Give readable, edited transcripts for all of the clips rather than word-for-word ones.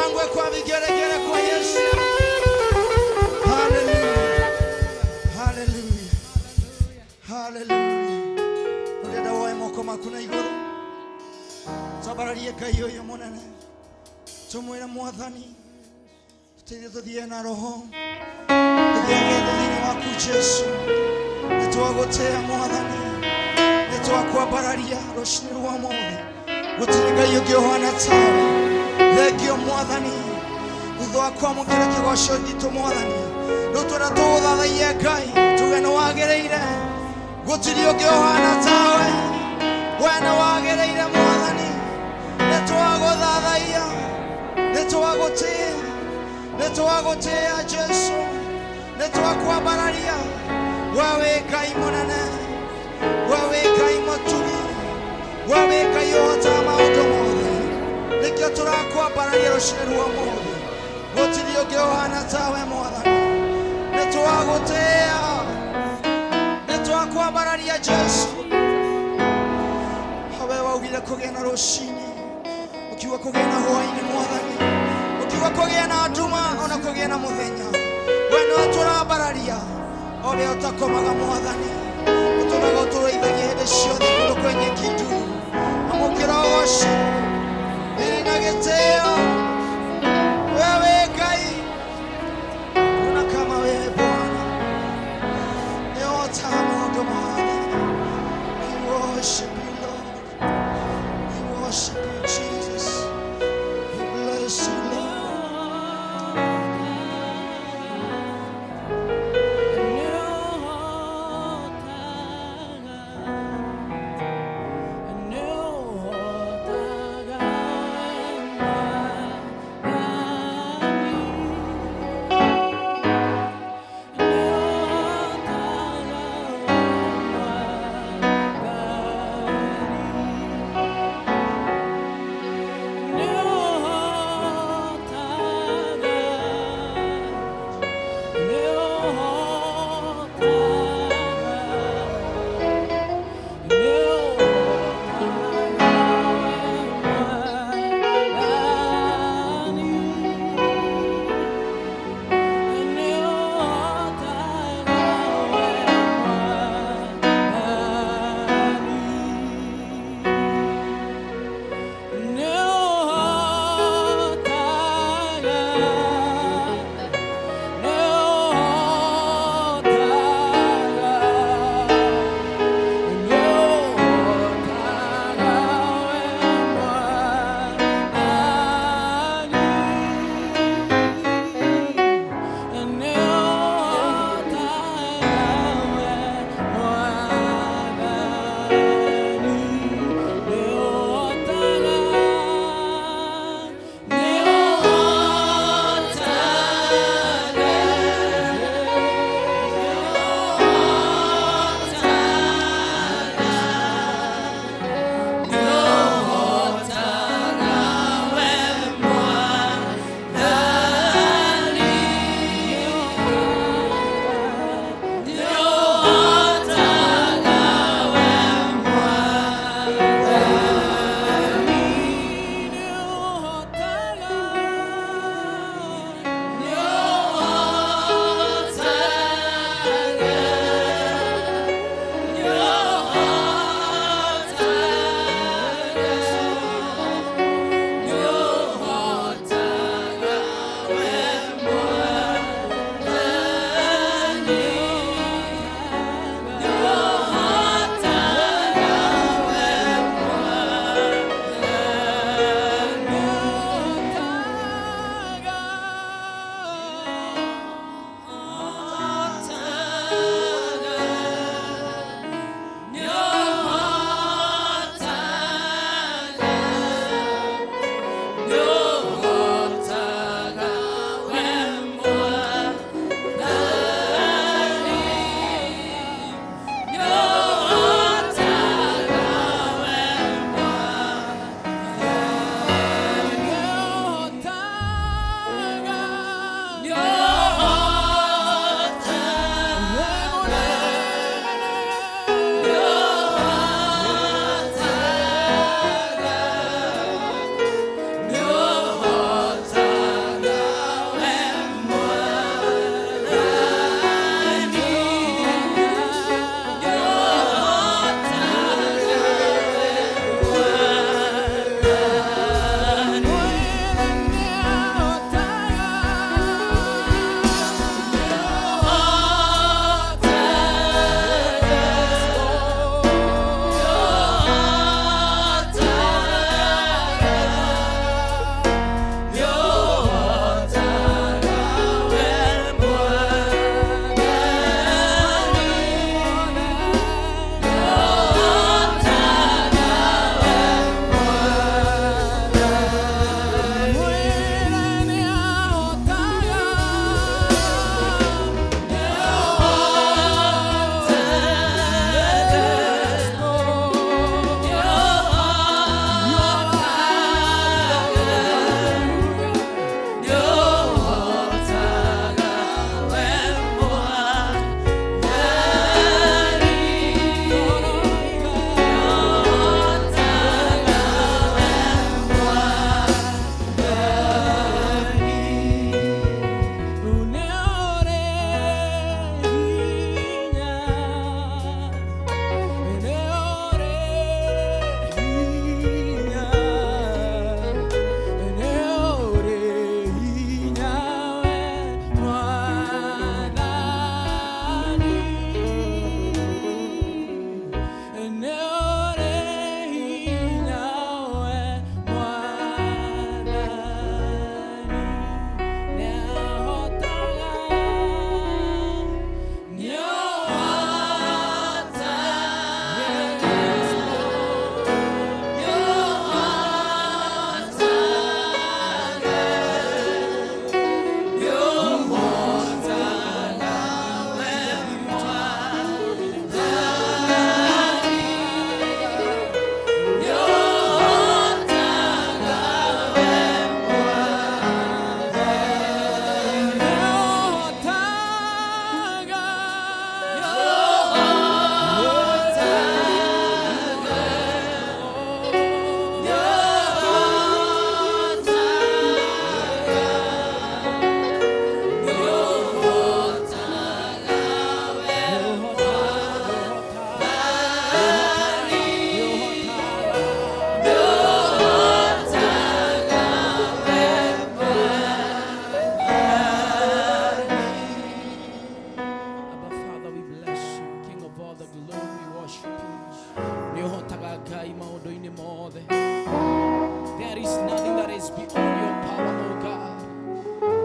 shangwe kwa vigelegele kwa Yesu. Hallelujah. Hallelujah. Hallelujah. Ureda woe moko makuna iguru. Tabararie kayo yo monene. Tumwira mwathani. Tuteithie tuthie na roho. Tuthie thini waku Jesu. Nitwagotea mwathani. Nitwakwambararia rucini rwa mothe. Gutiri ngai ungi uhana tawe. Thengio mwathani. Thutha wa kwamũkĩra kĩgoco gitũ mwathani. Rĩu twenda tũgũthathaiye Ngai. Tuge nĩ wagĩrĩire. Gũtirĩ ũngĩ ũhana tawe. We nĩ wagĩrĩire mwathani. Nĩtwagũthathaiya. Nĩtwagũtĩĩa. Nĩtwagũtĩĩa Jesu. Nĩtwakwambararia. We wĩ Ngai mũnene. We wĩ Ngai mũtugi. We wĩ Ngai ũhotaga maũndũ mothe. Nikio turakwambararia rucini rwa mothe. Gutiri ungi uhana tawe mwathani. Nitwagutia. Nitwakwambararia Jesu. Hawe waugire kũgĩa na rucini. Ukiuga kũgĩa na hwaĩ-inĩ mwathani. Ukiuga kũgĩa na nduma ona kũgĩa na mũthenya. We nĩwe tũrambararia. O rĩo ũtakomaga mwathani. Ũtũraga ũtũrĩithagia hĩndĩ ciothe kũndũ kwĩ nyeki nduru. Amũkĩra ũgooci. Nina gĩtĩo. Wewe Ngai. Kuna kama wewe Bwana. Nĩũhotaga maũndũ mothe. We worship you, Lord. We worship you, Jesus. We bless you, Lord.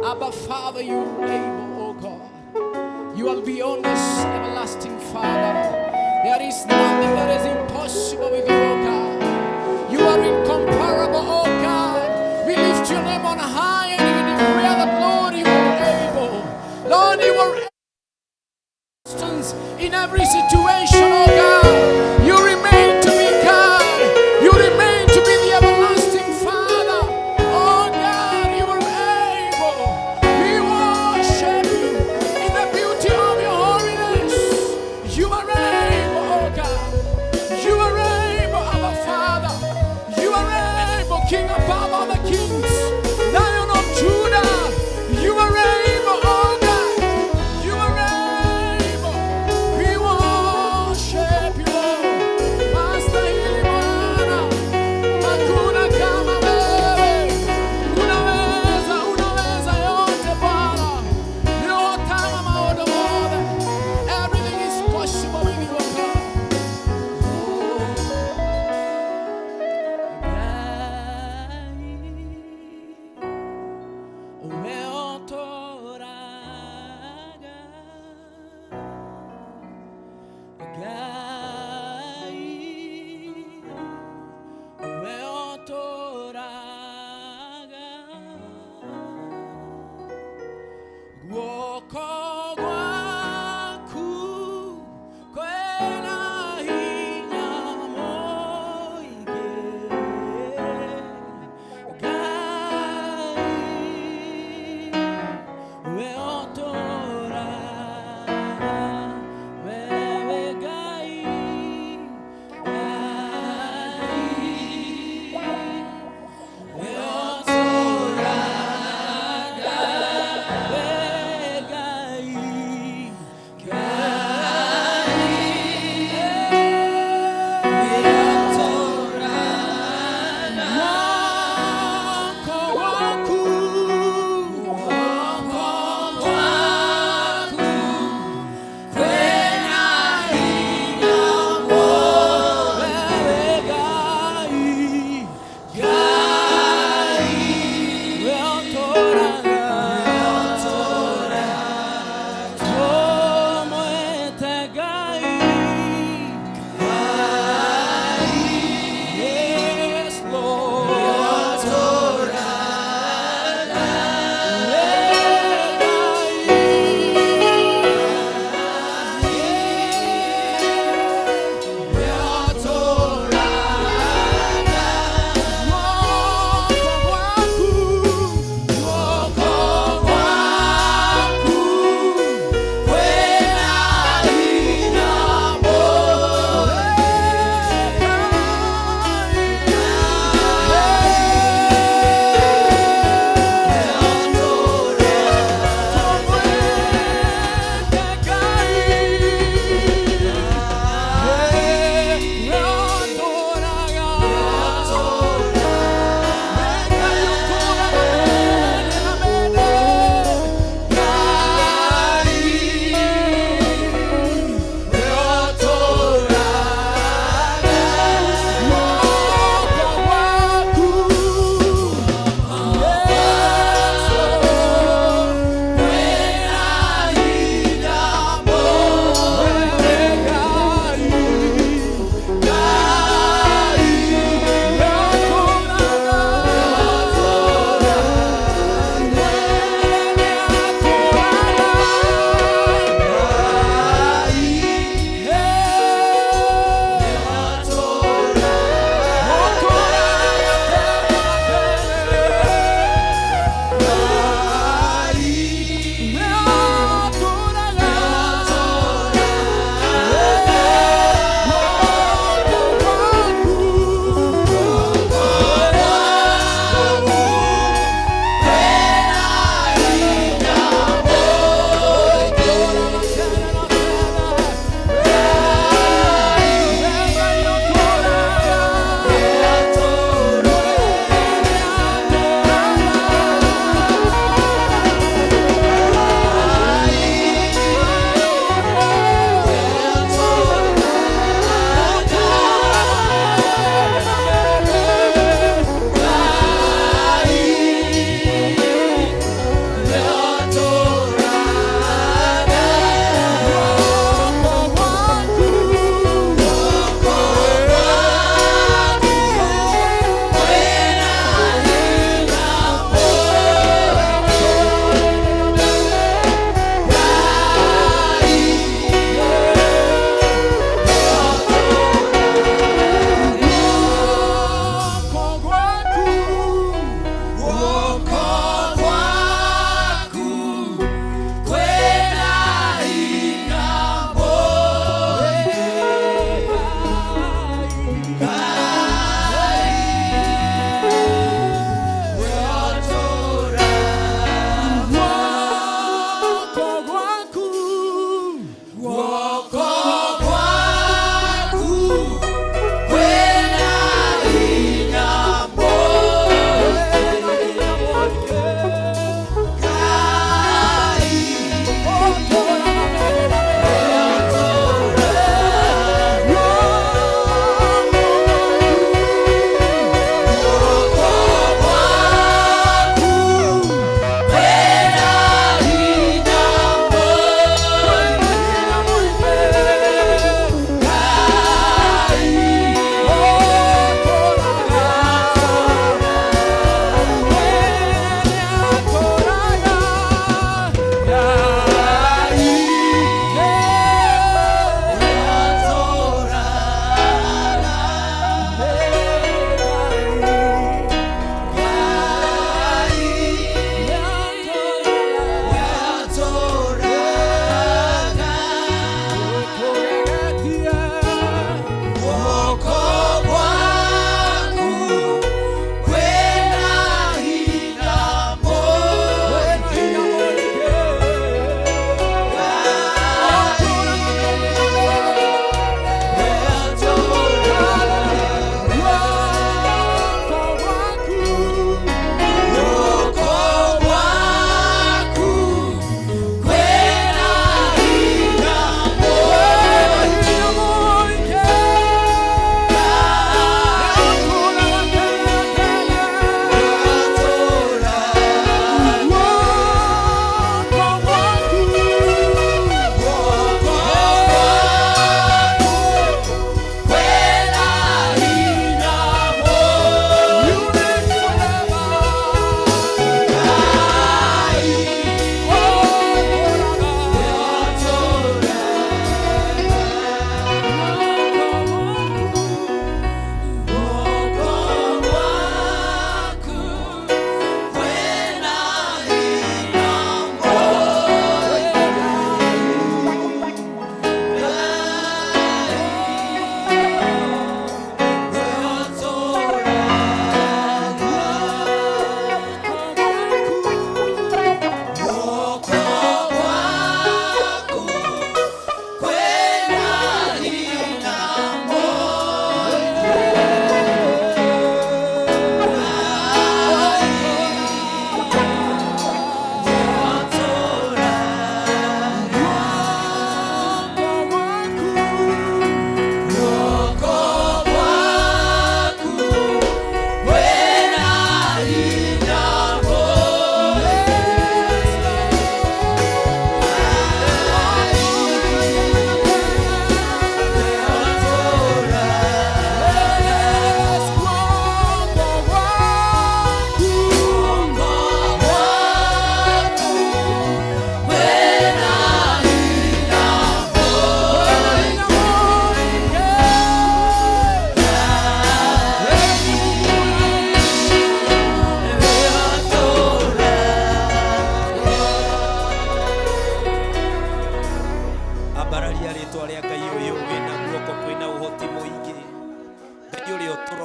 Abba Father, you are able, oh God. You are the honest, everlasting Father. There is nothing that is impossible with you, oh God. You are incomparable, oh God. We lift your name on high and we declare that, Lord, you are able. Lord, you are able in every situation, oh God. You remain to be God. You remain to be the everlasting Father. Oh God, you are able. We worship you in the beauty of your holiness. You are able, oh God. You are able, our Father. You are able, King above all the kings, Lion of Judah. You are able, oh God. You are able. We worship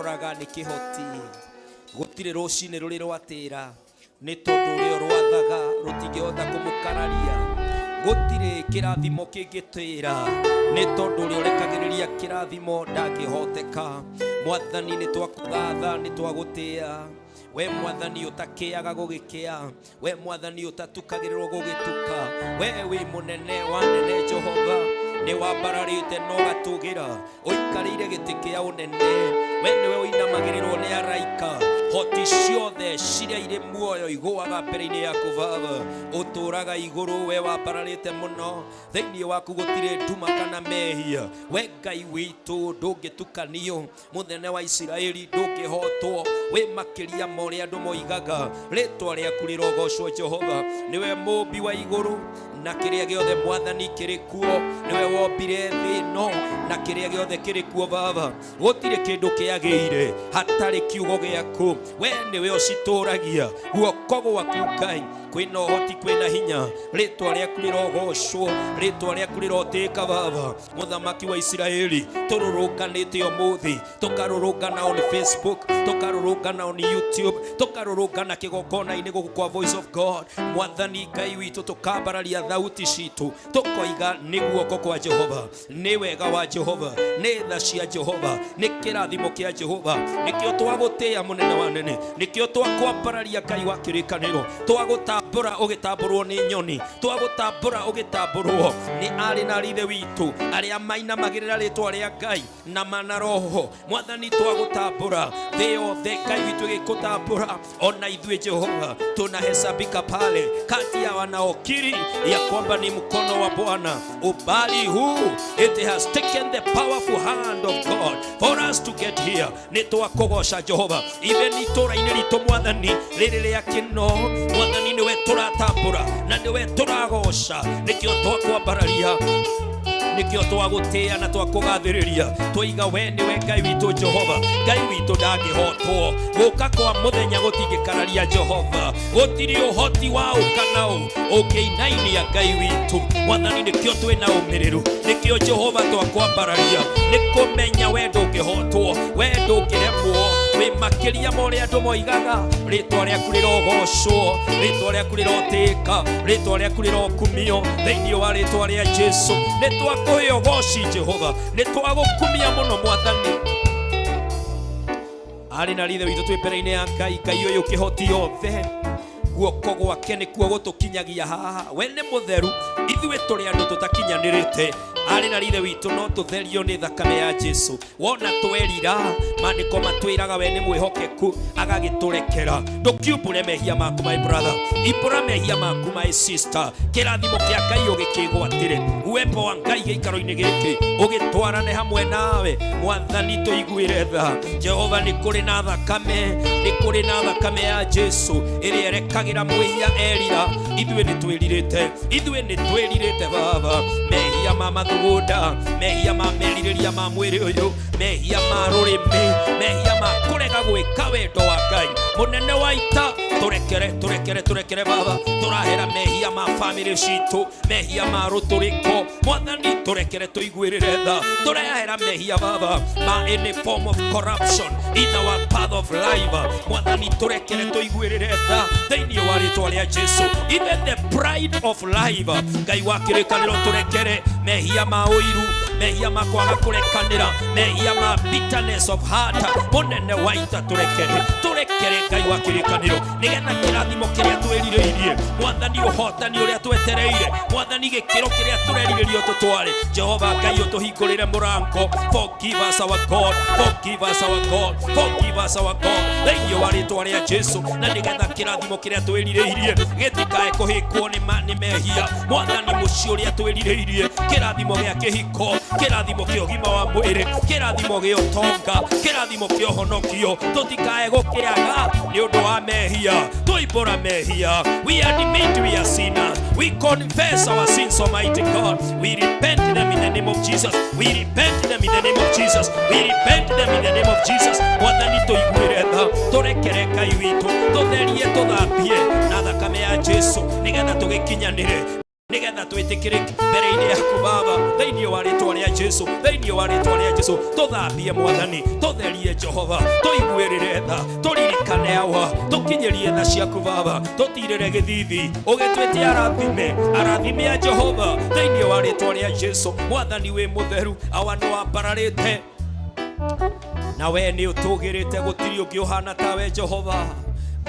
twaroraga nĩ kĩhoti gũtirĩ rũcinĩ rũrĩ rwatĩra nĩ tondũ ũrĩa rwathaga rũtingĩhota kũmũkararia gũtirĩ kĩrathimo kĩngĩtĩra nĩ tondũ ũrĩa ũrekagĩrĩria kĩrathimo ndangĩhoteka. Mwathani nĩ twakũgatha nĩ twagũtĩĩa we Mwathani ũtakĩaga gũgĩkĩa we Mwathani ũtatukagĩrĩrwo gũgĩtuka we wĩ mũnene wanene Jehova nĩ wambararĩte no gatũgĩra ũikarĩire gĩtĩ kĩa ũnene we nĩwe ũinamagĩrĩrwo nĩ araika hoti ciothe ciria irĩ muoyo igũaga mbere-inĩ yaku Baba ũtũraga igũrũ we wambararĩte mũno thĩinĩ waku gũtirĩ nduma kana mehia we Ngai witũ ndũngĩtukanio mũnene wa Isiraeli ndũngĩhotwo we makĩria ma ũrĩa andũ moigaga rĩtwa rĩaku rĩrogocwo Jehova nĩwe mũmbi wa igũrũ na kĩrĩa gĩothe Mwathani kĩrĩ kuo nĩwe wombire thĩ ĩno na kĩrĩa gĩothe kĩrĩ kuo Baba gũtirĩ kĩndũ kĩagĩire hatarĩ kiugo gĩaku we nĩwe ũcitũragia guoko gwaku Ngai kwĩna ũhoti kwĩna hinya rĩtwa rĩaku rĩrogocwo rĩtwa rĩaku rĩrotĩka Baba mũthamaki wa Isiraeli tũrũrũnganĩte ũmũthĩ tũkarũrũngana on Facebook tũkarũrũngana on YouTube tũkarũrũngana kĩgongona-inĩ gũkũ kwa Voice of God Mwathani Ngai witũ tũkambararia thauti citũ tũkoiga nĩ guoko kwa Jehova nĩ wega wa Jehova nĩ tha cia Jehova nĩ kĩrathimo kĩa Jehova nĩkĩo twagũtĩĩa mũnene wa nene nĩkĩo twakwambararia Ngai wa kĩrĩkanĩro twagũtambũra ũgĩtambũrwo nĩ nyoni twagũtambũra ũgĩtambũrwo nĩ arĩ na rithe witũ arĩa mainamagĩrĩra rĩtwa rĩa Ngai na mana roho Mwathani twagũtambũra thĩ yothe Ngai witũ gĩkũtambũra ona ithuĩ Jehova tunahesabika pale kati ya wanaokiri ya kwamba ni mkono wa Bwana ubali huu it has taken the powerful hand of God for us to get here nĩ twakũgoca Jehova even itũra-inĩ ritũ Mwathani rĩrĩ rĩa kĩno Mwathani nĩwe tũratambũra na nĩwe tũragoca nĩkĩo twakwambararia nĩkĩo twagũtĩĩa na twakũgathĩrĩria twoiga we nĩwe Ngai witũ Jehova Ngai witũ ndangĩhotwo gũka kwa mũthenya gũtingĩkararia Jehova gũtirĩ ũhoti wa ũkanao ũkĩinainia Ngai witũ Mwathani nĩkĩo twĩna ũmĩrĩru nĩkĩo Jehova twakwambararia nĩ kũmenya we ndũngĩhotwo we ndũngĩremwo wĩ makĩria ma ũrĩa andũ moigaga rĩtwa rĩaku rĩrogocwo rĩtwa rĩaku rĩrotĩka rĩtwa rĩaku rĩrokumio thĩinĩ wa rĩtwa rĩa Jesu nĩ twakũhe ũgoci Jehova nĩ twagũkumia mũno Mwathani arĩ na rithe witũ twĩ mbere-inĩ ya Ngai Ngai ũyũ kĩhoti yothe guoko gwake nĩkuo gũtũkinyagia haha we nĩ mũtheru ithuĩ tũrĩ andũ tũtakinyanĩrĩte arĩ na rithe witũ no tũtherio nĩ thakame ya Jesu wona twerira maandĩko matwĩraga we nĩ mwĩhokeku agagĩtũrekera ndũkiumbũre mehia maku my brother imbũra mehia maku my sister kĩrathimo kĩa Ngai ũgĩkĩgwatĩre uwepo wa Ngai gĩikaro-inĩ gĩkĩ ũgĩtwarane hamwe nawe Mwathani tũiguĩre tha Jehova nĩ kũrĩ na thakame ya Jesu ĩrĩa erekagĩra mwĩhia erira ithuĩ nĩ twĩrirĩte Baba mehia ma mathugunda mehia ma merirĩria ma mwĩrĩ ũyũ mehia ma rũrĩmĩ mehia ma kũrega gwĩka wendo wa Ngai mũnene wa ita tũrekere Baba tũrahera mehia ma family citũ mehia ma rũtũrĩko Mwathani tũrekere tũiguĩrĩre tha tũrehera mehia Baba ma any form of corruption in our path of life Mwathani tũrekere tũiguĩrĩre tha thĩinĩ wa rĩtwa rĩa Jesu even the pride of life Ngai wa kĩrĩkanĩro tũrekere mehia ma ũiru mehia ma kwaga kũrekanĩra mehia ma bitterness of heart mũnene wa ita tũrekere Ngai wa kĩrĩkanĩro nĩgetha kĩrathimo kĩrĩa twĩrirĩirie Mwathani ũhotani ũrĩa twetereire Mwathani gĩkĩro kĩrĩa tũrerirĩrio tũtware Jehova Ngai ũtũhingũrĩre mũrango forgive us our God thĩinĩ wa rĩtwa rĩa Jesu na nĩgetha kĩrathimo kĩrĩa twĩrirĩirie gĩtikae kũhĩkwo nĩ mehia Mwathani mũciĩ ũrĩa twĩrirĩirie kĩrathimo gĩa kĩhiko kĩrathimo kĩa ũgima wa mwĩrĩ kĩrathimo gĩa ũtonga kĩrathimo kĩa ũhonokio tũtikae gũkĩaga nĩ ũndũ wa mehia tũimbũra mehia we are demeaned we are sinners we confess our sins Almighty God we repent them in the name of Jesus we repent them in the name of Jesus we repent them in the name of Jesus Mwathani tũiguĩre tha tũrekere Ngai witũ tũtherie tũthambie na thakame ya Jesu nĩgetha tũgĩkinyanĩre nigetha twitikire mbere-ini yaku Baba thĩinĩ wa rĩtwa rĩa Jesu thĩinĩ wa rĩtwa rĩa Jesu tũthambie Mwathani tũtherie Jehova tũiguĩrĩre tha tũririkane awa tũkinyĩrie tha ciaku Baba tũtirĩre gĩthithi ũgĩtwĩte arathime a Jehova thĩinĩ wa rĩtwa rĩa Jesu Mwathani wĩ mũtheru awa nĩ wambararĩte na we nĩ ũtũgĩrĩte gũtirĩ ũngĩ ũhana tawe Jehova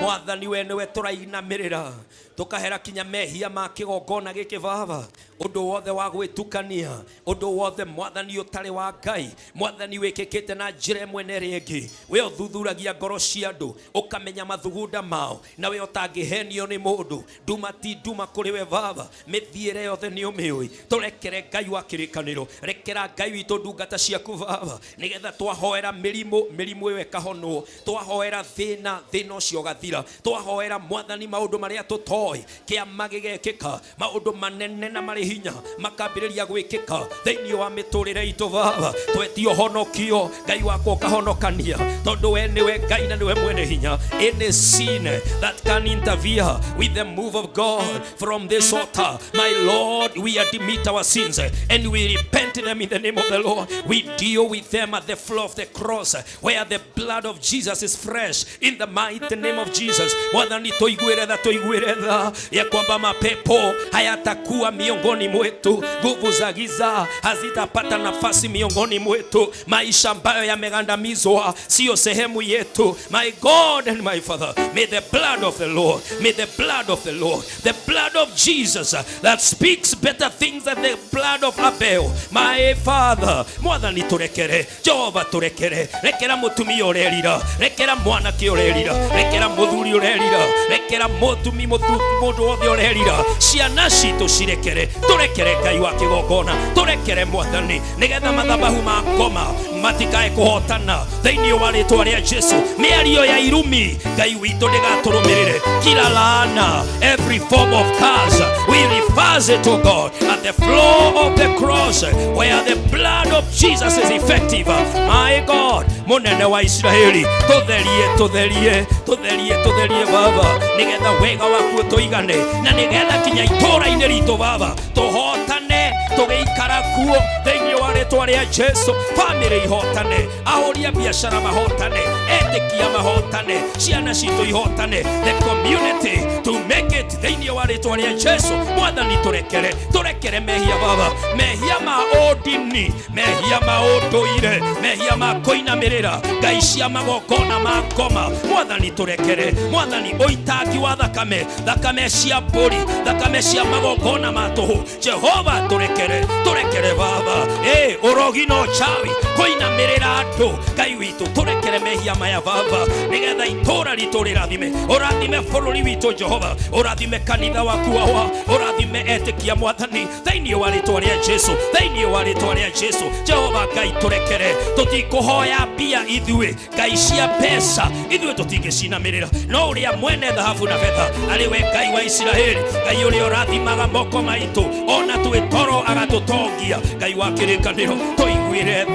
Mwathani we nĩwe tũrainamĩrĩra tukahera kinya mehia ma kĩgongona gĩkĩ Baba ũndũ wothe wa gwĩtukania ũndũ wothe Mwathani ũtarĩ wa Ngai Mwathani wĩkĩkĩte na njĩra ĩmwe na ĩrĩa ĩngĩ we ũthuthuragia ngoro cia andũ ũkamenya mathugunda mao na we ũtangĩhenio nĩ mũndũ nduma ti nduma kũrĩ we Baba mĩthiĩre yothe nĩ ũmĩũĩ tũrekere Ngai wa kĩrĩkanĩro rekera Ngai witũ ndungata ciaku Baba nĩgetha twahoera mĩrimũ ĩyo ĩkahonwo twahoera thĩna ũcio ũgathira twahoera Mwathani maũndũ marĩa tũtoĩ kĩama gĩgekĩka maũndũ manene na marĩ hinya makambĩrĩria gwĩkĩka thĩinĩ wa mĩtũrĩre itũ Baba twetio honokio Ngai wakwa ũkahonokania tondũ we nĩwe Ngai na nĩwe mwene hinya any sin that can interfere with the move of God from this altar my Lord we admit our sins and we repent them in the name of the Lord we deal with them at the floor of the cross where the blood of Jesus is fresh in the mighty name of Jesus Mwathani tuiguĩre tha ya kwamba mapepo hayatakuwa miongoni mwetu nguvu za giza hazitapata nafasi miongoni mwetu maisha ambayo yamegandamizwa sio sehemu yetu my God and my Father may the blood of the Lord the blood of Jesus that speaks better things than the blood of Abel my Father Mwathani turekere Jehova turekere rekera mutumia urerira rekera mwanake urerira rekera muthuri urerira rekera mũndũ wothe urerira ciana citũ cirekere turekere Ngai wa kĩgongona turekere Mwathani nĩgetha mathabahu ma ngoma matikae kũhotana thĩinĩ wa rĩtwa rĩa Jesu mĩario ya irumi Ngai witũ ndĩgatũrũmĩrĩre kila laana every form of curse we reverse it to God at the floor of the cross where the blood of Jesus is effective my God mũnene wa Israeli tutherie Baba nĩgetha wega waku ũtũigane na nĩgetha kinya itũũra-inĩ ritũ Baba tũhotane tũgĩikara kuo thĩinĩ wa rĩtwa rĩa Jesu famĩlĩ ihotane ahũria biacara mahotane etĩkia mahotane ciana citũ ihotane the community to make it thĩinĩ wa rĩtwa rĩa Jesu Mwathani turekere mehia Baba mehia ma ũndini mehia ma ũndũire mehia ma kũinamĩrĩra ngai cia magongona ma ngoma Mwathani turekere Mwathani ũitangi wa thakame cia mbũri thakame cia magongona ma tũhũ Jehova turekere Baba ũrogi no chawi kũinamĩrĩra andũ Ngai witũ turekere mehia maya Baba nĩgetha itũũra ritũ ũrathime bũrũri witũ Jehova ũrathime kanitha waku hawa ũrathime etĩkia Mwathani thĩinĩ wa rĩtwa rĩa Jesu Jehova Ngai turekere tũtikũhoya mbia ithuĩ ngai cia mbeca ithuĩ tũtingĩcinamĩrĩra no ũrĩa mwene thahabu na betha arĩwe Ngai wa Isiraeli Ngai ũrĩa ũrathimaga moko maitũ ona twĩ toro agatũtongia Ngai wa kĩrĩkanĩro tũiguĩrĩre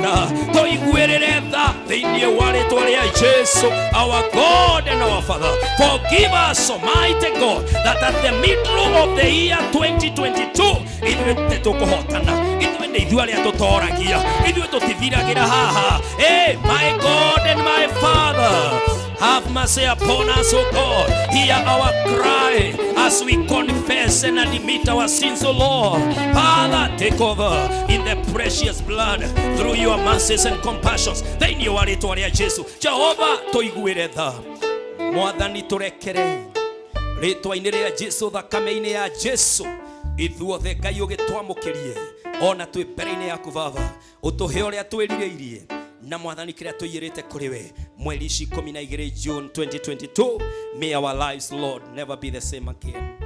tha thĩinĩ wa rĩtwa rĩa Jesu our God and our Father forgive us Almighty God that at the middle of the year 2022 ithuĩ tũkũhotana ithuĩ nĩ ithuĩ arĩa tũtoragia ithuĩ tũtithiragĩra haha my God and my Father have mercy upon us, O God. Hear our cry as we confess and admit our sins, O Lord. Father, take over in the precious blood through your mercies and compassions. Then you are it, Jesus. Jehovah, toiguire tha. Mwathani turekere. Rĩtwa-inĩ rĩa Jesu thakame-inĩ ya Jesu. Ithuothe Ngai ũgĩtwamũkĩrie. Ona twĩ mbere-inĩ yaku Baba. Ũtũhe ũrĩa twĩrirĩirie. Na Mwathani kĩrĩa tũiyĩrĩte kũrĩ we mweri 12 June 2022 may our lives Lord never be the same again.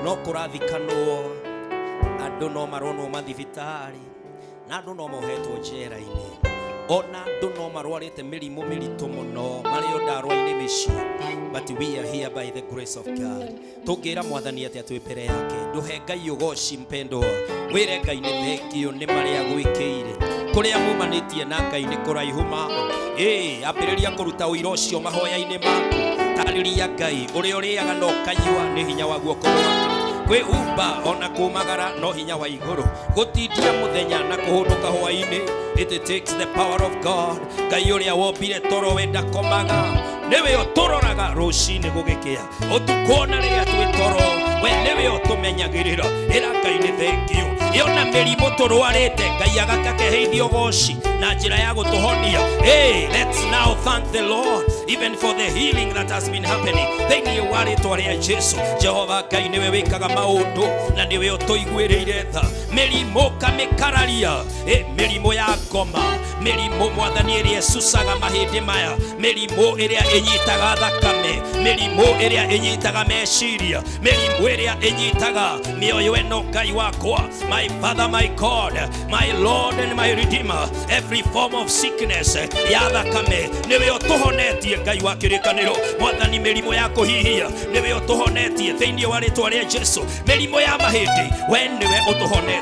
no kũrathikanwo andũ no maronwo mathibitarĩ na andũ no mohetwo njera-inĩ ona andũ no marwarĩte mĩrimũ mĩritũ mũno marĩ o ndarwa-inĩ mĩciĩ, but we are here by the grace of God. Tũngĩra Mwathani atĩ twĩ mbere yake ndũhe Ngai ũgoci mpendwa, wĩre Ngai nĩ thengio nĩ marĩa gwĩkĩire kũrĩa mumanĩtie na Ngai nĩ kũraihu ma ambĩrĩria kũruta ũira ũcio mahoya-inĩ maku, tarĩria Ngai ũrĩa ũrĩaga no kanyua nĩ hinya wa guoko gwake, kwĩhumba ona kumagara no hinya wa igũrũ, gũtindia mũthenya na kũhũndũka hwaĩ-inĩ. It takes the power of God. Ngai ũrĩa wombire toro we ndakomaga, nĩwe ũtũroraga rũcinĩ gũgĩkĩa, ũtukona rĩrĩa twĩ toro we nĩwe ũtũmenyagĩrĩra. Ĩra Ngai nĩ thengio, yona mĩrimũ tũrwarĩte Ngai agakakeheithio goci na njĩra ya gũtũhonia. Hey, let's now thank the Lord even for the healing that has been happening. Thĩinĩ wa rĩĩtwa rĩa Jesu, Jehova Ngai nĩwe wĩkaga maũndũ na nĩwe ũtũiguĩrĩire tha. Mĩrimũ kamĩkararia, mĩrimũ ya ngoma, mĩrimũ Mwathani ĩrĩa ĩcucaga mahĩndĩ maya, mĩrimũ ĩrĩa ĩnyitaga thakame, mĩrimũ ĩrĩa ĩnyitaga meciria, mĩrimũ ĩrĩa ĩnyitaga mĩoyo ĩno Ngai wakwa. My Father, my God, my Lord and my Redeemer, every form of sickness ya thakame nĩwe ũtũhonetie Ngai wa kĩrĩkanĩro. Mwathani mĩrimũ ya kũhihia nĩwe ũtũhonetie thĩinĩ wa rĩĩtwa rĩa Jesu. Mĩrimũ ya mahĩndĩ we nĩwe ũtũhonetie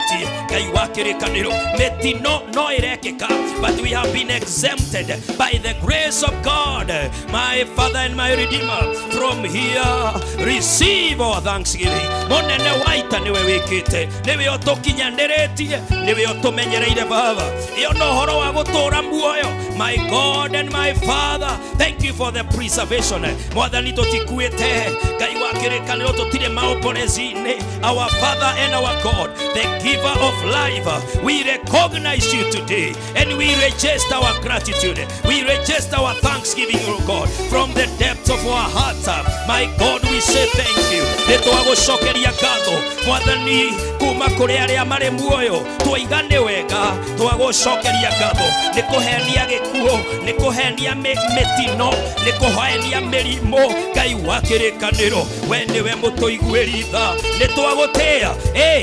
Ngai wa kĩrĩkanĩro. Mĩtino no ĩrekĩka, but we have been exempted by the grace of God. My Father and my Redeemer, from here receive our thanksgiving. Mũnene waita nĩwe wĩkĩte, nĩwe ũtũkinyanĩrĩtie, nĩwe ũtũmenyereire Baba. Iyo no ũhoro wa gũtũũra muoyo. My God and my Father, thank you for the preservation. Mwathani tũtikuĩte, Ngai wa kĩrĩkanĩro tũtirĩ maũmborezi-inĩ. Our Father and our God, the giver of life, we recognize you today and we register our gratitude. We register our thanksgiving, oh God, from the depths of our hearts. My God, we say thank you. Nĩtwagũcokeria ngatho Mwathani kuma kũrĩ arĩa marĩ muoyo, tũigane wega, twagũcokeria ngatho. Nĩ kũhenia gĩkuũ, nĩ kũhenia mĩtino, nĩ kũhenia mĩrimũ. Ngai wa kĩrĩkanĩro we nĩwe mũtũiguĩri tha, nĩ twagũtĩĩa.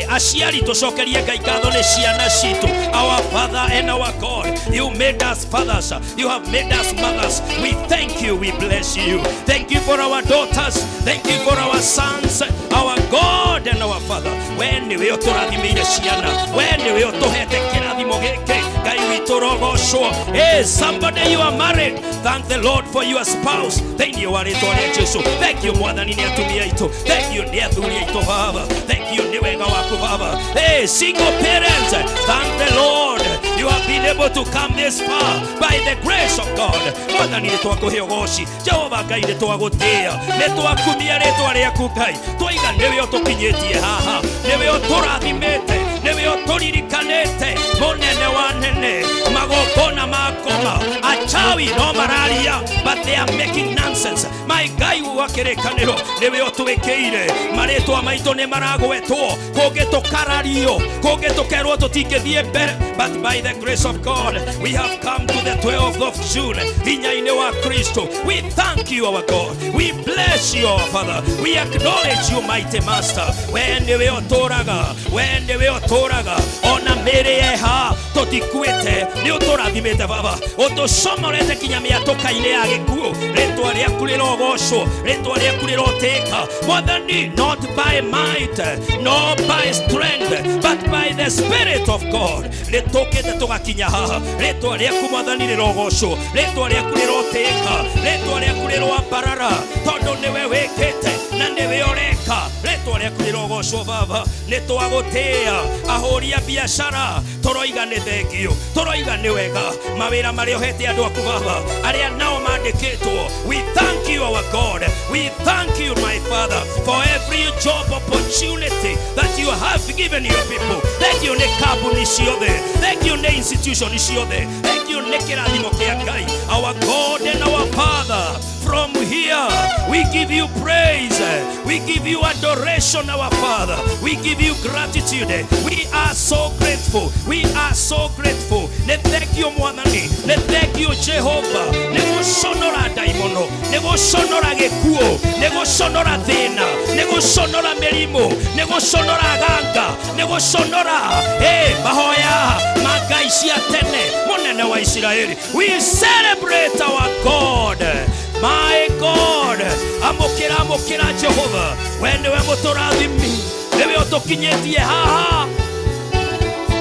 Aciari tũcokerie Ngai ngatho nĩ ciana citũ. Our Father and our God, you made us fathers, you have made us mothers. We thank you, we bless you. Thank you for our daughters, thank you for our sons, our God and our Father. We nĩwe ũtũrathimĩire ciana, we nĩwe ũtũhete kĩrathimo gĩkĩ. Ngai witũ rogocwo. Somebody you are married, thank the Lord for your spouse. Thĩinĩ wa rĩĩtwa rĩa Jesu. Thank you Mwathani nĩ atumia aitũ, thank you nĩ athuri aitũ Baba, thank you nĩ wega waku Baba. Single parents, thank the Lord, you have been able to come this far by the grace of God. Mwathani nĩ twakũhe ũgoci, Jehova Ngai nĩ twagũtĩĩa, nĩ twakumia rĩĩtwa rĩaku Ngai, twoiga nĩwe ũtũkinyĩtie haha, nĩwe ũtũrathimĩte, nĩwe ũtũririkanĩte. Mũnene wa nene, magongona ma ngoma, achawi no mararia, but they are making nonsense. My Ngai wa kĩrĩkanĩro nĩwe ũtwĩkĩire, marĩĩtwa maitũ nĩ maragwetwo, kũngĩtũkarario, kũngĩtũkerwo tũtingĩthiĩ mbere, but by the grace of God we have come to the 12th of June. Hinya-inĩ wa Kristo, we thank you our God, we bless you our Father, we acknowledge you mighty Master. We nĩwe ũtũũraga, we nĩwe ũtũũraga, ona mĩĩrĩ yeha tũtikuĩte, nĩ ũtũrathimĩte Baba, ũtũcomorete kinya mĩatũka-inĩ ya gĩkuũ. Rĩĩtwa rĩaku rĩrogocwo, rĩĩtwa rĩaku rĩrotĩĩka Mwathani, not by might nor by strength but by the Spirit of God. Nĩtũkĩte tũgakinya haha, rĩĩtwa rĩaku Mwathani rĩrogocwo, rĩĩtwa rĩaku rĩrotĩĩka, rĩĩtwa rĩaku rĩroambarara, tondũ nĩwe wĩkĩte na nĩwe ũreka. Rĩĩtwa rĩaku rĩrogocwo Baba, nĩtwagũtĩĩa. Ahũri a biacara tũroiga nĩ thengio, tũroiga nĩ wega, mawĩra marĩa ũhete andũ aku Baba, arĩa nao mandĩkĩtwo. We thank you our God, we thank you my Father for every job opportunity that you have given your people. Thank you nĩ kambuni ciothe, thank you nĩ institution ciothe, thank you nĩ kĩrathimo kĩa Ngai. Our God and our Father, from here we give you praise, we give you adoration our Father, we give you gratitude. We are so grateful, we are so grateful. Nĩ thank you Mwathani, nĩ thank you Jehovah, nĩ gũconora ndaimono, nĩ guconora gikuo, ni guconora thina, ni guconora mirimu, ni guconora ganga, ni guconora mahoya magai cia tene munene wa Israeli. We celebrate our God. My God, amukira Jehova, we niwe muturathimi, niwe utukinyitie haha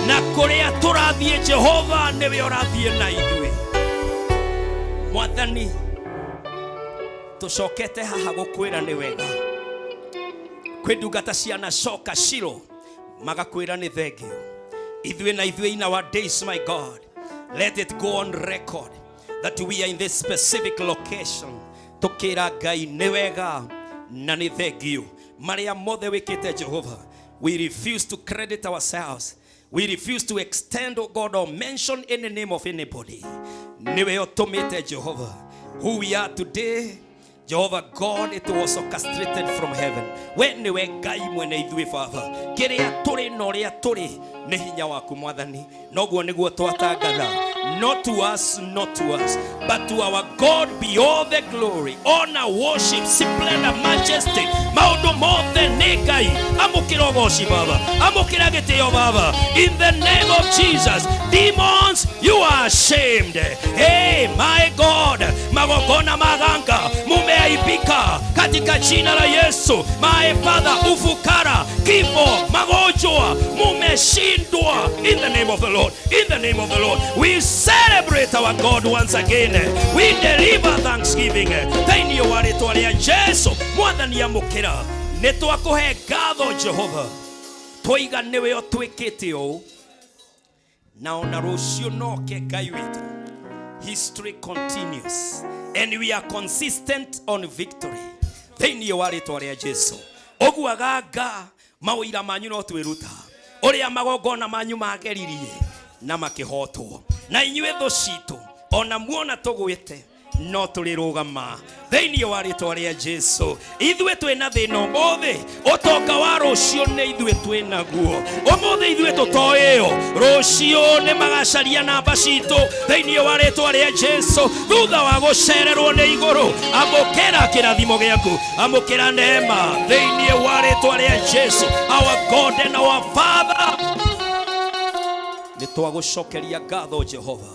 na kuria turathie. Jehova niwe urathie na ithui. Mwathani, tucokete haha gukwira ni wega, kwi ndungata ciana coka Shilo magakwira ni thengio. Ithui in our days, my God, let it go on record that we are in this specific location. Tukira Ngai ni wega na ni thengio. Maria mothe wikite Jehova, we refuse to credit ourselves. We refuse to extend, oh God, or mention any name of anybody. Niwe otomete Jehovah. Who we are today, Jehovah God, it was orchestrated from heaven. When niwe Ngai mwene ithui Father. Kiria turi noria turi ni hinya waku Mwathani. Noguo niguo twatangatha. Not to us, but to our God be all the glory, honor, worship, splendor, majesty. Maundu mothe ni Ngai. Amukira ugoci Baba, amukira gitio Baba. In the name of Jesus, demons, you are ashamed. Hey, my God, magogona maganga mumeaibika katika jina la Yesu. My Father, ufukara, kifo, magonjwa mumeshindwa. In the name of the Lord, in the name of the Lord, we celebrate our God once again. We deliver thanksgiving. Thaini yo waritwa ria Jesu Mwathani amukira. Nitwakuhe ngatho Jehova, twiga niwe otwikite u na ona rucio noke Ngai witu. History continues and we are consistent on victory. Thaini yo waritwa ria Jesu. Oguo ganga mawira manyu no twiruta, uria magongona manyu mageririe na makihotwo, na inyuĩ thũ citũ ona muona tũgwĩte no tũrĩrũgama thĩinĩ wa rĩĩtwa rĩa Jesu. Ithuĩ twĩna thĩna ũmũthĩ, ũtonga wa rũciũ nĩ ithuĩ twĩna guo. Ũmũthĩ ithuĩ tũtoĩyo, rũciũ nĩ magacaria namba citũ thĩinĩ wa rĩĩtwa rĩa Jesu. Thutha wa gũcererwo nĩ igũrũ, amũkĩra kĩrathimo gĩaku, amũkĩra neema thĩinĩ wa rĩĩtwa rĩa Jesu. Our God and our Father, nitwagucokeria ngatho Jehova.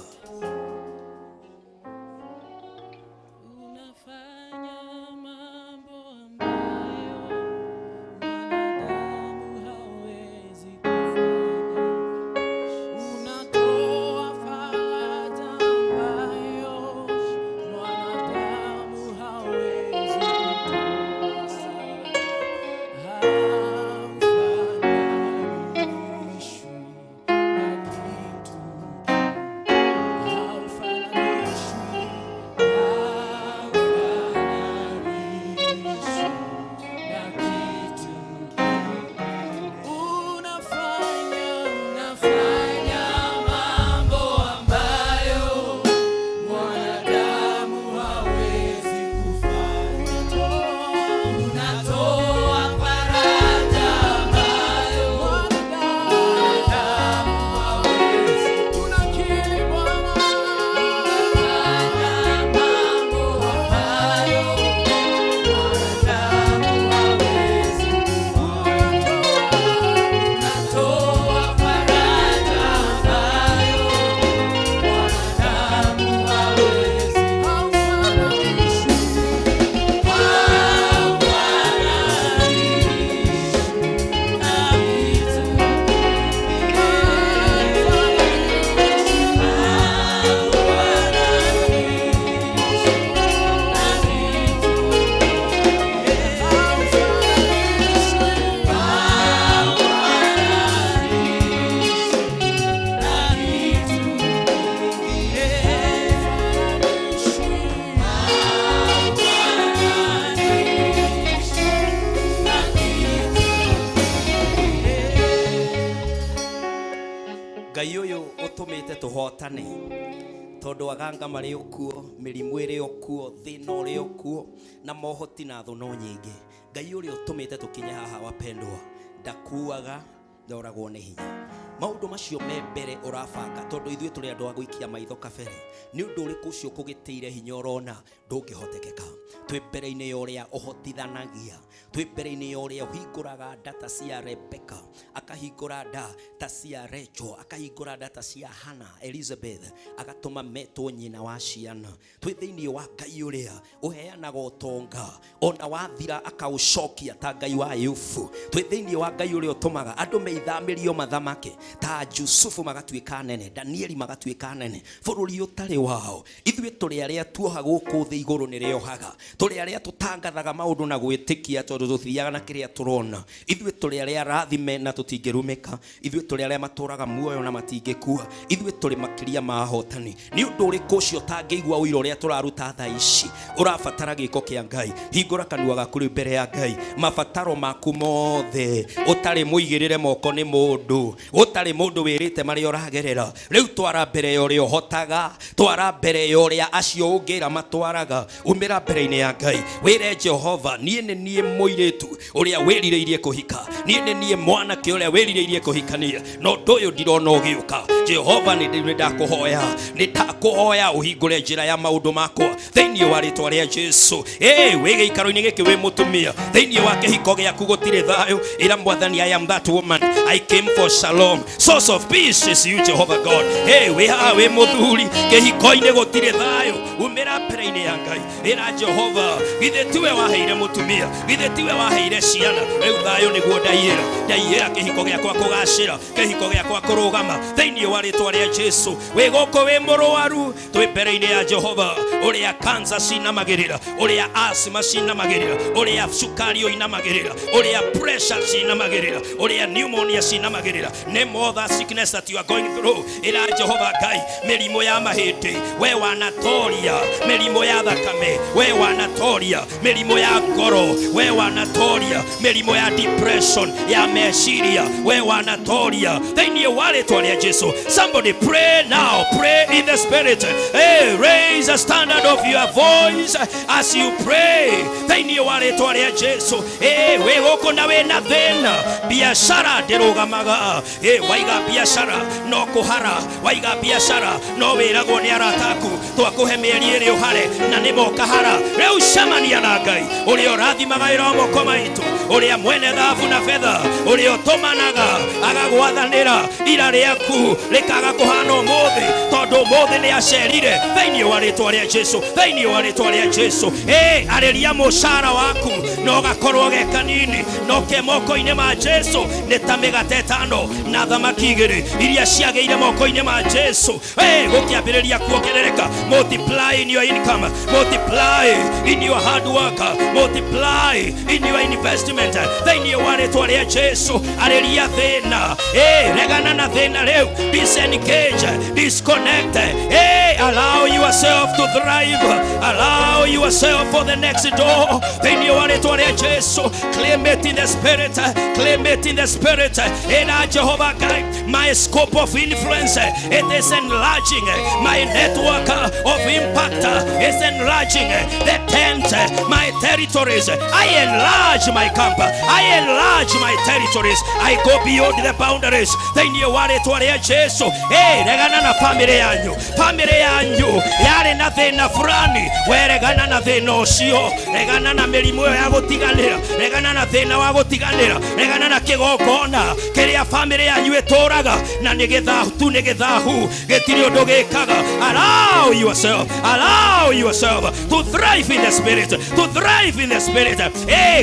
Ngai uyu utumite tuhotane tondu aganga mari okuo, mirimu iri okuo, thina uri okuo na mohoti na thu no nyingi. Ngai uri utumite tukinye haha wapendwa, ndakuaga ndoragwo ni hinya. Maundu macio me mbere urabanga tondu ithuĩ tũrĩ andũ a gũikia maitho kabere. Nĩ ũndũ ũrĩkũ ũcio kũgĩtĩire hinya ũrona ndũngĩhotekeka. twĩ mbere-inĩ ya ũrĩa ũhotithanagia, twĩ mbere-inĩ ya ũrĩa ũhingũraga ndata cia Rebeka, akahingũra ndata cia Rachel, akahingũra ndata cia Hannah, Elizabeth, agatũma metwo nyina wa ciana. Twĩ thĩinĩ wa Ngai ũrĩa ũheanaga ũtonga, ona wathira akaũcokia ta Ngai wa Ayubu. Twĩ thĩinĩ wa Ngai ũrĩa ũtũmaga andũ meithamĩrio mathamake, ta Jusufu magatuĩka nene, Danieli magatuĩka nene, bũrũri ũtarĩ wao. Ithuĩ tũrĩ arĩa tuoha gũkũ thĩ igũrũ nĩrĩohaga, tũrĩ arĩa tũtangathaga maũndũ na gwĩtĩkia tondũ tũthiaga na kĩrĩa tũrona. Ithuĩ tũrĩ arĩa rathime na tũtingĩrumĩka, ithuĩ tũrĩ arĩa matũraga muoyo na matingĩkua, ithuĩ tũrĩ makĩria ma ahotani. Nĩ ũndũ ũrĩkũ ũcio ũtangĩigua ũira ũrĩa tũraruta thaa ici? Ũrabatara gĩko kĩa Ngai. Hingũra kanua gaku rĩu mbere ya Ngai. Mabataro maku mothe ũtarĩ mũigĩrĩre moko nĩ mũndũ, ũtarĩ mũndũ wĩrĩte marĩa ũragerera, rĩu twara mbere ya ũrĩa ũhotaga, twara mbere ya ũrĩa acio ũngĩra matwaraga. Umĩra mbere-inĩ ya Ngai, wĩre Jehova, niĩ nĩ niĩ mũirĩtu ũrĩa wĩrirĩirie kũhika, niĩ nĩ niĩ mwanake ũrĩa wĩrirĩirie kũhikania, no ũndũ ũyũ ndirona ũgĩũka. Jehova, nĩ ndakũhoya, nĩ ndakũhoya ũhingũre njĩra ya maũndũ makwa thĩinĩ wa rĩĩtwa rĩa Jesu. Wĩ gĩikaro-inĩ gĩkĩ wĩ mũtumia, thĩinĩ wa kĩhiko gĩaku gũtirĩ thayũ, ĩra Mwathani, I am that woman, I came for shalom. Source of peace is you, Jehovah God. Wĩ haha wĩ mũthuri, kĩhiko-inĩ gũtirĩ thayũ, umĩra mbere-inĩ ya Ngai, ĩra Jehova, githĩ tiwe waheire mũtumia, githĩ tiwe waheire ciana, rĩu thayũ nĩguo ndaiyĩra kĩhiko gĩakwa kũgacĩra, kĩhiko gĩakwa kũrũgama thĩinĩ wa rĩĩtwa rĩa Jesu. Wĩ gũkũ wĩ mũrũaru, twĩ mbere-inĩ ya Jehova, ũrĩa kansa cinamagĩrĩra, ũrĩa asthma cinamagĩrĩra, ũrĩa cukari ũinamagĩrĩra, ũrĩa pressure cinamagĩrĩra, ũrĩa pneumonia cinamagĩrĩra, name all that sickness that you are going through. Ĩra Jehova Ngai, mĩrimũ ya mahĩndĩ, we wanatoria, mĩrimũ ya thakame, we wanatoria, mĩrimũ ya ngoro, we wanatoria, mĩrimũ ya depression, ya meciria, we wanatoria thĩinĩ wa rĩĩtwa rĩa Jesu. Somebody pray now, pray in the spirit. Raise a standard of your voice as you pray thĩinĩ wa rĩĩtwa rĩa Jesu. Wĩ gũkũ na wĩna thĩna, biacara ndĩrũgamaga, waiga biacara no kũhara, waiga biacara no wĩragwo nĩ arataku, twakũhe mĩeri ĩrĩ ũhare na nĩ mokahara. Rĩu cemania na Ngai ũrĩa ũrathimaga wĩra wa moko maitũ, ũrĩa mwene thahabu na betha, ũrĩa ũtũmanaga agagwathanĩra ira rĩaku rĩkaga kũhana ũmũthĩ, tondũ ũmũthĩ nĩ acerire thĩinĩ wa rĩĩtwa rĩa Jesu, thĩinĩ wa rĩĩtwa rĩa Jesu. Arĩria mũcara waku no gakorwo ge kanini, no ke moko-inĩ ma Jesu nĩ ta mĩgate ĩtano na thamaki igĩrĩ iria ciagĩire moko-inĩ ma Jesu. Gũkĩambĩrĩria kuongerereka, multiply in your income, multiply in your hard work, multiply in your investment thĩinĩ wa rĩĩtwa rĩa Jesu. Arĩria thĩna, regana na thĩna rĩu, disengage, disconnect, allow yourself to thrive, allow yourself for the next door thĩinĩ wa rĩĩtwa rĩa Jesu. Claim it in the spirit, claim it in the spirit. Ĩra Jehova Ngai, my scope of influence, it is enlarging, my network of impact is enlarging, the tent, my territories, I enlarge my camp, I enlarge my territories, I go beyond the boundaries thĩinĩ wa rĩĩtwa rĩa Jesu. Regana na family yanyu yarĩ na thĩna fulani, we regana na thĩna ũcio, regana na mĩrimũ ĩyo ya gũtiganĩra, regana na thĩna wa gũtiganĩra, regana na kĩgongona kĩrĩa family yanyu ĩtũraga na nĩ gĩthahu tu, nĩ gĩthahu gĩtirĩ ũndũ gĩkaga. Allow yourself to thrive in the spirit, to thrive in the spirit.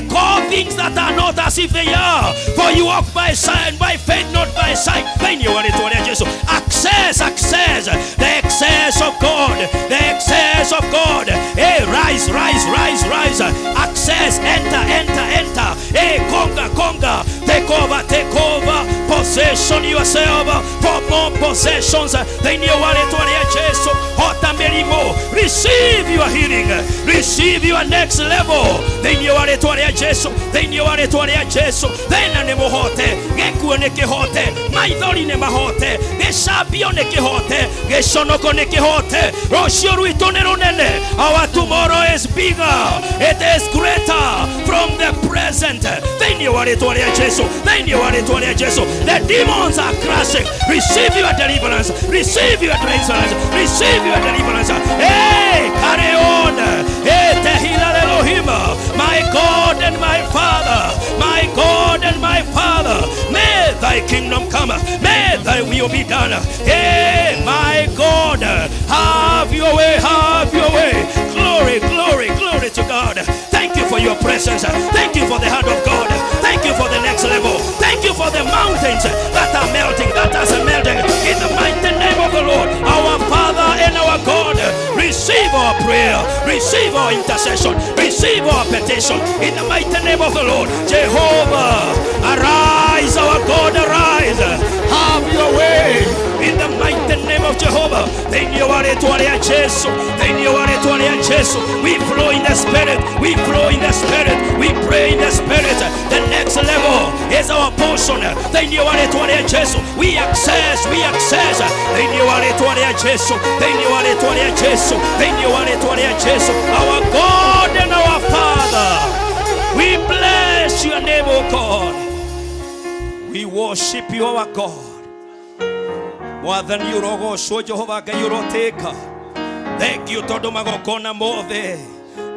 Call things that are not as if they are, for you walk by sight, by faith, not by sight. Thĩinĩ wa rĩĩtwa rĩa Jesu. Access the excess of God, the excess of God. Rise. Access, enter. Conquer, take over. Possession yourself for more possessions. Thĩinĩ wa rĩĩtwa rĩa Jesu. Hota mĩrimũ, receive your healing, receive your next level. Thĩinĩ wa rĩĩtwa rĩa Jesu, thĩinĩ wa rĩĩtwa rĩa Jesu. Thĩna nĩ mũhote, gĩkuũ nĩ kĩhote, maithori nĩ mahote, gĩcambio nĩ kĩhote, gĩconoko nĩ kĩhote. Rũciũ rwitũ nĩ rũnene. Our tomorrow is bigger, it is greater from the present. Thĩinĩ wa rĩĩtwa rĩa Jesu, thĩinĩ wa rĩĩtwa rĩa Jesu. The demons are crashing. Receive your deliverance, receive your deliverance, receive your deliverance. Carry on. Tehila thy kingdom come, may thy will be done. Hey, my God, have your way, have your way. Glory, glory, glory to God. Thank you for your presence. Thank you for the hand of God. Thank you for the next level. Thank you for the mountains that are melting, that are melting. In the mighty name of the Lord, our Father and our God, receive our prayer, receive our intercession, receive our petition. In the mighty name of the Lord, Jehovah, arise, our God, arise. Have your way. In the mighty name of Jehovah, we flow in the Spirit, we flow in the Spirit, we pray in the Spirit. The next level is our portion. We access, we access. Our God and our Father, we bless your name, O God. We worship you, our God. Mwathani urogocwo Jehova Ngai uroteka. Thank you tondu magokona mothe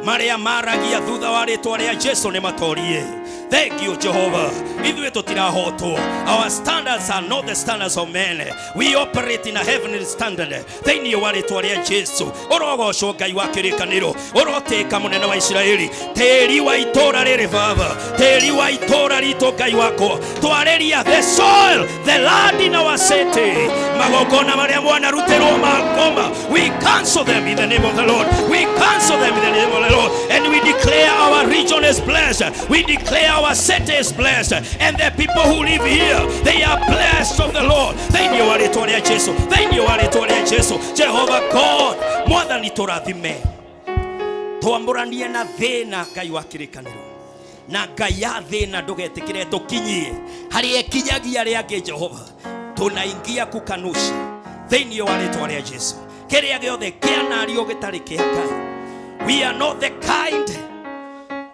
maria maragia thutha wa ritwa ria Jesu ni matorie. Thank you, Jehovah. Our standards are not the standards of men. We operate in a heavenly standard. Thank you, Jesus. Orogo shogai wa kirikaniro. Oroteka munene wa Israeli. Teri wa itora rere baba. Teri wa itora rito gai wako. Twareria the soil, the land in our city. Magogona maria mwana rutero magoma. We cancel them in the name of the Lord. We cancel them in the name of the Lord. And we declare our region is blessed. We declare our city is blessed, and the people who live here, they are blessed of the Lord. Thank you, Alitoria Jesus. Thank you, Alitoria Jesus. Jehovah God, more than itorathime. Tuamburanie na thina Ngai wa kirikaniro. Na Ngai ya thina ndugetikire tukinyie. Hari ekinyagia ria ngi Jehova. Tunaingia kukanusha. Thank you, Alitoria Jesus. Kiria giothe kianario gitari kia Ngai. We are not the kind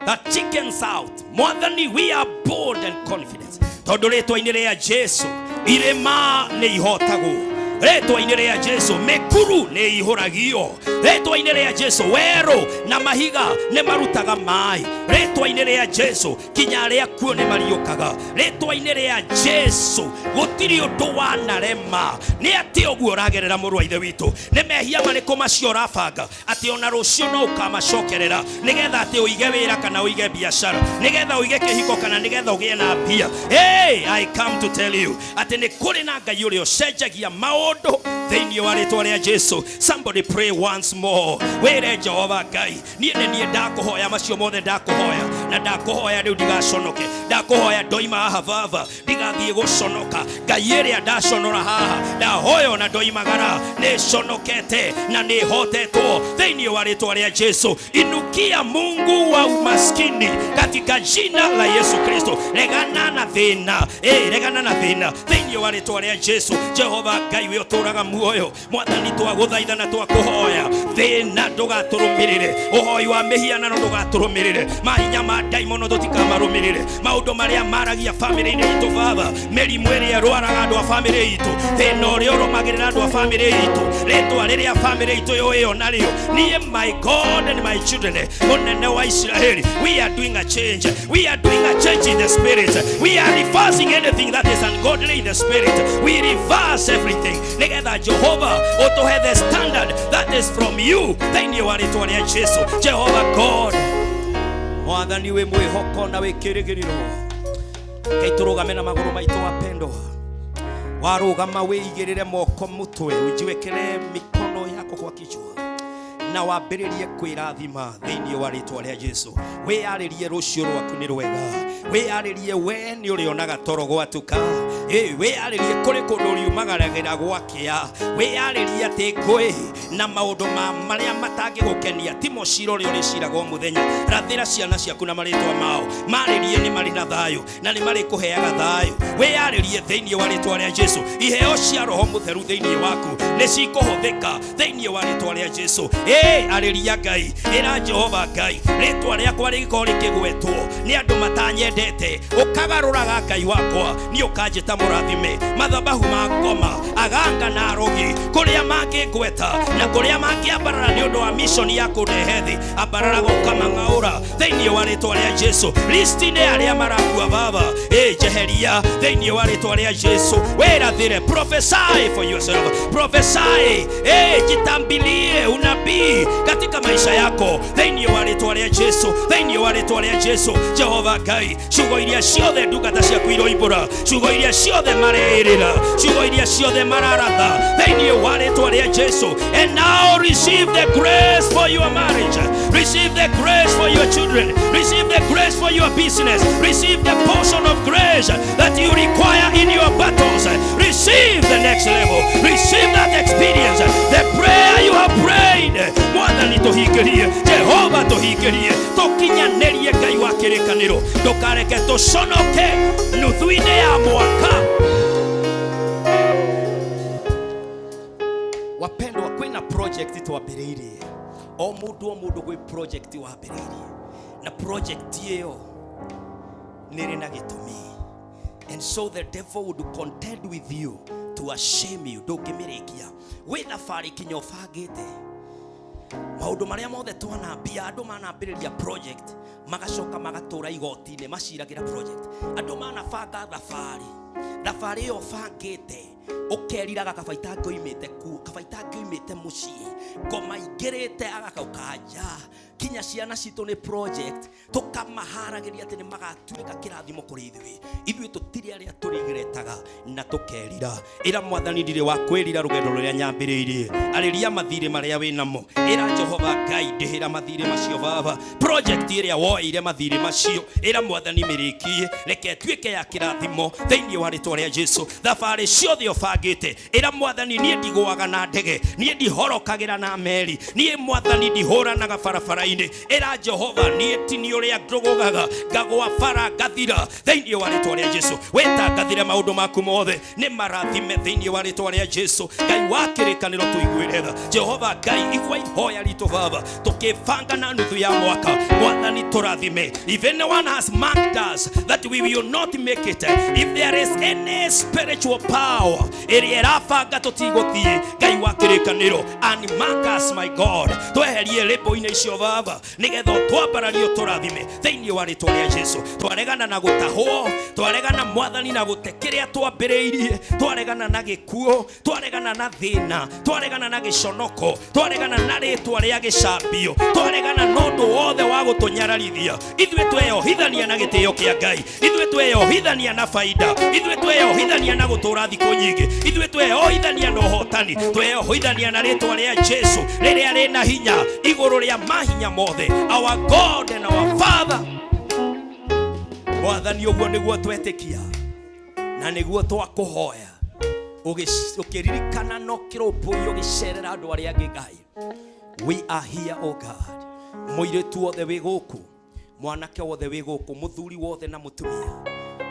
that chickens out. More than we are bold and confident. Tondu retwa inire ya Jesu irema ne ihotago. Retwa inire ya Jesu mekuru ne ihoragio. Retwa inire ya Jesu wero na mahiga ne marutaga mai. Retwa inire ya Jesu kinyare akuo ne mariokaga. Retwa inire ya Jesu gutiri undu wanarema. Ni ati oguo uragerera muru wa ithe witu. Ne mehia mariko macio rafanga ati ona rucio no ukamacokerera nigetha ati uige wira kana uige biashara nigetha uige kihiko kana nigetha ugie na bia. Hey, I come to tell you ati ni kuri na Ngai uri ocenjagia maundu thiini wa ritwa ria Jesu. Somebody pray once more. Were Jehova Ngai nie ndakuhoya macio mothe ndakuhoya na ndakuhoya riu ndigaconoke ndakuhoya ndoima haha baba ndigathie guconoka Ngai iria ndaconora haha ndahoyo na ndoimagara ni conokete na ni hotetwo thiini wa ritwa ria Jesu. Inukia Mungu wa umaskini katika jina la Yesu Kristo. Regana na thina, regana na thina thiini wa ritwa ria Jesu. Jehova Ngai we uturaga muoyo mwathani twaguthaitha na twakuhoya thina ndugaturumirire uhoi wa mihiana no ndugaturumirire mahinya ma daimono tutikamarumirire maundu maria maragia family-ini itu baba merimu iria rwaraga andu a family itu thina uria urumagirira andu a family itu ritwa riria family itu yo nario nie my God and my children munene wa Israeli. We are doing a change. We are doing a change in the spirit. We are reversing anything that is ungodly in the spirit. We reverse everything. Together, Jehovah, to have the standard that is from you. Thank you, Jesus. Jehovah God. Mwathani we mwihoko na we kirigiriro. Kaiturugame na maguru maitu wapendwa. Warugama we igirire moko mutwe ujiwekere mikono yako kwa kichwa. Na wambiririe kwirathima thiini wa ritwa ria Jesu. We aririe rucio rwaku ni rwega. We aririe we ni urionaga toro gwatuka. We aririe kuri kundu uriumagaragira gwakia. We aririe ati ngui na maundu maria matangigukenia timo ciro ri uriciraga muthenya. Rathira ciana ciaku na maritwa mao maririe ni mari na thayu na ni mari kuheaga thayu. We aririe thiini wa ritwa ria Jesu. Iheo cia roho mutheru thiini waku ni cikuhuthika thiini wa ritwa ria Jesu. Ariria Ngai ira Jehova Ngai ritwa riakwa rigiko rikigwetwo ni andu matanyendete ukagaruraga Ngai wakwa ni ukajita gweta mũrathime mathabahu ma ngoma aganga na arogi kuria mangĩngweta na kuria mangĩambarara nĩ ũndũ wa mission ya kũndehe thĩ ambarara gũkamang'aũra thĩinĩ wa rĩtwa rĩa Jesu listinĩ arĩa marakua baba jeheria thĩinĩ wa rĩtwa rĩa Jesu wĩrathĩre prophesy for yourself prophesy jitambilie unabii katika maisha yako thĩinĩ wa rĩtwa rĩa Jesu thĩinĩ wa rĩtwa rĩa Jesu Jehova Ngai ciugo iria ciothe ndungata ciaku iroimbũra ciugo iria ciothe mareĩrĩra ciugo iria ciothe mararatha thĩinĩ wa rĩtwa rĩa Jesu and now receive the grace for your marriage receive the grace for your children receive the grace for your business receive the portion of grace that you require in your battles receive the next level receive that experience the prayer you have prayed mwathani tuhingirie Jehova tuhingirie tukinyanerie Ngai wa kĩrĩkanĩro ndukareke tuconoke nuthu-inĩ ya mwaka. Wapendwa kwina project twambĩrĩirie o mũndũ gwĩ project wambĩrĩirie na project ĩyo nĩrĩ na gĩtũmi and so the devil would contend with you to ashame you ndũngĩmĩrĩkia wĩ thabarĩ kinya ũbangĩte maũndũ marĩa mothe twanambia andũ manambĩrĩria project magacoka magatũra igoti-inĩ maciragĩra project andũ manabanga thabarĩ ĩyo bangĩte ũkeriraga kabaitangĩ oimĩte ku kabaitangĩ oimĩte mũciĩ ngoma ingĩrĩte agakauka nja kinya ciana citũ nĩ project tũkamaharagĩria atĩ nĩ magatuĩka kĩrathimo kũrĩ ithuĩ tũtirĩ arĩa tũrĩgĩretaga na tũkerira ĩra mwathani ndirĩ wa kwĩrira rũgendo rũrĩa nyambĩrĩirie arĩria mathirĩ marĩa wĩnamo ĩra Jehova Ngai ndĩhĩra mathirĩ macio baba project ĩrĩa woire mathirĩ macio ĩra mwathani mĩrĩkie reke tuĩke ya kĩrathimo thĩinĩ wa rĩtwa rĩa Jesu thabarĩ ciothe ũbangĩte ĩra mwathani niĩ ndigũaga na ndege niĩ ndihorokagĩra na meri niĩ mwathani ndihũranaga barabara-inĩ ĩra Jehova niĩ ti nĩ ũrĩa ndũgũgaga ngagwa bara ngathira thĩinĩ wa rĩtwa rĩa Jesu wetangathire maũndũ maku mothe nĩ marathime thĩinĩ wa rĩtwa rĩa Jesu Ngai wa kĩrĩkanĩro tũiguĩre tha Jehova Ngai igua ihoya ritũ baba tũkĩbanga na nuthu ya mwaka mwathani tũrathime if anyone has marked us that we will not make it if there is any spiritual power ĩrĩa ĩrabanga tũtigũthiĩ Ngai wa kĩrĩkanĩro and mark us my God tweherie rĩmbo-inĩ icio baba nĩgetha twambarario tũrathime thĩinĩ wa rĩtwa rĩa Jesu twaregana na gũtahwo twaregana mwathani na gũte kĩrĩa twambĩrĩirie twaregana na gĩkuũ twaregana na thĩna twaregana na gĩconoko twaregana na rĩtwa rĩa gĩcambio twaregana na ũndũ wothe wa gũtũnyararithia ithuĩ tweyohithania na gĩtĩo kĩa Ngai ithuĩ tweyohithania na baida ithuĩ tweyohithania na gũtũra thikũ nyingĩ ithuĩ tweyohithania na ũhotani tweyohithania na rĩtwa rĩa Jesu rĩrĩa rĩna hinya igũrũ rĩa mahinya mothe our God and our Father mwathani ũguo nĩguo twetĩkia na nĩguo twakũhoya ũkĩririkana no kĩrũmbũiyo gĩcerera andũ arĩa angĩ Ngai we are here oh God mũirĩtu wothe wĩ gũkũ mwanake wothe wĩ gũkũ mũthuri wothe na mũtumia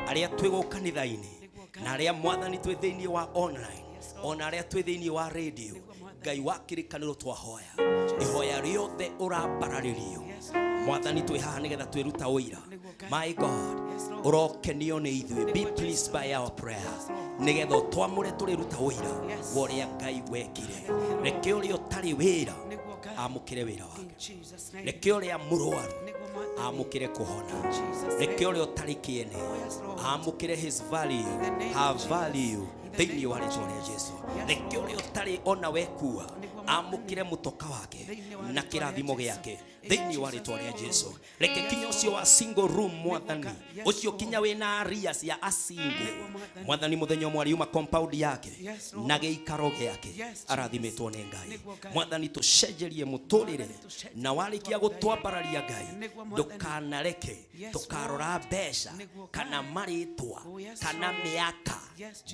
arĩa twĩ gũkũ kanitha-inĩ na arĩa mwathani twĩ thĩinĩ wa online ona arĩa twĩ thĩinĩ wa radio Ngai wa kĩrĩkanĩro twahoya ihoya rĩothe ũrambararĩrio mwathani twĩ haha nĩgetha twĩruta ũira my God ũrokenio nĩ ithuĩ be pleased by our prayers nĩgetha twamũre tũrĩruta ũira wa ũrĩa Ngai wekire reke ũrĩa ũtarĩ wĩra amũkĩre wĩra wake reke ũrĩa mũrũaru amũkĩre kũhona reke ũrĩa ũtarĩ kĩene amũkĩre his value have value thĩinĩ wa rĩtwa rĩa Jesu reke ũrĩa ũtarĩ ona wekua amũkĩre mũtoka wake na kĩrathimo gĩake thĩinĩ wa rĩtwa rĩa Jesu reke kinya ũcio wa single room mwathani ũcio kinya wĩna arias ya asingle mwathani mũthenya ũmwe ariuma compound yake na gĩikaro gĩake arathimĩtwo nĩ Ngai mwathani tũcenjerie mũtũrĩre na warĩkia gũtwambararia Ngai ndũkanareke tũkarora mbeca kana marĩtwa kana mĩaka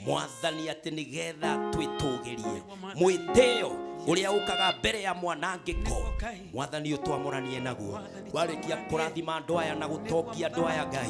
mwathani atĩ nĩgetha twĩtũgĩrie mwĩtĩo uria ukaga mbere ya mwanangiko mwathani utwamuranie naguo warikia kurathima andu aya na gutokia andu aya Ngai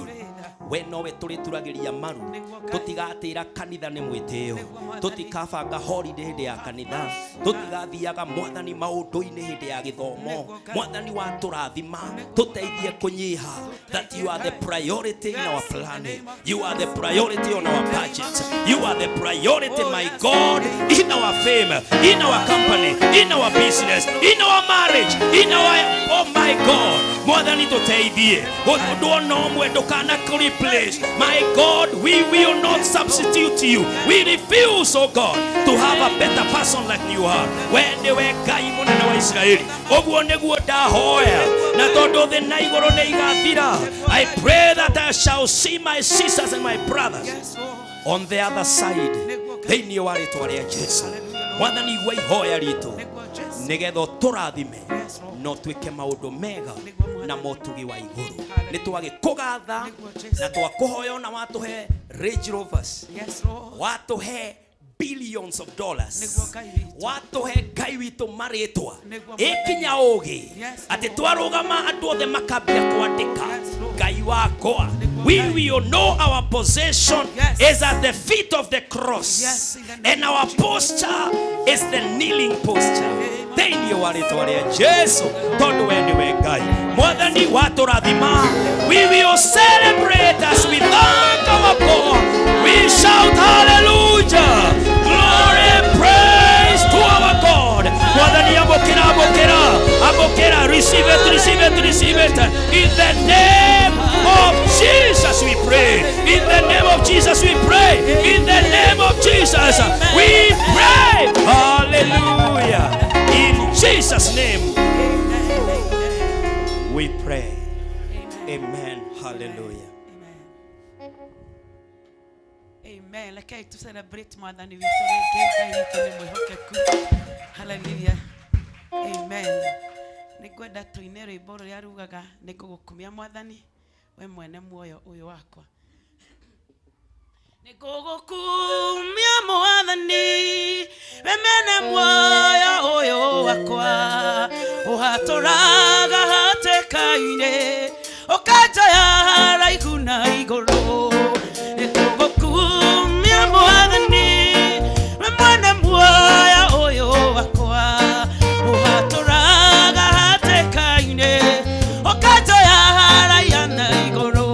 we nowe turituragiria maru tutigatira kanitha ni mwitio tutikabanga holiday hindi ya kanitha tutigathiaga mwathani maundu-ini hindi ya githomo mwathani wa turathima tuteithie kunyiha that you are the priority in our planet, you are the priority on our budget, you are the priority my God in our fame, in our company, in our business, in our marriage, in our, oh my God, mwathani tuteithie undu no mwendo kana replace my God, we will not substitute you, we refuse oh God to have a better person like you are. Wende we Ngai munene wa Israeli oguo niguo ndahoya na tondu thi na iguru ni igathira I pray that I shall see my sisters and my brothers on the other side thĩinĩ wa rĩtwa rĩa Jesu mwathani igua ihoya ritũ nigetha tũrathime no twĩke maũndũ mega na motugi wa igũrũ nĩ twagĩkũgatha na twakũhoya na watũhe Range Rovers watũhe billions of dollars watũhe Ngai witũ marĩtwa ikinya ũgĩ atĩ twarũgama andũ othe makambia kwandĩka Ngai wakwa we will know our possession is at the feet of the cross and our posture is the kneeling posture thĩinĩ wa rĩtwa rĩa Jesu tondũ we nĩwe Ngai mwathani watũrathima we will celebrate as we thank our God we shout hallelujah glory praise to our God mwathani abokera receive it in the name of Jesus we pray in the name of Jesus we pray in the name of Jesus we pray hallelujah in Jesus name we pray amen hallelujah amen lekei tu celebrate mwathani witũ rĩngĩ Ngai witũ nĩ mwĩhokeku hallelujah amen nĩngwenda tũine rwĩmbo rũrĩa rugaga nĩngũgũkumia mwathani we mwene muoyo ũyũ wakwa nĩngũgũkumia mwathani we mwene muoyo ũyũ wakwa ũhatũraga hatĩka-inĩ ũkanjoya haraihu na igũrũ nĩngũgũkumia mwathani we mwene muoyo ũyũ wakwa ũhatũraga hatĩka-inĩ ũkanjoya haraihu na igũrũ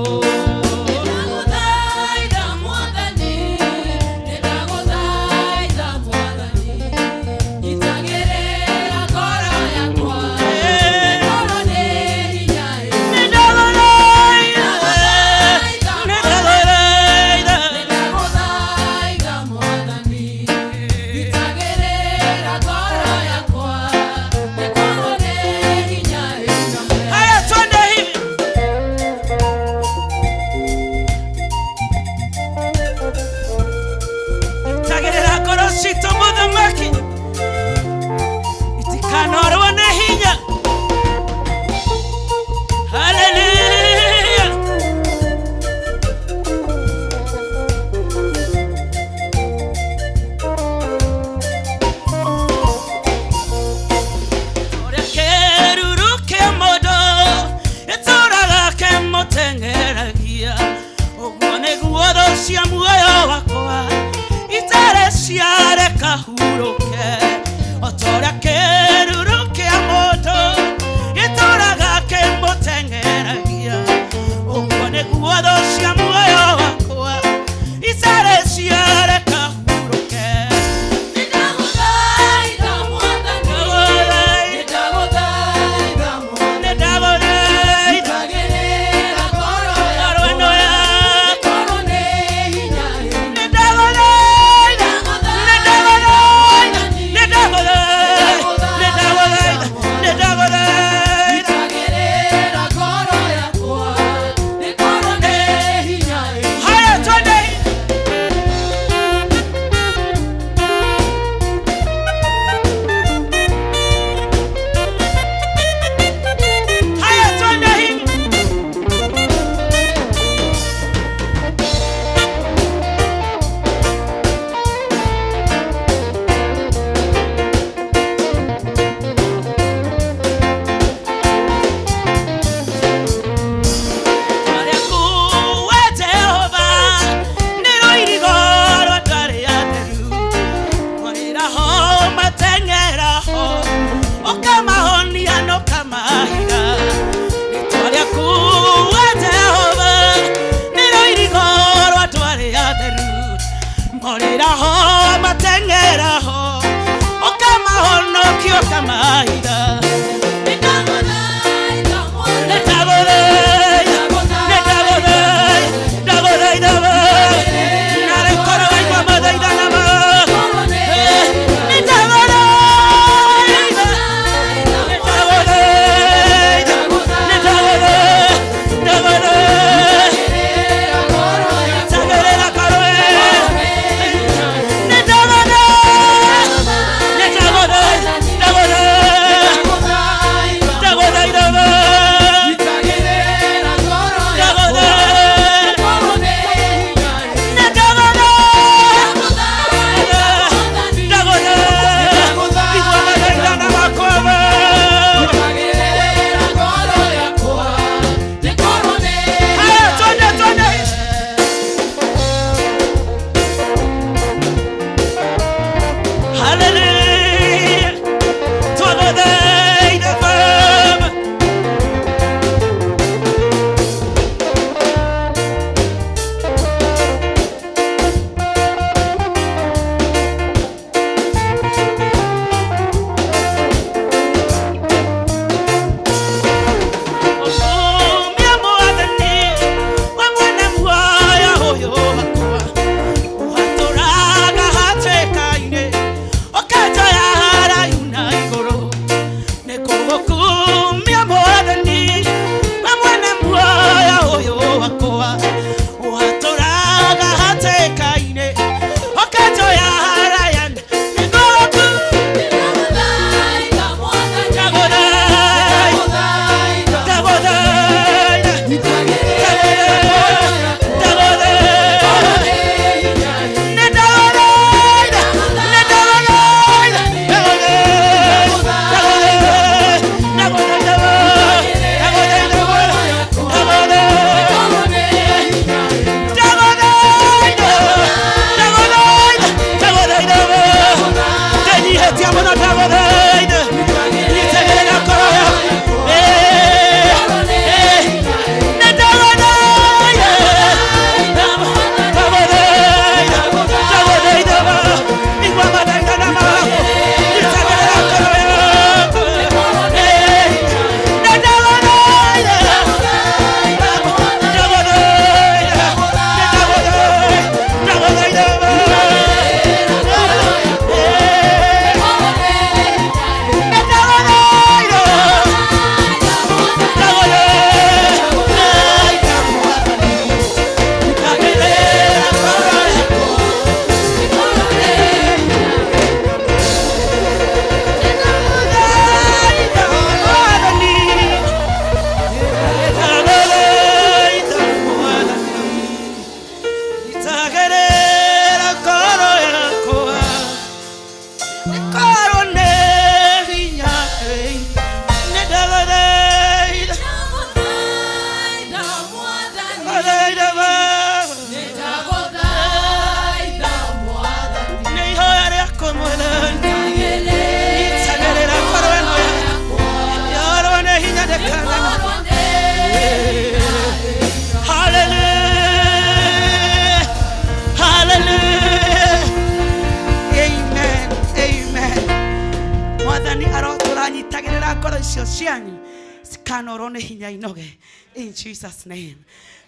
mũranyitagĩrĩra ngoro icio cianyu cikanorwo nĩ hinya inoge in Jesus name.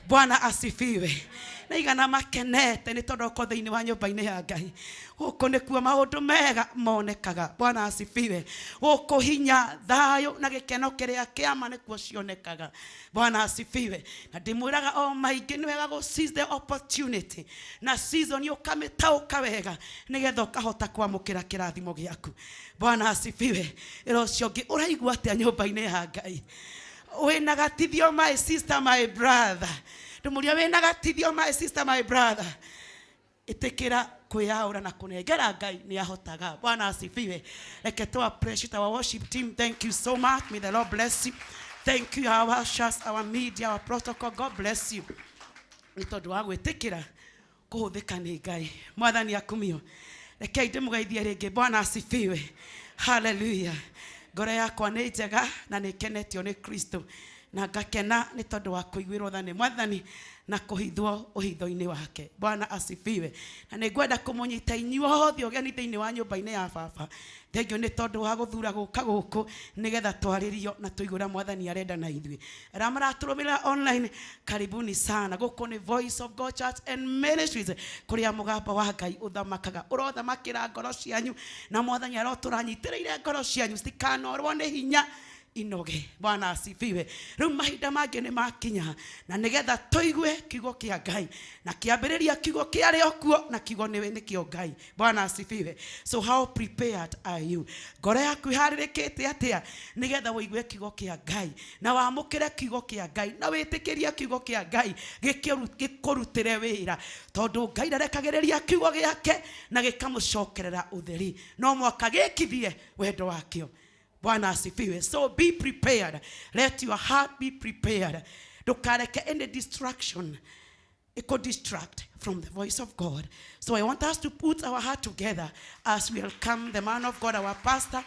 Bwana asifiwe. Na igana makenete nĩ tondũ ko thĩinĩ wa nyũmba-inĩ ya Ngai gũkũ nĩkuo maũndũ mega monekaga. Bwana asifiwe. Gũkũ hinya, thayũ na gĩkeno kĩrĩa kĩama nĩkuo cionekaga. Bwana asifiwe. Na ndĩmwĩraga o maingĩ nĩ wega gũ seize the opportunity na season ũkamĩtaũka wega nĩgetha ũkahota kwamũkĩra kĩrathimo gĩaku. Bwana asifiwe. Ĩro ũcio ũngĩ ũraigua atĩa nyũmba-inĩ ya Ngai? Wĩna gatithio my sister, my brother. Ndũmũria wĩna gatithio my sister, my brother. Ĩtĩkĩra kwĩyaũra na kũnengera Ngai nĩ ahotaga. Bwana asifiwe. Reke tu appreciate our worship team. Thank you so much. May the Lord bless you. Thank you our ushers, our media, our protocol. God bless you. Nĩ tondũ wa gwĩtĩkĩra kũhũthĩka nĩ Ngai. Mwathani akumio. Reke ndĩmũgeithie rĩngĩ. Bwana asifiwe. Hallelujah. Ngoro yakwa nĩ njega na nĩ kenetio nĩ Kristo. Na ngakena nĩ tondũ wa kũiguĩrwo tha nĩ Mwathani na kũhithwo ũhitho-inĩ wake. Bwana asifiwe. Na nĩngwenda kũmũnyita inyuothe ũgeni thĩinĩ wa nyũmba-inĩ ya Baba. Thengio nĩ tondũ wa gũthura gũka gũkũ nĩgetha twarĩrio na tũigũra Mwathani arenda na ithuĩ. Arĩa maratũrũmĩrĩra online, karibuni sana. Gũkũ nĩ Voice of God Church and Ministries kũrĩa mũgambo wa Ngai ũthamakaga. Ũrothamakĩra ngoro cianyu na Mwathani arotũranyitĩrĩire ngoro cianyu citikanorwo nĩ hinya inoge. Bwana asifiwe. Rĩu mahinda mangĩ nĩ makinya na nĩgetha tũigue kiugo kĩa Ngai na kĩambĩrĩria kiugo kĩarĩ o kuo na kiugo nĩ kĩo Ngai. Bwana asifiwe. So how prepared are you? Ngoro yaku iharĩrĩkĩte atĩa nĩgetha ũigue kiugo kĩa Ngai na wamũkĩre kiugo kĩa Ngai na wĩtĩkĩrie kiugo kĩa Ngai gĩkũrutĩre wĩra, tondũ Ngai ndarekagĩrĩria kiugo gĩake na gĩkamũcokerera ũtheri, no mwaka gĩkithie wendo wakĩo. Bwana asifiwe. So be prepared. Let your heart be prepared. Ndukareke any distraction. It could distract from the voice of God. So I want us to put our heart together as we welcome the man of God, our pastor.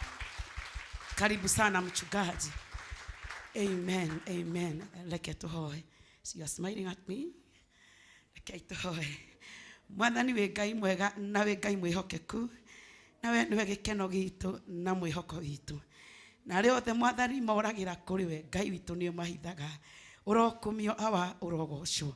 Karibu sana mchungaji. Amen. Amen. Leke tuhoe. So you are smiling at me. Leke tuhoe. Mwathani we Ngai mwega na we Ngai mwihokeku. Na we niwe gĩkeno gitu na mwĩhoko witũ. Na rĩo othe Mwathani moragĩra kũrĩ we Ngai witũ nĩ mahithaga. Ũrokumio awa ũrogocwo.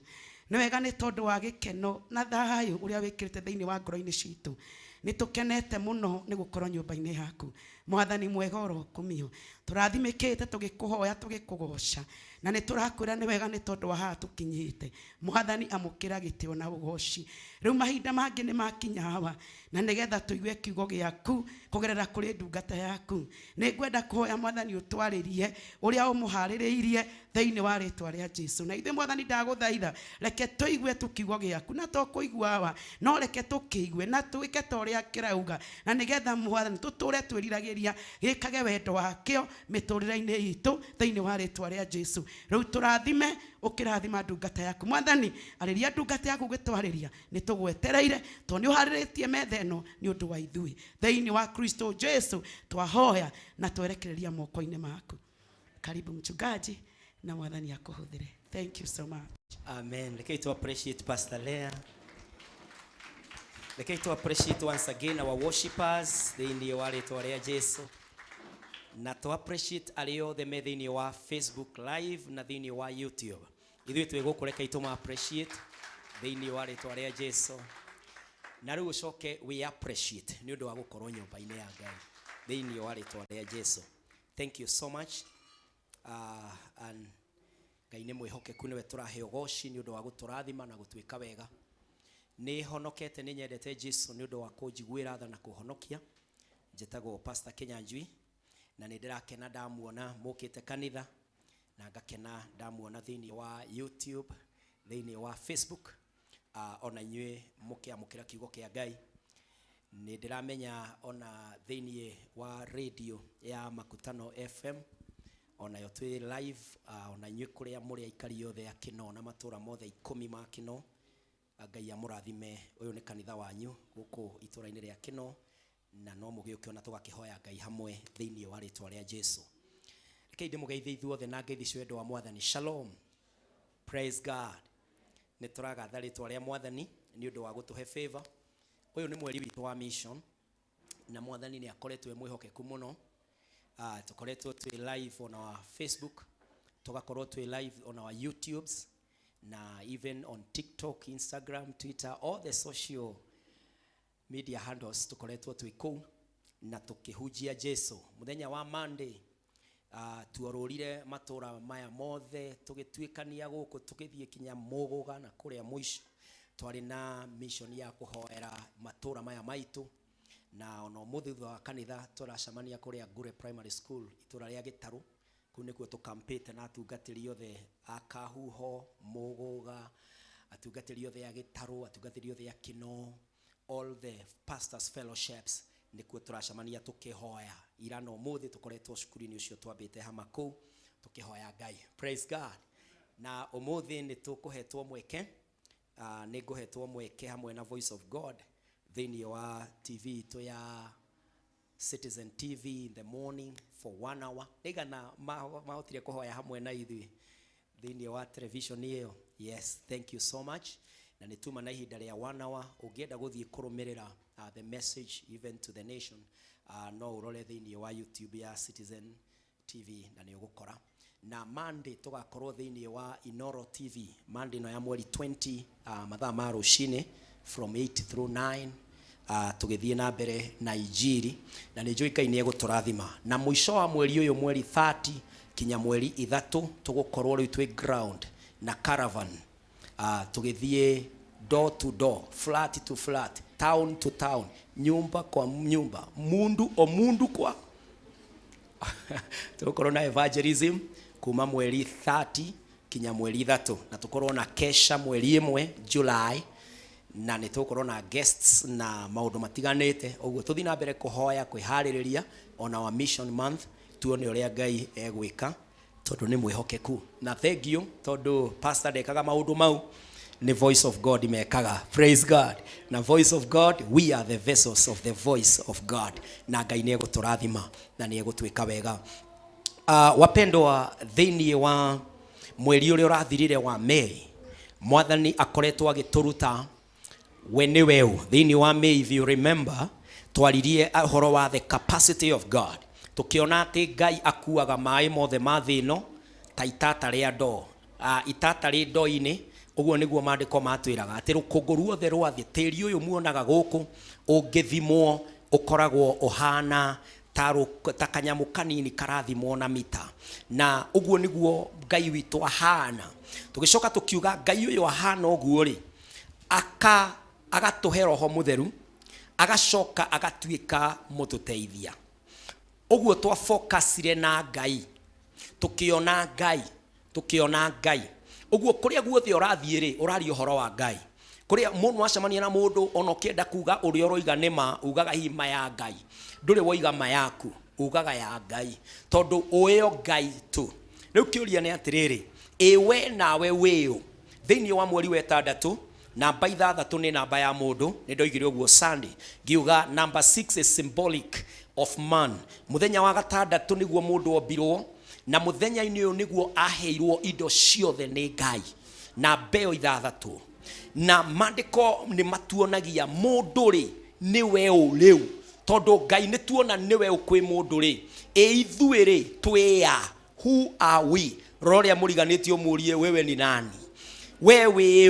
Nĩ wega nĩ tondũ wa gĩkeno na thayũ ũrĩa wĩkĩrĩte thĩinĩ wa ngoro-inĩ citũ. Nĩ tũkenete mũno nĩ gũkorwo nyũmba-inĩ yaku. Mwathani mwega ũrokumio. Tũrathimĩkĩte tũgĩkũhoya tũgĩkũgoca. Na nĩ tũrakwĩra nĩ wega nĩ tondũ wa haha tũkinyĩte. Mwathani amũkĩra gĩtĩo na ũgoci. Rĩu mahinda mangĩ nĩ makinya hawa na nĩgetha tũigue kiugo gĩaku kũgerera kũrĩ ndungata yaku. Nĩ ngwenda kũhoya Mwathani ũtwarĩrie ũrĩa ũmũharĩrĩirie thĩinĩ wa rĩĩtwa rĩa Jesũ. Na ithuĩ Mwathani ndagũthaitha reke tũigue tu kiugo gĩaku na to kũigua hawa no reke tũkĩigue na twĩke ta ũrĩa kĩrauga na nĩgetha Mwathani tũtũre twĩriragĩria gĩkage wendo wakĩo mĩtũrĩre-inĩ itũ thĩinĩ wa rĩĩtwa rĩa Jesũ. Rĩu tũrathime ũkĩrathima ndungata yaku. Mwathani arĩria ndungata yaku gĩtwarĩria nĩ tũgwetereire tondũ nĩ ũharĩrĩtie metha ĩno nĩ ũndũ wa ithuĩ. Thĩinĩ wa Kristo Jesũ twahoya na twerekereria moko-inĩ maku. Karibu mchungaji na Mwathani akũhũthĩre. Thank you so much. Amen. Rekei to appreciate Pastor Leah. Rekei to appreciate once again our worshipers thĩinĩ wa rĩĩtwa rĩa Jesũ. Na to appreciate arĩa othe me thĩinĩ wa Facebook live na thĩinĩ wa YouTube. Ithuĩ twĩgũkũ rekei tũma appreciate thĩinĩ wa rĩĩtwa rĩa Jesũ. Na rĩu ũcoke we appreciate nĩ ũndũ wa gũkorwo nyũmba-inĩ ya Ngai thĩinĩ wa rĩĩtwa rĩa Jesũ. Thank you so much. And Ngai nĩ mwĩhokeku nĩwe tũrahe ũgoci nĩ ũndũ wa gũtũrathima na gũtwĩka wega. Nĩ honokete nĩ nyendete Jesũ nĩ ũndũ wa kũnjiguĩra tha na kũhonokia. Njĩtagwo Pastor Kinyanjui na nĩ ndĩrakena ndamuona mũkĩte kanitha na ngakena ndamuona thĩinĩ wa YouTube, thĩinĩ wa Facebook, ona inyuĩ mũkĩamũkĩra kiugo kĩa Ngai. Nĩ ndĩramenya ona thĩinĩ wa radio ya Makutano FM ona yo twĩ live, ona inyuĩ kũrĩa mũrĩ aikari othe a Kino na matũra mothe 10 ma Kino. Ngai amũrathime. Ũyũ nĩ kanitha wanyu gũkũ itũra-inĩ rĩa Kino na no mũgĩũke ona tũgakĩhoya Ngai hamwe thĩinĩ wa rĩĩtwa rĩa Jesũ. Rekei ndĩmũgeithie ithuothe na ngeithi wendo wa Mwathani. Shalom. Praise God. Nĩ tũragatha rĩĩtwa rĩa Mwathani nĩ ũndũ wa gũtũhe favor. Ũyũ nĩ mweri witũ wa mission na Mwathani nĩ akoretwo mwĩhokeku mũno tukoretwo twi live on our Facebook, tugakorwo twi live on our YouTubes, na even on TikTok, Instagram, Twitter, all the social media handles tukoretwo twi kou na tukihujia Jesu. Muthenya wa Monday tuororire matura maya mothe tugitwikania guku tukithie kinya Muguga na kuria mwisho twari na mission ya kuhoera matura maya maitu, na ono muthutha wa kanitha turacamania kuria Gure Primary School itura ria Gitaru kune kuo tukampete na atungatiri othe akahuho Muguga, atungatiri othe ya Gitaru, atungatiri othe ya Kino, all the pastors fellowships nikuo turacamania tukihoya ira no muthi tukoretwo cukuru-ini ucio twambite hamako tukihoya Ngai. Praise God. Na umuthi ni tukuhetwo mweke ni nguhetwo mweke hamwe na Voice of God thini wa TV to ya Citizen TV in the morning for 1 hour. Igana mahotire kuhoya hamwe na ithui thini wa television iyo. Yes, thank you so much. Na nituma na ihinda ria 1 hour ungienda guthie kurumirira the message even to the nation, no urore thini wa YouTube ya Citizen TV na ni ugukora. Na Monday tugakorwo thini wa Inoro TV Monday no ya mweri 20 mathaa ma rucini from 8 through 9 tugithie na mbere na injiri na ni njuikaine guturathima. Na mwisho wa mweri uyu mweri 30 kinya mweri 3 tugukorwo riu twi ground na caravan tugithie door to door, flat to flat, town to town, nyumba kwa nyumba, mundu o mundu kwa tukorwo na evangelism kuma mweri 30 kinya mweri 3 na tukorwo na kesha mweri 1 July na nitukorwo na guests na maundu matiganite. Oguo tuthi na mbere kuhoya kwihaririria on our mission month tuone uria Ngai egwika tondu ni mwihokeku. Na thank you tondu pastor dekaga maundu mau ni Voice of God imekaga. Praise God. Na Voice of God, we are the vessels of the Voice of God. Na Ngai ni eguturathima na ni egutwika wega. Wapendwa, thini wa mweri uria urathirire wa Mei, Mwathani akoretwo agituruta we ni weu. Thini wa Mei, if you remember, twaririe uhoro wa the capacity of God. Tukiona ati Ngai akuaga mai mothe ma thino ta itata ria ndo. Itata ri ndo-ini uguo niguo maandiko matwiraga ati rukungu ruothe rwathie tiri uyu muonaga guku ungithimwo ukoragwo uhana ta kanyamu kanini karathimwo na mita. Na uguo niguo Ngai witu ahana. Tugicoka tukiuga Ngai uyu ahana uguo ri agatuhe Roho Mutheru, agacoka agatwika mututeithia. Uguo twa focusire na Ngai, tukiona Ngai. Uguo kuria guothe urathie ri urari uhoro wa Ngai. Kuria mundu wacemania na mundu ono kienda kuga uri oroiga nima ugaga hima ya Ngai. Nduri woiga mayaku ugaga ya Ngai tondu uyo Ngai tu. Riu kiuria ni atiriri, ewe nawe wiu thini wa mweri wa 6 namba 6 ni namba ya mundu. Ni ndoigire uguo Sunday ngiuga number 6 is symbolic of man. Muthenya wa 6 niguo mundu ombirwo na muthenya-ini uyu niguo aheirwo indo ciothe ni Ngai na mbeo 6. Na maandiko ni matuonagia mundu ri ni weu riu tondu Ngai ni tuona ni weu kwi mundu ri ithui ri twia. Who are we? Roria muriganitio murie wewe ni nani? Wewe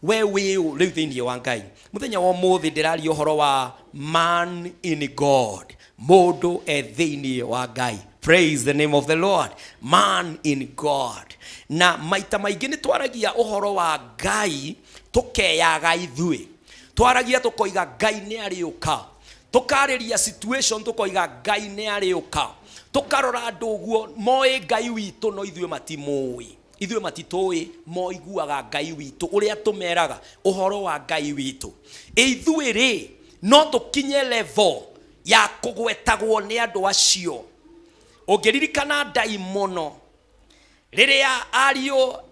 riu thini wa Ngai. Muthenya wa muthi ndiraria uhoro wa man in God, mundu thini wa Ngai. Praise the name of the Lord. Man in God. Na maita maingi ni twaragia uhoro wa Ngai tukeyaga ithui. Twaragia tukoiga Ngai ni ariuka. Tukariria situation tukoiga Ngai ni ariuka. Tukarora andu uguo moi Ngai witu no ithui matimui. Ithui matitoi moiguaga Ngai witu uria tumeraga uhoro wa Ngai witu. Ithui ri no tukinye level ya kugwetagwo ni andu acio. Ugiririkana daimono riria ario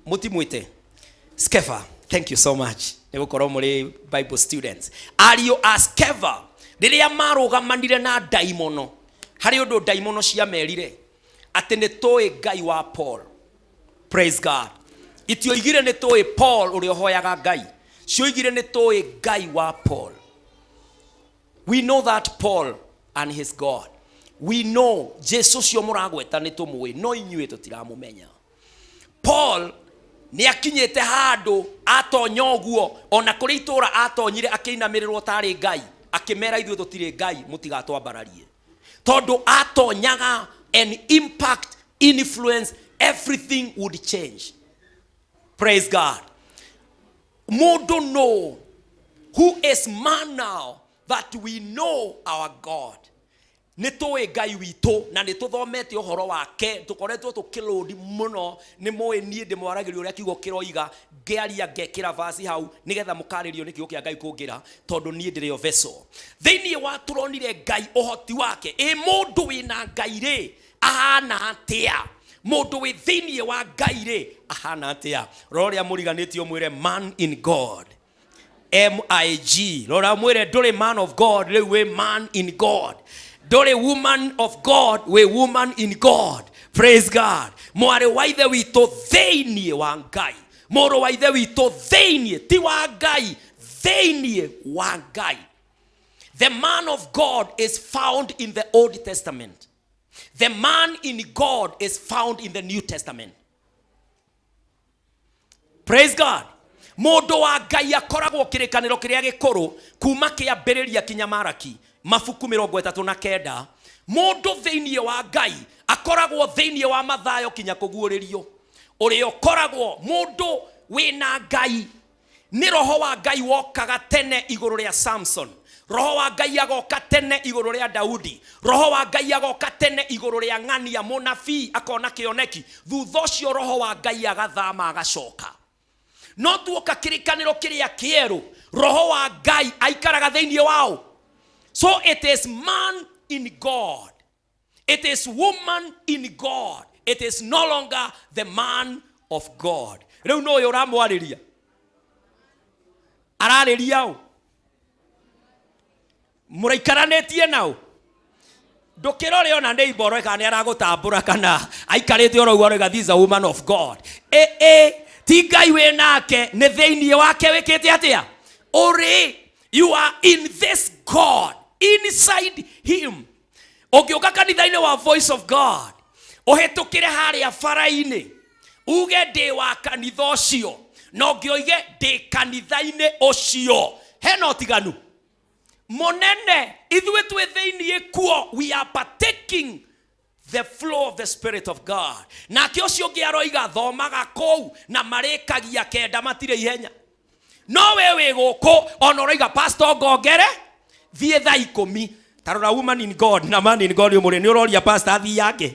mutimwite Skeva. Thank you so much. Negukorwo muri Bible students. Ario Skeva riria marugamanire na daimono, hari undu daimono cia merire ati ni toi Ngai wa Paul. Praise God. Itioigire ni toi Paul uri hoyaga Ngai. Cioigire ni toi Ngai wa Paul. We know that Paul and his God. We know Jesus cio muragweta ni tumwe no inyue tutiramumenya. Paul ni akinyete handu atonya oguo ona kuri itura atonyire akinamiriro tari ngai akimera ithu tutire ngai mutigatwambararie tondu atonyaga an impact influence everything would change. Praise God. Mundu know who is man now that we know our God. Nitoe ngai wito na nituthomete uhoro wake tukoretwo tukilodi muno ni moe nie ndimwaragirio ria kiugo kiroiga ngiaria ngekira vasi hau nigetha mukaririo ni kiugo kia ngai kungira tondu nie ndirio vessel thiini wa turonire ngai uhoti wake mundu wina ngai ri ahana atia mundu wi thiini wa ngai ri ahana atia roria muriganitio mwire man in God MIG rora mwire nduri man of God riu we man in God. Dore woman of God, we woman in God. Praise God. Mware waithe wito theinie wa ngai. Moro waithe wito theinie ti wa ngai, theinie wa ngai. The man of God is found in the Old Testament. The man in God is found in the New Testament. Praise God. Modo wa ngai akoragwo kirikaniro kiria gikuru kuma kiambiriria kinya Maraki. Mafuku 39 mundu thiini wa ngai akoragwo thiini wa mathayo kinya kuguuririo uri okoragwo mundu wina ngai ni roho wa ngai wokaga tene iguru ria Samson, roho wa ngai agoka tene iguru ria Daudi, roho wa ngai agoka tene iguru ria ng'ani ya munabii akona kioneki thutha ucio roho wa ngai agathama agacoka no tuoka kirikaniro kiria kieru roho wa ngai aikaraga thiini wao. So it is man in God. It is woman in God. It is no longer the man of God. Reu no yo ramwariria. Arariria o. Muraikaranetie nao. Ndukirore ona neighbor kana aragutambura kana aikarite oro ugo this is a woman of God. Ti ngai we nake ne thiini wake wikite atia. Ori you are in this God. Inside him. Ogioka kanithaine wa voice of God. Ohetukire haria faraine. Uge de wa kanitha ucio. No gioige de kanithaine ucio. Heno tiganu. Monene ithuwe twe thiini kuo we are partaking the flow of the Spirit of God. Na kio cio giaroiga thomaga kou na marekagia kenda matire ihenya. No wewe guku onoroiga pastor gogere thie tha 10 tarora woman in God na man in God yomore ni uroria pastor athi yake.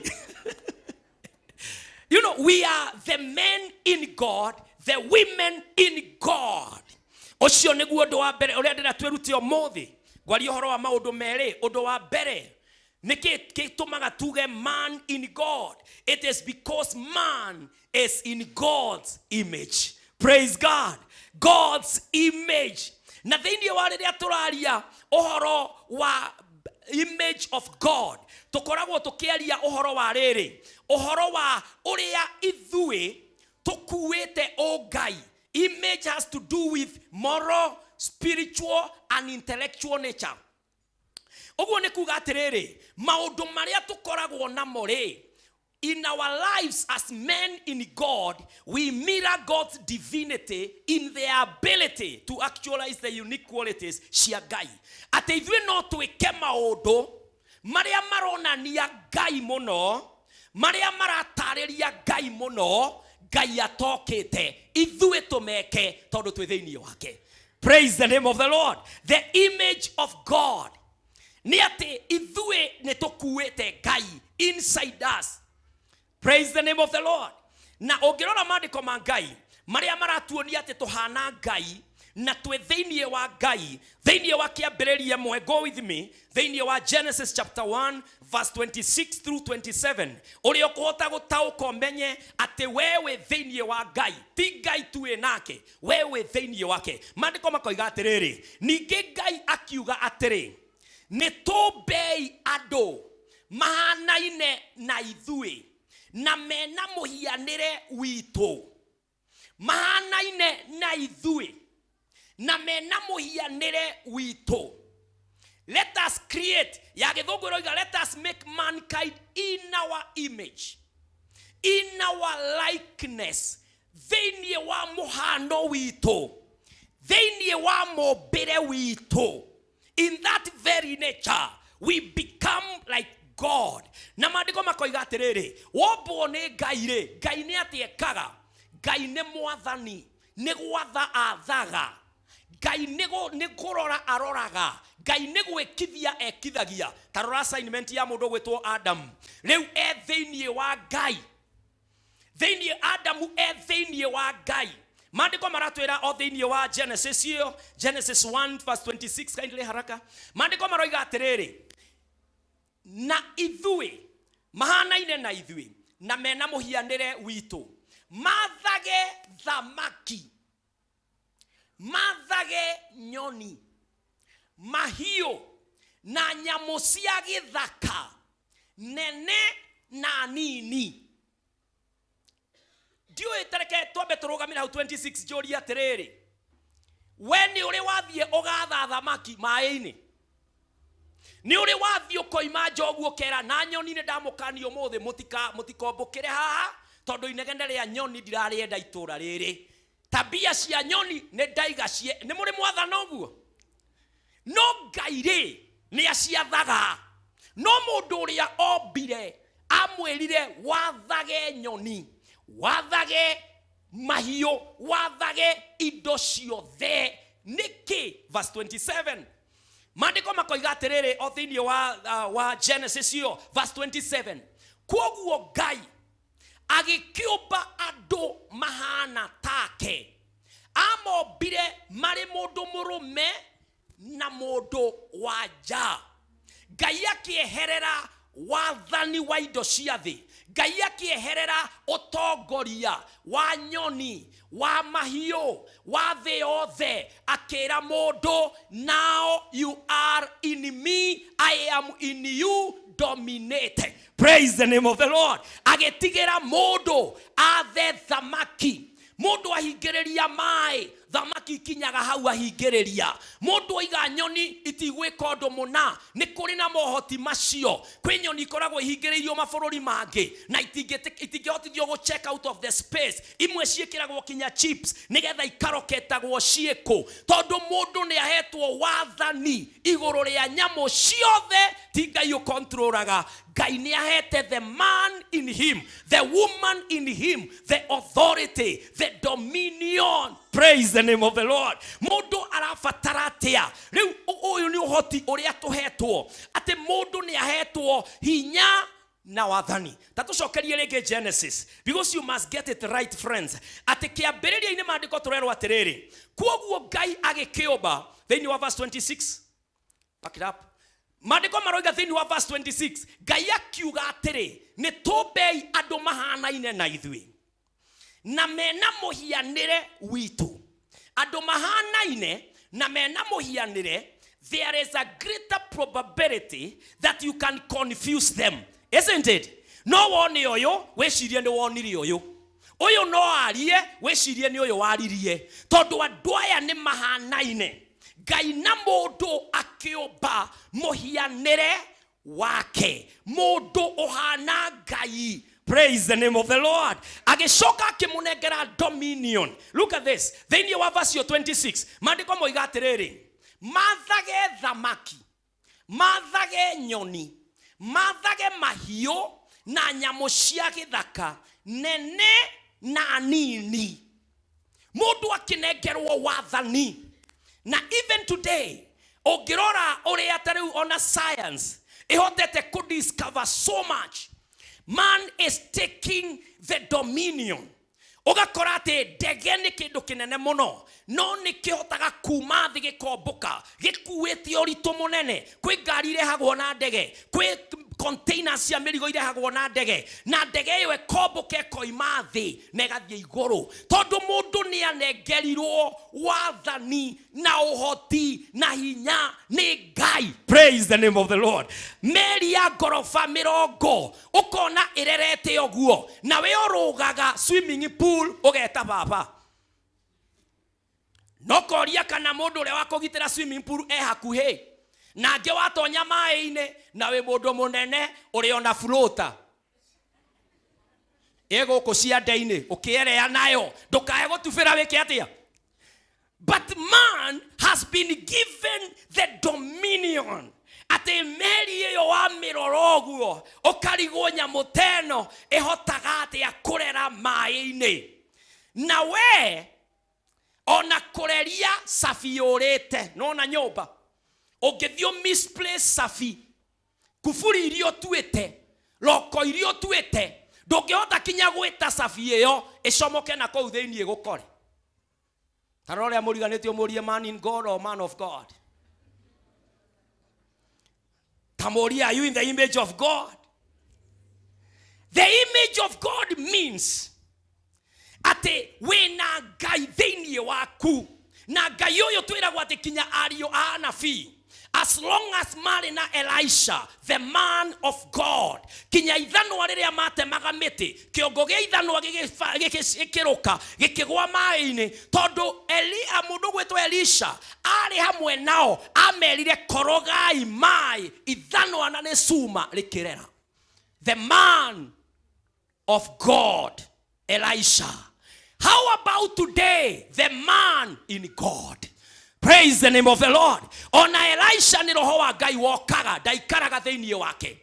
You know, we are the men in God, the women in God. Ocio niguo ndo wa mbere uria ndira tweruti omothi gwari uhoro wa maundu meri undu wa mbere niki kitumaga tuge man in God. It is because man is in God's image. Praise God. God's image. Na thiini wa riria turaria uhoro wa image of God tukoragwo tukiaria uhoro wa riri uhoro wa uria ithuĩ tukuite o ngai. Image has to do with moral, spiritual and intellectual nature. Oguo ni kuga atiriri maundu maria tukoragwo namo ri in our lives as men in God, we mirror God's divinity in their ability to actualize the unique qualities cia Ngai. Ate ithuĩ no twĩke maũndũ maria maronania Ngai mũno, maria maratarĩria Ngai mũno, Ngai atokĩte. Ithuĩ tũmeke tondũ twĩ thĩinĩ wake. Praise the name of the Lord. The image of God. Nĩ atĩ ithuĩ nĩ tũkuĩte Ngai inside us. Praise the name of the Lord. Na ongirora maandiko ma Ngai maria maratuonia ati tuhana Ngai na twe thiini wa Ngai thiini wa kiambiriria mwe. Go with me thiini wa Genesis chapter 1 verse 26 through 27. Uri okuhota gutauka umenye ati wewe thiini wa Ngai ti Ngai tu enake, wewe thiini wake. Maandiko makoiga atiriri ningi Ngai akiuga atiri ni tũmbei andũ mahanaine na ithuĩ na mena muhianire wito. Mahanaine na ithuĩ na mena muhianire wito. let us create, ya githungu roiga, let us make mankind in our image, in our likeness, thĩinĩ wa mũhano witũ, thĩinĩ wa mũmbĩre witũ. In that very nature we become like God. Na maandĩko makoiga atĩrĩrĩ, wombwo nĩ Ngai rĩ, Ngai nĩ atĩ ekaga, Ngai nĩ mwathani, nĩ gwatha athaga, Ngai nĩ kũrora aroraga, Ngai nĩ gwĩkithia ekithagia. Ta rora assignment ya mũndũ gwĩtwo Adam, rĩu thĩinĩ wa Ngai, thĩinĩ Adamu thĩinĩ wa Ngai. Maandĩko maratwĩra o thĩinĩ wa Genesis 1 verse 26, kindly haraka. Maandĩko maroiga atĩrĩrĩ, na ithuĩ mahanaine na ithuĩ na mena mũhianĩre witũ, mathage thamaki, mathage nyoni, mahiũ na nyamũ cia gĩthaka, nene na nini. Ndiũĩ tereke twambe tũrũgamĩre hau 26 njũria atĩrĩrĩ, we nĩ ũrĩ wathiĩ ũgatha thamaki maĩ-inĩ? Nĩ ũrĩ wathiĩ ũkoima njogu ũkera na nyoni nĩ ndamũkanio mũthĩ mũtikombũkĩre haha tondũ inegene rĩa nyoni ndirarĩenda itũra rĩrĩ? Tabia cia nyoni nĩ ndaiga cie, nĩ mũrĩ mwathana ũguo? No Ngai rĩ nĩ aciathaga. No mũndũ ũrĩa ombire amwĩrire wathage nyoni, wathage mahiũ, wathage indo ciothe. Nĩkĩ? Verse 27. Maandĩko makoiga atĩrĩrĩ o thĩinĩ wa Genesis verse 27. Koguo Ngai agĩkĩũmba andũ mahana take, amombire marĩ mũndũ mũrũme na mũndũ wanja. Ngai akĩeherera wathani wa indo cia thĩ, Ngai akĩeherera ũtongoria wa nyoni, wa mahiũ, wa thĩ yothe, akĩra mũndũ, now you are in me, I am in you, dominate. Praise the name of the Lord. Agĩtigĩra mũndũ athe thamaki, mũndũ ahingĩrĩria maĩ, thamaki kinyaga hau ahingĩrĩria. Mũndũ oiga nyoni itigwĩka ũndũ mũna, nĩ kũrĩ na mohoti macio. Kwĩ nyoni ikoragwo ihingĩrĩirio mabũrũri mangĩ na itingĩhotithio go check out of the space. Imwe ciĩkĩragwo kinya chips nĩgetha ikaroketagwo ciĩkũ, tondũ mũndũ nĩ ahetwo wathani igũrũ rĩa nyamũ ciothe, ti Ngai ũkontrolaga. Ngai nĩ ahete the man in him, the woman in him, the authority, the dominion. Praise the name of the Lord. Mũndũ arabatara atĩa? Rĩu ũyũ nĩ ũhoti ũrĩa tũhetwo, atĩ mũndũ nĩ ahetwo hinya na wathani. Ta tũcokerie rĩngĩ Genesis, because you must get it right, friends. Atĩ kĩambĩrĩria-inĩ maandĩko tũrerwo atĩrĩrĩ, koguo Ngai agĩkĩũmba, thĩinĩ wa verse 26. Back it up. Maandĩko maroiga thĩinĩ wa verse 26, Ngai akiuga atĩrĩ, nĩ tũmbei andũ mahanaine na ithuĩ na mena mũhianĩre witũ. Andũ mahanaine na mena mũhianĩre, there is a greater probability that you can confuse them, isn't it? No wone ũyũ wĩcirie nĩ wonire ũyũ, ũyũ no arie wĩcirie nĩ ũyũ waririe, tondũ andũ aya nĩ mahanaine. Ngai na mũndũ akĩũmba mũhianĩre wake, mũndũ ũhana Ngai. Praise the name of the Lord. Agĩcoka akĩmũnengera dominion. Look at this. Thĩinĩ wa verse 26, maandĩko moiga atĩrĩrĩ, mathage thamaki, mathage nyoni, mathage mahiũ na nyamũ cia gĩthaka, nene na nini. Mũndũ akĩnengerwo wathani. Na even today, ũngĩrora ũrĩa tarĩu ona science ihotete ku discover so much, man is taking the dominion. Ugakora atĩ ndege nĩ kĩndũ kĩnene mũno, no nĩ kĩhotaga kuma thĩ gĩkombũka gĩkuĩte ũritũ mũnene. Kwĩ ngari irehagwo na ndege, kwĩ containers cia mĩrigo irehagwo na ndege, na ndege ĩyo ĩkombũka ĩkoima thĩ na ĩgathiĩ igũrũ, tondũ mũndũ nĩ anengerirwo wathani na ũhoti na hinya nĩ Ngai. Praise the name of the Lord. Meri ya ngoroba 50 ũkona ĩrerete ũguo, na we ũrũgaga swimming pool ũgeta baba. No koria kana mũndũ ũrĩa wa kũgitĩra swimming pool hakuhĩ. na nge watonya mai-inĩ na wĩ mũndũ mũnene ũrĩ ona floater gũkũ cianda-inĩ ũkĩerea nayo ndũkae gũtubĩra wĩke atĩa. But man has been given the dominion. Ate meri ĩyo wa mĩrora ũguo ũkarigwo nyamũ teno ĩhotaga atĩa kũrera mai-inĩ. Na we ona kũreria sabi yũrĩte nona nyũmba ũngĩthiĩ misplace sabi kuburi iria ũtuĩte roko iria ũtuĩte ndũngĩhota kinya gwĩta sabi ĩyo ĩcomoke na kũu thĩiniĩ gũkore. Tarora ũrĩa mũriganĩtio mũrie man in God or man of God. Tamori, are you in the image of God? The image of God means ate wena Ngai thĩiniĩ waku na Ngai ũyũ twĩragwo atĩ kinya ariũ a anabii. As long as Marina Elisha, the man of God, kinya ithanwa rĩrĩa matemaga mĩtĩ kĩongo gĩa ithanwa gĩkĩrũka gĩkĩgwa mai-inĩ tondũ mũndũ gwĩtwo Elisha arĩ hamwe nao amerire korogai mai ithanwa na nĩ cuma rĩkĩrera. The man of God, Elisha. How about today, the man in God? Praise the name of the Lord. Ona Elisha ni roho wa Ngai wokaga ndaikaraga thĩiniĩ wake.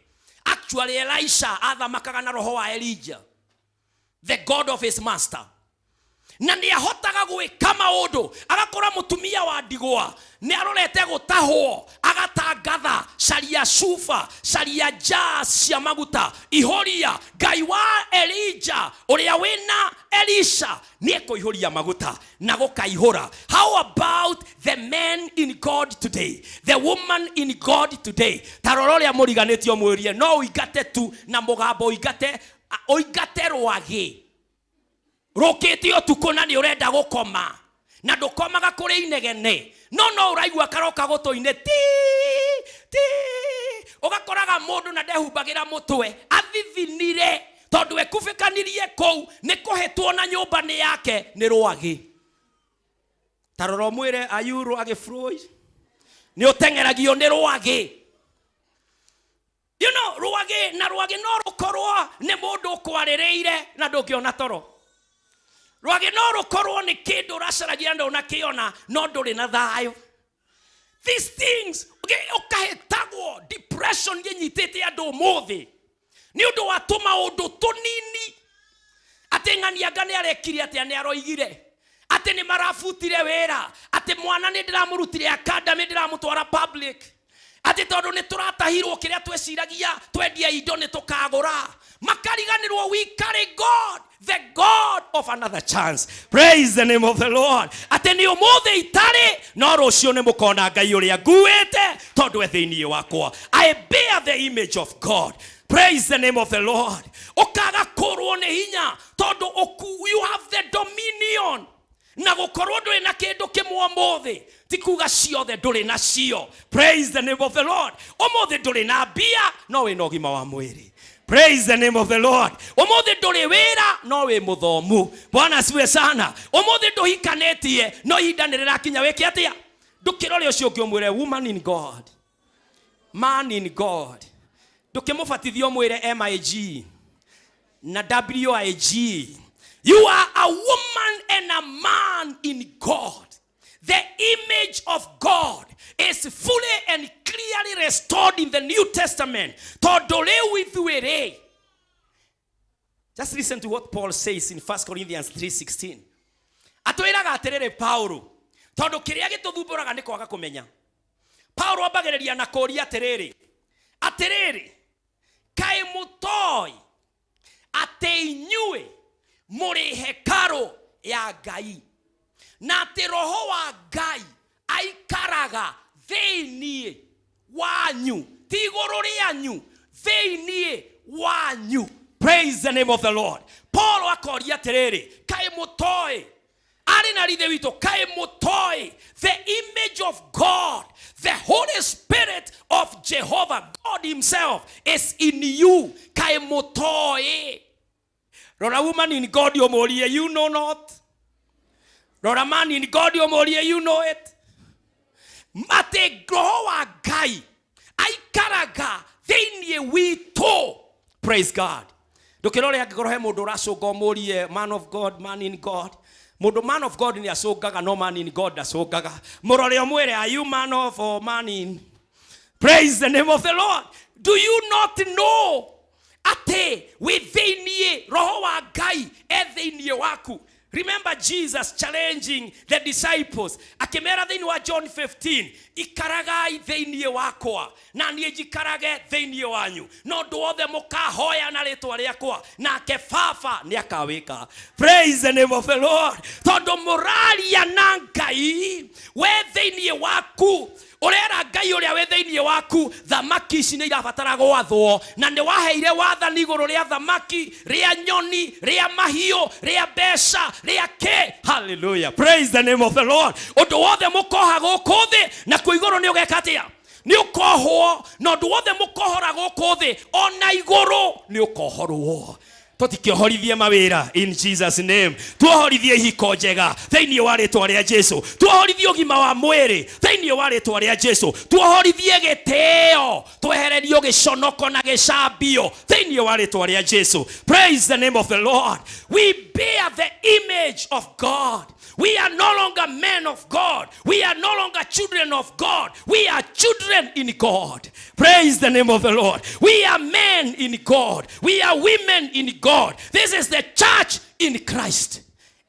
Actually Elisha athamakaga na roho wa Elijah, the God of his master. Na nĩ ahotaga gwĩka maũndũ agakora mũtumia wa ndigwa nĩ arorete gũtahwo agatangatha caria shufa caria jars cia maguta ihoria Ngai wa Elijah ũrĩa wĩna Elisha nĩ ekũihũria maguta na gũkaihũra. How about the man in God today, the woman in God today? Tarora ũrĩa mũriganĩtio mwĩrie no ũingate tu na mũgambo ũingate rwagĩ rokete ũtukũ na nĩ ũrenda gũkoma na ndũkomaga kũrĩ inegene no ũraigua karoka gũtũ-inĩ ti ũgakoraga mũndũ na ndehumbagĩra mũtwe athithinire tondũ ekubĩkanirie kũu nĩ kũhetwo na nyũmba nĩ yake nĩ rwagĩ. Tarora mwĩre ayu rwagĩ Floyd nĩ ũtengeragio nĩ rwagĩ. You know rwagĩ no rũkorwo nĩ mũndũ ũkwarĩrĩire na ndũngĩona toro. Rwagĩ no rũkorwo nĩ kĩndũ ũracaragia ndo nakĩona no ndũrĩ na thayũ. These things ũkahetagwo depression gĩnyitĩte andũ ũmũthĩ nĩ ũndũ wa tũmaũndũ tũnini. Atĩ ng'anianga nĩ arekire atĩa nĩ aroigire atĩ nĩ marabutire wĩra atĩ mwana nĩ ndĩramũrutire academy ndĩramũtwara public atĩ tondũ nĩ tũratahirwo kĩrĩa tweciragia twendia indo nĩ tũkagũra makariganĩrwo we carry God, the God of another chance. Praise the name of the Lord. Atĩ nĩ ũmũthĩ itarĩ no rũciũ nĩ mũkona Ngai ũrĩa nguĩte tondũ thĩiniĩ wakwa. I bear the image of God. Praise the name of the Lord. Ũkaga kũrwo nĩ hinya tondũ you have the dominion. Na gũkorwo ndũrĩ na kĩndũ kĩmwe ũmũthĩ ti kuga ciothe ndũrĩ nacio. Praise the name of the Lord. Ũmũthĩ ndũrĩ na mbia no wĩna ũgima wa mwĩrĩ. Praise the name of the Lord. Ũmũthĩ ndũrĩ wĩra no wĩ mũthomu. Bwana asifiwe sana. Ũmũthĩ ndũhikanĩtie no ihinda nĩ rĩrakinya wĩke atĩa. Ndũkĩrore ũcio ũngĩ ũmwĩre woman in God, man in God. Ndũkĩmũbatithio mwĩre MIG na WIG. You are a woman and a man in God. The image of God is fully and clearly restored in the New Testament. Just listen to what Paul says in 1 Corinthians 3:16. Atwĩraga atĩrĩrĩ Paulo, tondũ kĩrĩa gĩtũthumbũraga nĩ kwaga kũmenya. Paulo ambagĩrĩria na kũria atĩrĩrĩ, kaĩ mũtoi atĩ inyuĩ mũrĩ hekarũ ya Ngai na atĩ roho wa Ngai aikaraga thĩiniĩ wanyu ti igũrũ rĩanyu thĩiniĩ wanyu. Praise the name of the Lord. Paul akoria atĩrĩrĩ kaĩ mũtoi arĩ na rithe witũ kaĩ mũtoi the image of God, the Holy Spirit of Jehovah God himself is in you. Kaĩ mũtoi. Rora woman in God yomorie you know not. Rora man in God yomorie you know it. Mate roho wa Ngai Ngai aikaraga theinie witũ. Praise God. Ndũkĩrore angĩkorwo he mũndũ ũracũnga ũmũrie man of God, man in God. Mũndũ man of God nĩ acũngaga, no man in God ndacũngaga. Mũrore ũmwĩre, are you man of or man in? Praise the name of the Lord. Do you not know ate witheinie roho wa Ngai etheinie waku? Remember Jesus challenging the disciples. Akimera thĩinĩ wa John 15, ikaragai thĩinĩ wakwa na niĩ njikarage thĩinĩ wanyu. No ũndũ wothe mũkahoya na rĩĩtwa rĩakwa, nake Baba nĩakawĩka. Praise the name of the Lord. Tondũ mũraria na Ngai we thĩinĩ waku, urera Ngai uria we thĩinĩ waku, thamaki ici nĩ irabatara gwathwo, na nĩ waheire wathani igũrũ rĩa thamaki, rĩa nyoni, rĩa mahiũ, rĩa mbeca, rĩa ke. Hallelujah. Praise the name of the Lord. Ũndũ wothe mũkoha gũkũ thĩ, na kũ igũrũ nĩ ũgeka atĩa? Nĩ ũkohwo. Na ũndũ wothe mũkohora gũkũ thĩ, ona igũrũ nĩ ũkohorwo. Tũtikĩohorithie mawĩra in Jesus name. Tuohorithie ihiko njega thĩinĩ wa rĩĩtwa rĩa Jesu. Tuohorithie ũgima wa mwĩrĩ thĩinĩ wa rĩĩtwa rĩa Jesu. Tuohorithie gĩtĩo, twehererio gĩconoko na gĩcambio thĩinĩ wa rĩĩtwa rĩa Jesu. Praise the name of the Lord. We bear the image of God. We are no longer men of God. We are no longer children of God. We are children in God. Praise the name of the Lord. We are men in God. We are women in God. This is the church in Christ.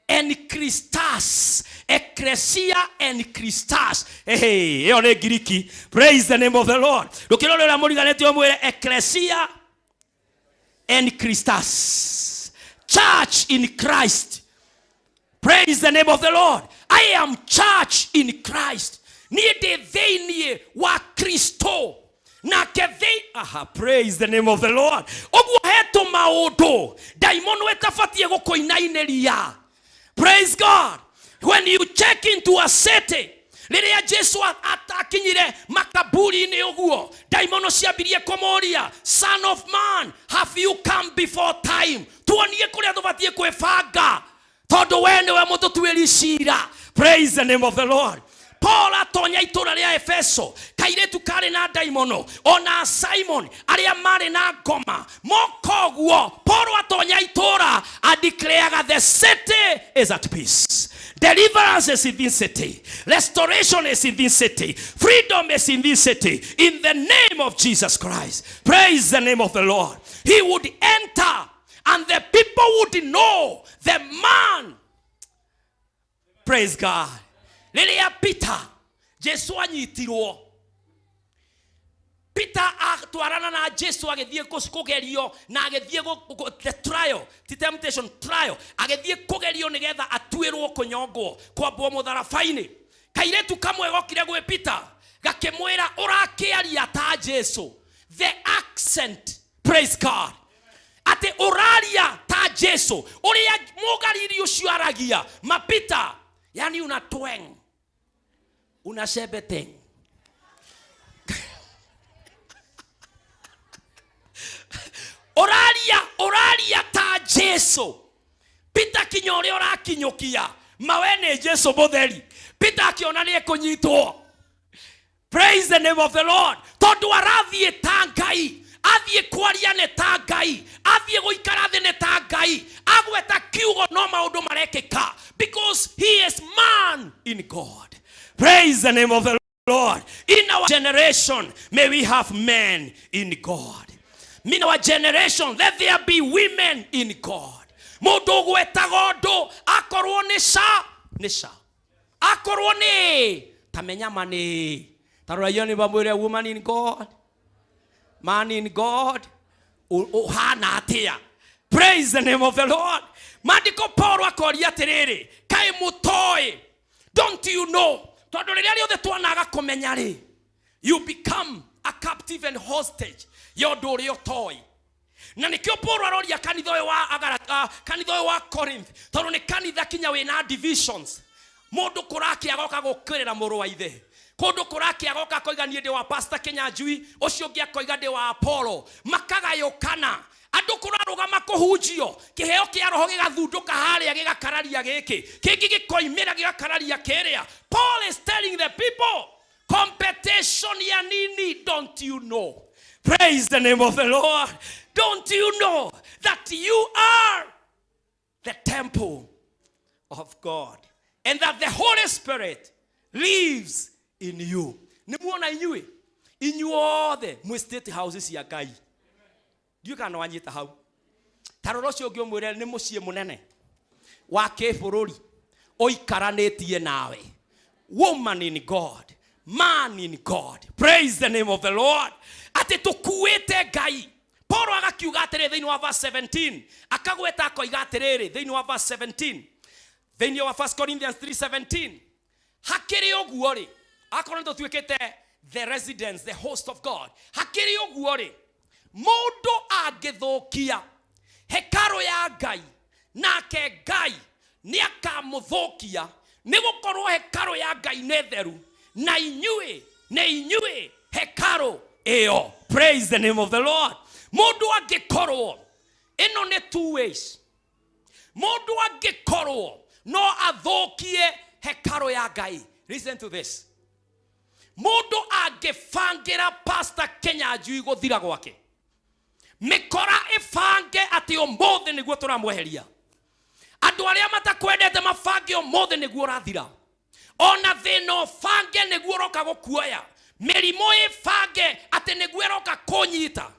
En Christus. Ecclesia en Christus. Hey, eone Giriki. Praise the name of the Lord. Lokilolo la muriganeti omwere Ecclesia en Christus. Church in Christ. Praise the name of the Lord. I am church in Christ. Niede theinie wa Kristo. Na kevei. Aha, praise the name of the Lord. Ogu heto maodo. Daimono etafatie gukoinaineria. Praise God. When you check into a city, liria Jesu atakinyire makaburi ni oguo. Daimono ciambirie komoria, Son of man, have you come before time? Tuonie kuria tubatie kwebanga. Todo wene we moto tuweli shira. Praise the name of the Lord. Paul atonya itura ria Efeso. Kairetu kare na daimono. Ona Simon. Aria mare na goma. Mokoguo. Paul atonya itura. A declare the city is at peace. Deliverance is in this city. Restoration is in this city. Freedom is in this city. In the name of Jesus Christ. Praise the name of the Lord. He would enter. And the people would know the man. Praise God. Lilia Peter. Jesu anyitirwo. Peter atwarana na Jesu agethie kugerio na agethie the trial, the temptation trial. Agethie kugerio nigetha atuirwo kunyongwo kwambwo mutharabaini. Kairetu kamwe gokire gwe Peter. Gakemwira urakiaria ta Jesu. The accent. Praise God. Ate oraria ta Jesu. Uria mugariri ucio aragia. Mapita. Yani una tweng. Una sebeteng. Oraria ta Jesu. Pita kinyore ora kinyokia. Mawene Jesu botheri. Pita akiona ni ekunyitwo. Praise the name of the Lord. Tondu arathie ta Ngai. Athie kwaria ne ta Ngai. Athie guikara the ne ta Ngai. Agweta kiugo no maundu marekeka. Because he is man in God. Praise the name of the Lord. In our generation, may we have men in God. In our generation, let there be women in God. Mundu gweta gondo akorwo ni sha. Akorwo ni tamenya mani. Tarayoni ni bamwire woman in God. Man in God. Uhana atia. Praise the name of the Lord. Mandiko Paulo akoria atiriri. Kai mutoi. Don't you know? Tondu riria riothe twanaga kumenya ri. You become a captive and hostage. Yondo ri otoi. Na nikio Paulo aroria kanitha wa Corinth. Tondu ni kanitha kinya we na divisions. Mundu kuraki agoka gukirira muru wa ithe. Kondo kuraki agoka koiga nie ndi wa Pastor Kinyanjui, ucio ngi akoiga ndi wa Apollo. Makagayukana. Andu kurarugama kuhunjio. Kiheo kia roho gigathunduka haria gigakararia giki. Kingi gikoimira gigakararia keria. Paul is telling the people, competition ya nini? Don't you know? Praise the name of the Lord. Don't you know that you are the temple of God and that the Holy Spirit lives in you? Nimuona inyue inyuothe mu state houses ya Ngai. You can wanyita hau. Taroro cio ngio mwire ni mucie munene wa kibũrũri oikaranĩtie nawe. Woman in God, man in God. Praise the name of the Lord. Ate tukuite Ngai. Paulo agakiuga atĩrĩ thĩinĩ wa verse 17. Akagweta akoiga atĩrĩrĩ thĩinĩ wa verse 17. Thĩinĩ wa 1 Corinthians 3:17. Hakĩrĩ ũguo rĩ, akorwo tũtuĩkĩte the residents, the host of God. Hakĩrĩ ũguo rĩ, mũndũ angĩthũkia hekaru ya Ngai, nake Ngai nĩakamũthũkia, nĩgũkorwo hekaru ya Ngai nĩ theru, na inyuĩ hekaru ĩyo. Praise the name of the Lord. Mũndũ angĩkorwo, ĩno nĩ two ways. Mũndũ angĩkorwo no athũkie hekaru ya Ngai. Listen to this. Mũndũ angĩbangira Pastor Kinyanjui gũthira gwake, mikora ifange ati ũmũthĩ nĩguo tũramweheria. Andũ arĩa matakwendete mabange ũmũthĩ nĩguo ũrathira. Ona thĩna ũbange nĩguo ũroka gũkuoya. Mĩrimũ ĩbange atĩ nĩguo ĩroka kũnyita.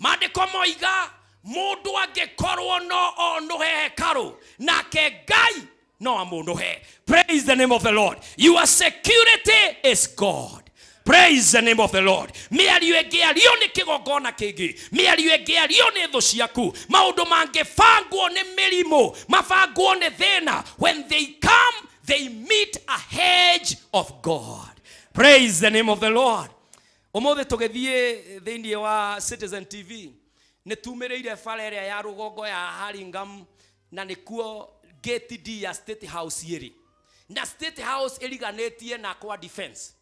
Maandĩko moiga mũndũ angĩkorwo no onũhe hekaru, nake Ngai no amũnũhe. Praise the name of the Lord. Your security is God. Praise the name of the Lord. Mĩario ĩngĩario nĩ kĩgongona kĩngĩ. Mĩario ĩngĩario nĩ thũ ciaku. Maũndũ mangĩbangwo nĩ mĩrimũ, mabangwo nĩ thĩna. When they come, they meet a hedge of God. Praise the name of the Lord. Ũmũthĩ tũgĩthiĩ thĩinĩ wa Citizen TV, nĩ tumĩrĩire bara ĩrĩa ya rũgongo ya Haringam, na nĩkuo gate D ya State House ĩrĩ. Na State House ĩriganĩtie na kwa defense.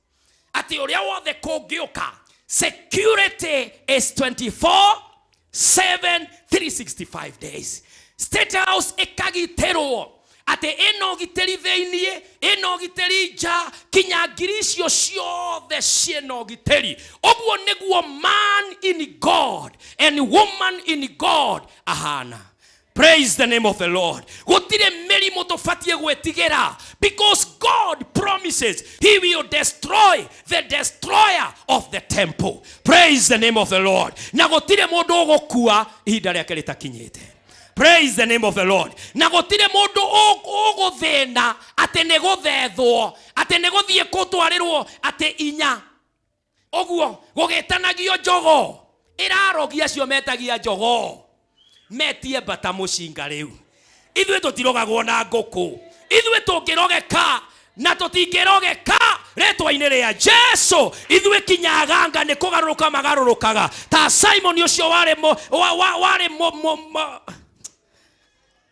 Ati uria wothe kũngĩũka, security is 24/7 365 days. State House ĩkagitĩrwo. Ati ĩno gitĩri thĩinĩ, ĩno gitĩri nja, kinya ngiri icio ciothe ciĩno gitĩri. Ũguo nĩguo man in God and woman in God ahana. Praise the name of the Lord. Gutire mĩrimũ tũbatie gwĩtigĩra, because God promises he will destroy the destroyer of the temple. Praise the name of the Lord. Na gutire mũndũ ũgũkua ihinda rĩake rĩtakinyĩte. Praise the name of the Lord. Na gutire mũndũ ũgũthĩna atĩ nĩ gũthethwo, atĩ nĩ gũthiĩ kũtwarĩrwo atĩ inya. Ũguo gũgĩtanagio njogo, ĩrarogia acio metagia njogo. Metie bata mũcinga rĩu. Ithuĩ tũtirogagwo na ngũkũ. Ithuĩ tũngĩrogeka na tũtingĩrogeka rĩtwa-inĩ rĩa Jesu. Ithuĩ kinyaganga nĩ kũgarũrũka magarũrũkaga. Ta Simon ũcio warĩ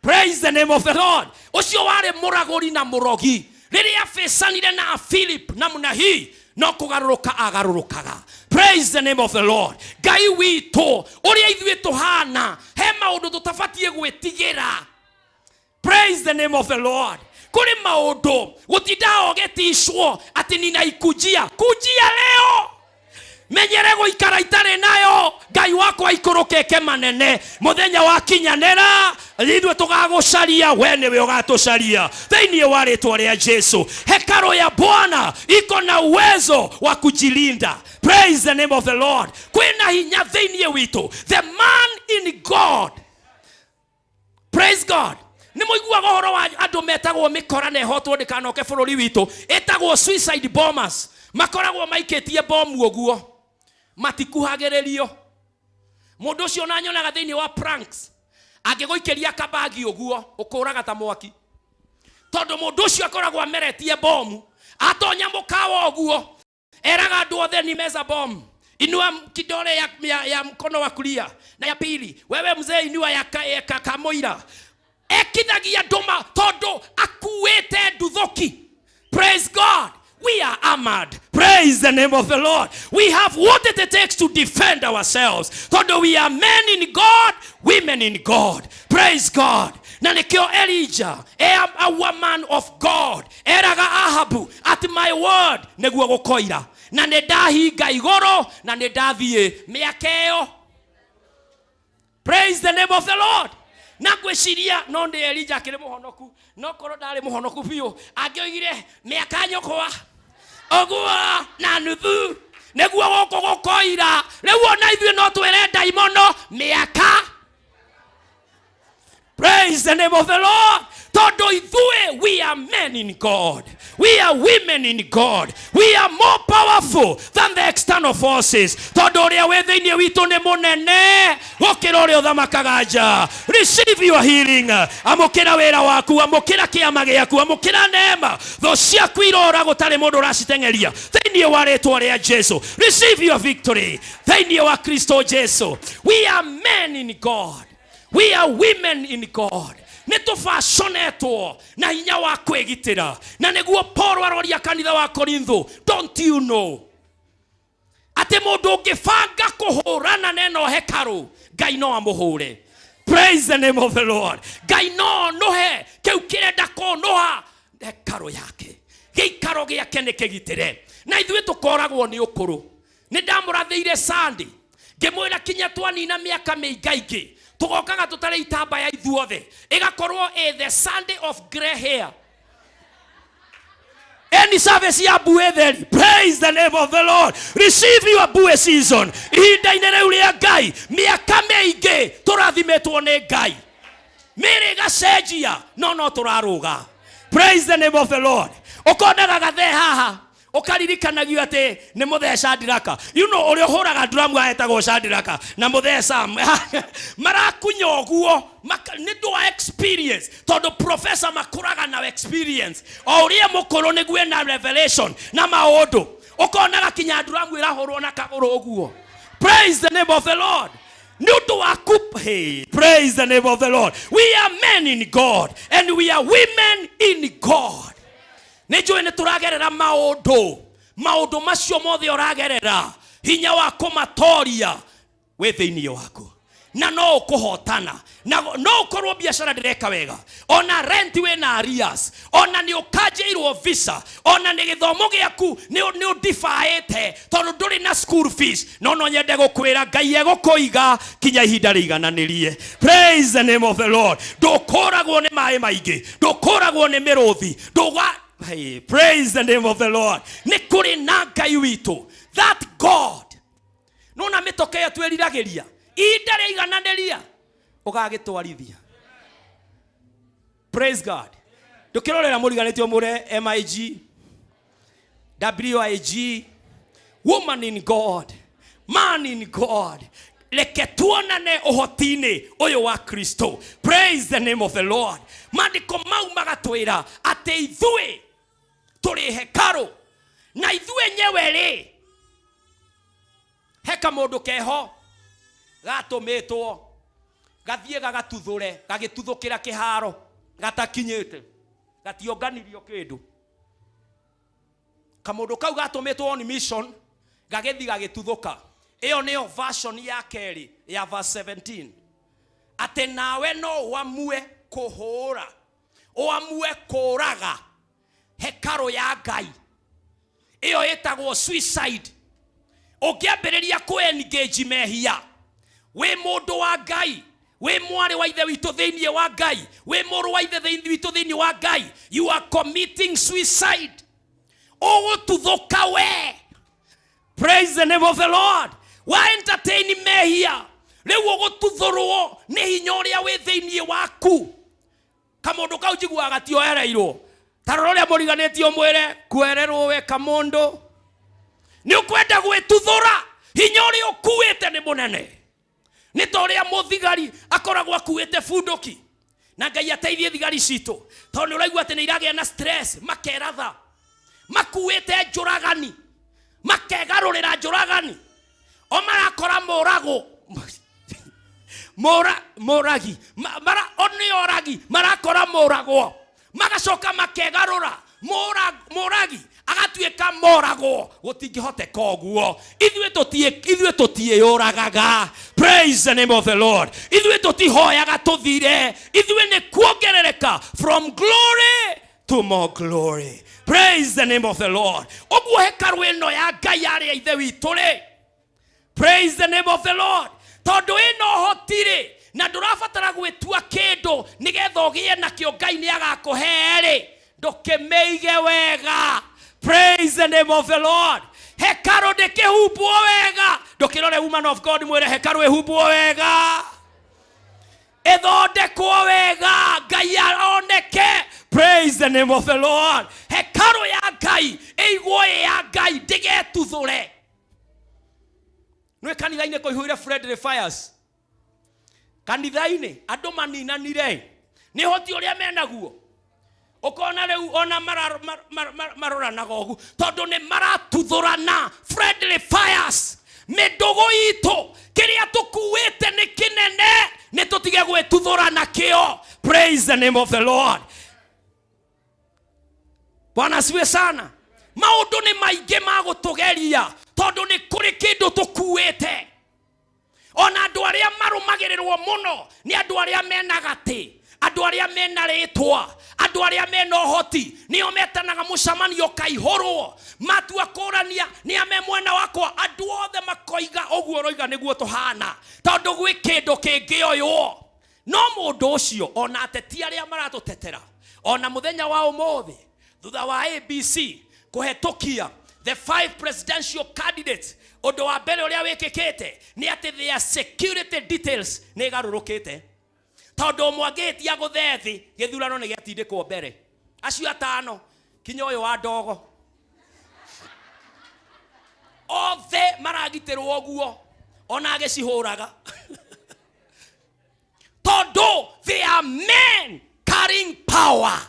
praise the name of the Lord. Ũcio warĩ mũragũri na mũrogi. Rĩrĩa fesanire na Philip namna hii, no kũgarũrũka agarũrũkaga. Praise the name of the Lord. Ngai witũ ũrĩa ithuĩ tũhana, he maũndũ tũtabatie gwĩtigĩra. Praise the name of the Lord. Kũrĩ maũndũ gũtinda ũgĩticwo atĩ ninaikujia. Kujia leo. Menyere gũikara itarĩ nayo. Ngai wakwa ikũrũkĩke manene. Mũthenya wa kinyanĩra, ithuĩ tũgagũcaria, we nĩwe ũgatũcaria thĩinĩ wa rĩtwa rĩa Jesu. Hekaru ya Bwana iko na uwezo wa kujilinda. Praise the name of the Lord. Kwĩna hinya thĩinĩ witũ. The man in God. Praise God. Nĩ mũiguaga ũhoro wa andũ metagwo mĩkora na ĩhotwo ndĩkanoke bũrũri witũ. Ĩtagwo suicide bombers. Makoragwo maikĩtie bomu ũguo. Matikuhagĩrĩrio. Mũndũ ũcio na nyonaga thĩinĩ wa pranks. Angĩgũikĩria kabagi ũguo, ũkũraga ta mwaki. Tondũ mũndũ ũcio akoragwo ameretie bomu. Atonya mũkawa ũguo. Eraga andũ othe ni meza bomu. Inua kidole ya mkono wa kulia. Na ya pili, wewe mzee inua ya kamoira. Ekithagia nduma tondũ akuĩte nduthoki. Praise God. We are armored. Praise the name of the Lord. We have what it takes to defend ourselves. Tondũ we are men in God, women in God. Praise God. Na nikio Elijah, I am a woman of God. Eraga Ahabu, at my word, neguo gukoira. Na nedahinga igoro, na nedathie miakeo. Praise the name of the Lord. Na gweciria no ndi Elijah kire muhonoku, no korwo ndari muhonoku biu, angioigire miaka nyokwa. Oguo na nuthu, neguo gukoira. Riu ona ithuĩ no twere daimono miaka. Praise the name of the Lord. Todo ithuĩ, we are men in God. We are women in God. We are more powerful than the external forces. Todo ũrĩa wĩ thĩinĩ witũ nĩ mũnene gũkĩra ũrĩa ũthamakaga nja. Receive your healing. Amũkĩra wĩra waku, amũkĩra kĩama gĩaku, amũkĩra neema. Thũ ciaku irora gũtarĩ mũndũ ũraciteng'eria. Thĩinĩ wa rĩĩtwa rĩa Jesu. Receive your victory. Thĩinĩ wa Kristo Jesu. We are men in God. We are women in God. Nitufashonetwo na hinya wa kwigitira. Na niguo Paul aroria kanitha wa Korintho, don't you know ati mundu ungibanga kuhurana neno hekaru, Ngai no amuhure. Praise the name of the Lord. Ngai no nohe kiu kirenda kunoha hekaru yake, gikaro giake nikigitire. Na ithuĩ tukoragwo ni ukuru. Nindamũrathĩire Sunday ngĩmwĩra kinya twanina miaka mĩingaingĩ tugokaga tutare itamba ya ithuothe igakorwo the Sunday of grey hair. Any service ya buetheri. Praise the name of the Lord. Receive your bue season. Ihinda-inĩ rĩu rĩa Ngai miaka mĩingĩ tũrathimetwo nĩ Ngai. Mĩrĩ gacenjia no tũrarũga. Praise the name of the Lord. Ũkonaga gathe haha okaririkanagia ati ni mutheca ndiraka. You know uri uhuraga drum ahetagwo Shadiraka na mutheca marakunya oguo ni do experience todo professor makuraga na experience o uri mukuru ni gwe na revelation na maundu ukonaga kinya drum irahurwo na kaguru oguo. Praise the name of the Lord. Hey, praise the name of the Lord. We are men in God and we are women in God. Nejo ene turagerera maundu macio mothe uragerera hinya wa kumatoria we thĩinĩ waku na no ukuhotana na no ukorwo biashara ndireka wega ona rent we na arrears ona ni ukajeirwo visa ona ni githomo giaku ni udifaete tondu nduri na school fees no nyende gukwira Ngai egukuiga kinya ihinda rigananirie. Praise the name of the Lord. Ndukoragwo ni mai maingi, ndukoragwo ni miruthi, hey, praise the name of the Lord. Nikuri na Ngai witu. That God. Nona mitoke ya tweriragĩria. Ihinda rĩigananĩria ũgagĩtwarithia. Praise God. Ndũkĩrorera mũriganĩtio mũre MIG, WIG, woman in God, man in God. Leke tuonane ũhoti-inĩ ũyũ wa Kristo. Praise the name of the Lord. Maandĩko mau magatwĩra atĩ ithuĩ tũrĩ hekaru na ithuĩ nyewe rĩ heka mũndũ keho gatũmĩtwo gathiĩ gagatuthure gagĩtuthũkĩra kĩharo gatakinyĩte gationganirio kĩndũ. Kamũndũ kau gatũmĩtwo on mission gagĩthi gagĩtuthũka. Ĩyo nĩyo version ya kerĩ ya verse 17. Atĩ nawe no wamue kuhura oamue kũraga hekaru ya Ngai. Iyo etagwo suicide. Ũngĩambĩrĩria ku-engage mehia we mũndũ wa Ngai, we mwarĩ wa ithe witũ thĩinĩ wa Ngai, we mũrũ wa ithe witũ thĩinĩ wa Ngai, you are committing suicide. Ũgũtuthũka we. Praise the name of the Lord. Wa entertain mehia rĩu ũgũtuthũrwo nĩ hinya ũrĩa wĩ thĩinĩ waku. Kamundu kau jiguaga tioereirwo tarore mũriganĩtio mwĩre kwererwo we kamundu ni ukwenda gwĩtuthũra hinya ũrĩa ũkuĩte nĩ mũnene. Nĩ ta ũrĩa mũthigari akoragwo akuĩte bunduki na Ngai ateithie thigari citũ tondũ ũraigua atĩ nĩ iragĩa na stress makeratha makuĩte njũragani makegarũrĩra njũragani o marakora mũrago moragi marakora moragwo magacoka makegarũra moragi agatuĩka morago gũtingĩhoteka ũguo. Ithuĩ tũtiĩyũragaga. Praise the name of the Lord. Ithuĩ tũtihoyaga tũthire. Ithuĩ nĩ kuongerereka from glory to more glory. Praise the name of the Lord. Ũguo hekaru ĩno ya Ngai arĩ ithe witũ rĩ. Praise the name of the Lord. Tondũ ĩno hotire na ndũrabatara gwĩtua kĩndũ nĩgetha ũgĩe nakĩo Ngai nĩ agakũhe rĩ. Ndũkĩmĩige wega. Praise the name of the Lord. Hekaru ndĩkĩhumbwo wega. Ndũkĩrore woman of God mwĩre hekaru ĩhumbwo wega. Ĩthondekwo wega. Ngai aroneke. Praise the name of the Lord. Hekaru ya Ngai ĩigwo ya Ngai ndĩgetuthũre. Nĩ kanitha-inĩ kũihũire friendly fires. Kanitha-inĩ andũ maninanire. Nĩ hoti ũrĩa menaguo. Ukona rĩu ona maroranaga ũgu tondũ nĩ maratuthũrana. Friendly fires. Mĩndũgũ itũ kĩrĩa tũkuĩte nĩ kĩnene. Nĩ tũtige gwĩtuthũrana kĩo. Praise the name of the Lord. Bwana asifiwe sana. Maũndũ nĩ maingĩ ma gũtũgeria tondũ nĩ kũrĩ kĩndũ tũkuĩte. Ona andũ arĩa marũmagĩrĩrwo mũno nĩ andũ arĩa mena gatĩ, andũ arĩa mena rĩtwa, andũ arĩa mena ũhoti. Nĩo metanaga mũcemanio kaihũrwo. Matua kũrania nĩ ame mwena wakwa. Andũ othe makoiga ũguo roiga nĩguo tũhana tondũ gwĩ kĩndũ kĩngĩoywo. No mũndũ ũcio ona ateti arĩa maratũtetera ona mũthenya wa ũmũthĩ thutha wa ABC kũhetũkia the 5 presidential candidates, ũndũ wa mbere ũrĩa wĩkĩkĩte nĩ atĩ their security details nĩ garũrũkĩte. Tondũ mwangĩtia gũthethi gĩthurano nĩ gĩatindĩkwo mbere. Acio atano kinya ũyũ wa ndogo othe maragitĩrwo ũguo ona agĩcihũraga. Tondũ they are men carrying power.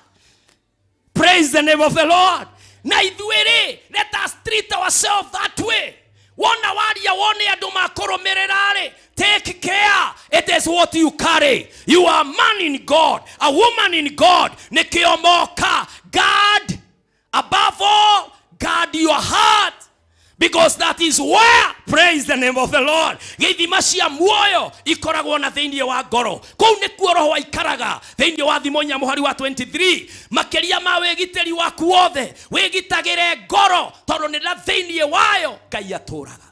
Praise the name of the Lord. Na ithuĩ let us treat ourselves that way. Wona waria wone andũ makũrũmĩrĩra rĩ. Take care. It is what you carry. You are a man in God, a woman in God. Nikio moka. God, above all, guard your heart. Because that is where, praise the name of the Lord, gĩthima cia muoyo ikoragwo na thĩinĩ wa ngoro. Kũu nĩkuo roho aikaraga thĩinĩ wa thimonya mũhari wa 23. Makĩria ma wĩgitĩri waku wothe wĩgitagĩre ngoro tondũ nĩ na thĩinĩ wayo Ngai atũraga.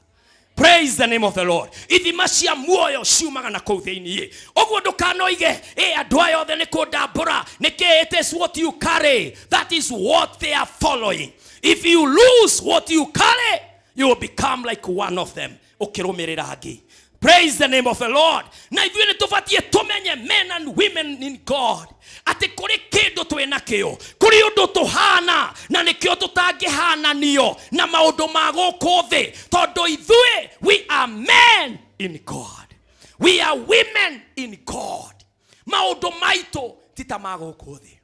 Praise the name of the Lord. Ithima cia muoyo ciumaga na kũu thĩinĩ. Ũguo ndũkanoige andũ aya othe nĩ kũndambũra. Nĩkĩ? It is what you carry. That is what they are following. If you lose what you carry, you will become like one of them. Praise the name of the Lord. Na ithuĩ nĩ tũbatie tũmenye men and women in God. Atĩ kũrĩ kĩndũ twĩna kĩo, kũrĩ ũndũ tũhana na nĩkĩo tũtangĩhananio na maũndũ ma gũkũ thĩ. Tondũ ithuĩ we are men in God. We are women in God. Maũndũ maitũ ti ta ma gũkũ thĩ.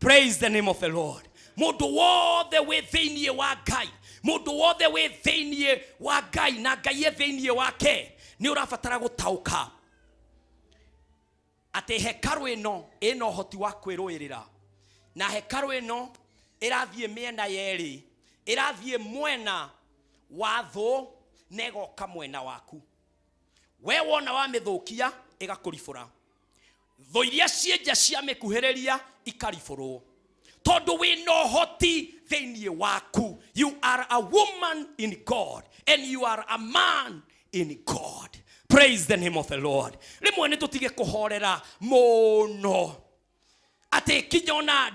Praise the name of the Lord. Mũndũ wothe wĩ thĩinĩ wa Ngai, mũndũ wothe wĩ thĩinĩ wa Ngai na Ngai e thĩinĩ wake nĩ ũrabatara gũtaũka atĩ hekaru ĩno hoti wa kwĩrũĩrĩra. Na hekaru ĩno ĩrathiĩ mĩena yerĩ. Ĩrathiĩ mwena wa thũ na ĩgoka mwena waku. We wona wamĩthũkia ĩgakũribũra. Thũ iria cienja cia mĩkuhĩrĩria ikaribũrwo. Tondũ wĩna hoti thĩinĩ waku. You are a woman in God and you are a man in God. Praise the name of the Lord. Rĩmwe nĩ tũtige kũhorera mũno. Atĩ kinyona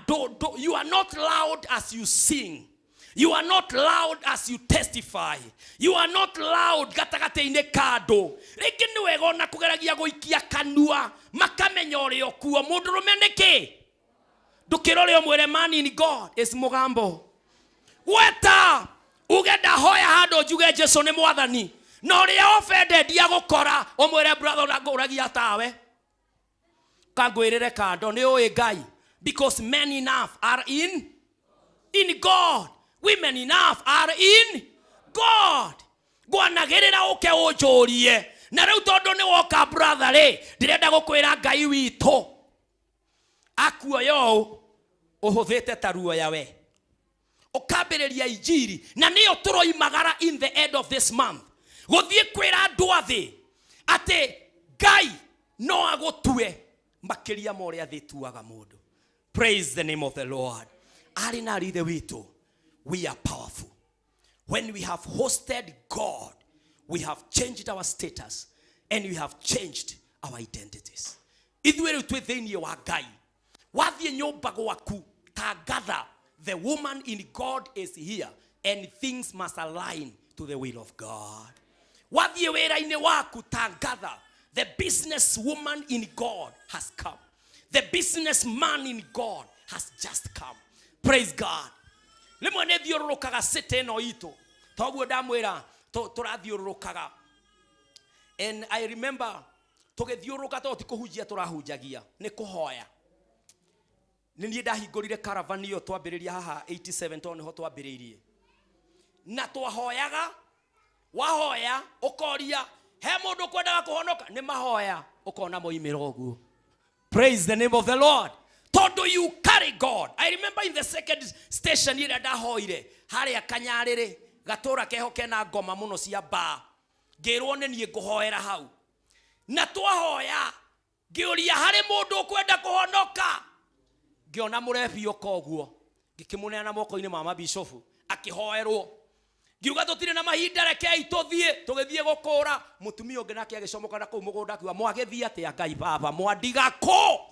you are not loud as you sing. You are not loud as you testify. You are not loud gatagatĩ-inĩ kando. Rĩngĩ nĩ wega ona kũgeragia gũikia kanua makamenya ũrĩa ũkuo. Mũndũrũme nĩkĩ? Ndũkĩrore ũmwĩre man in God is mũgambo. Weta ugenda hoya handũ njuge Jesũ nĩ mwathani. Na ũrĩa offended gũkora ũmwĩre brother ũragia tawe. Kangwĩrĩre kando nĩ ũĩ Ngai. Because men enough are in God. Women enough are in God. Gwanagĩrĩra ũke ũnjũrie. Na rĩu tondũ nĩ woka brother rĩ, ndĩrenda gũkwĩra Ngai witũ akuoya ũũ ũhũthĩte ta ruoya we. Okabereria injiri na niyo turoimagara in the end of this month. Guthie kwira andu athi ate Ngai no agotue makiria more athituaga mundu. Praise the name of the Lord. Arina rithe witu, we are powerful. When we have hosted God, we have changed our status and we have changed our identities. Ithuere twe thiini wa Ngai. Wathie nyumba gwaku tagatha, the woman in God is here and things must align to the will of God. Wathie wera-ini waku tagatha, the business woman in God has come. The businessman in God has just come. Praise God. Limwe ne thiururukaga city no itu. Toguo ndamwira turathiururukaga. And I remember tugithiururuka toti kuhunjia turahunjagia ni kuhoya. Nini ndahingurire caravan iyo twambiriria haha 87 tone ho twambiririe. Na twahoyaga, wahoya ukoria he mundu kwendaga kuhonoka ni mahoya ukona moimiro oguo. Praise the name of the Lord. Todo you carry God. I remember in the second station ira ndahoire haria kanyarire gatura kehoke na ngoma muno cia ba. Ngirwo ne nie nguhoera hau. Na twahoya ngiuria hari mundu kwenda kuhonoka. Ngiona murebi okoguo. Ngikimuneana moko-ini ma mabishofu akihoerwo. Ngiuga tutire na mahinda rekei tuthie tugithie gukura mutumia ungi nake agicomoka na kuu mugunda akiwa mwagithia ati Ngai baba mwadiga ko.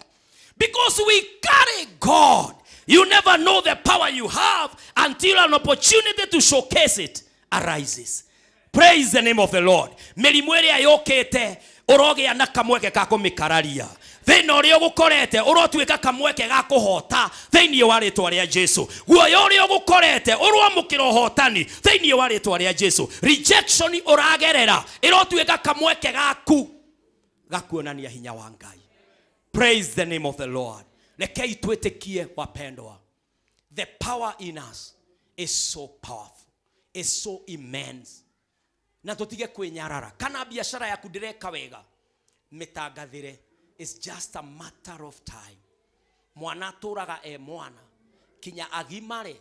Because we carry God. You never know the power you have until an opportunity to showcase it arises. Praise the name of the Lord. Merimu iria yokete urogia na kamweke ka kumikararia. Thina uria gukorete urotuika kamweke ga kuhota thiini wa ritwa ria Jesu. Guoya uria gukorete urwamukira uhotani thiini wa ritwa ria Jesu. Rejection uragerera irotuika kamweke gaku gakuonania hinya wa Ngai. Praise the name of the Lord. Lekei twetikie wapendwa. The power in us is so powerful. Is so immense. Na tutige kwenyarara. Kana biashara yaku ndireka wega. Mitagathire. It's just a matter of time. Mwana turaga mwana. Kinya agimare.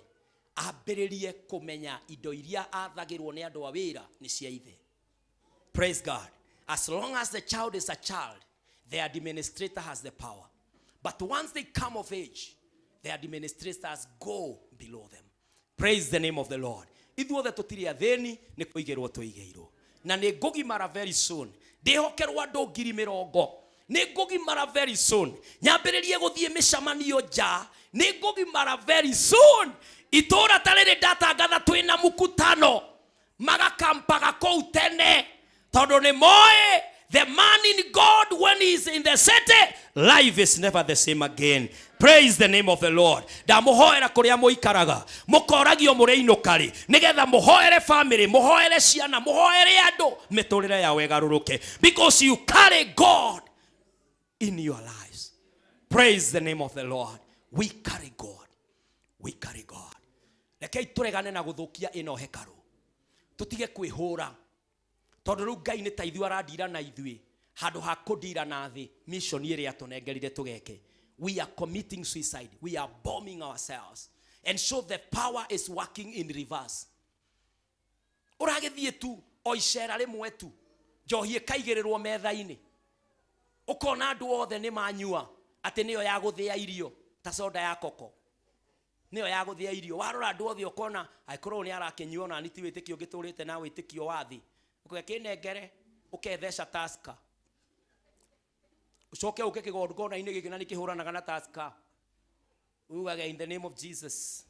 Abiririe kumenya indo iria athagirwo ni andu a wira ni cia ithe. Praise God. As long as the child is a child, the administrator has the power. But once they come of age, the administrators go below them. Praise the name of the Lord. Ithuothe tutiri atheni ni kuigerwo tuigeirwo. Na ni ngugimara very soon. Ndihokerwa andu 70,000. Ni ngugimara very soon. Nyambiririe guthie mishamanio ja. Ni ngugimara very soon. Itora tarere ndatangatha twina mukutano. Magakampaga kou tene. Tondu ni moe. The man in God, when he is in the city, life is never the same again. Praise the name of the Lord. Da muhoera kuria muikaraga. Mukoragio mureinukari. Nigetha muhoere family, muhoere ciana, muhoere andu miturire ya wegaruruke. Because you carry God in your lives. Praise the name of the Lord. We carry God. We carry God. Lekei turegane na guthukia ino hekaru. Tutige kwihura. Tondu Ngai ni ta ithu aradira na ithui handu ha kudira na thi mission ire atunengerire tugeke. We are committing suicide. We are bombing ourselves. And so the power is working in reverse. Uragithie tu o icera rimwe tu njohie kaigirirwo metha-ini. Ukona andu othe ni manyua ati niyo ya guthia irio ta soda ya koko. Niyo ya guthia irio. Warora andu othe ukona aikorwo ni arakenyuo na niti witikio giturite na witikio wathi. Ukekinengere ukethesha taska. Ucoke ukikigondgona ine gikina nikihuranaga na taska. Ugage in the name of Jesus.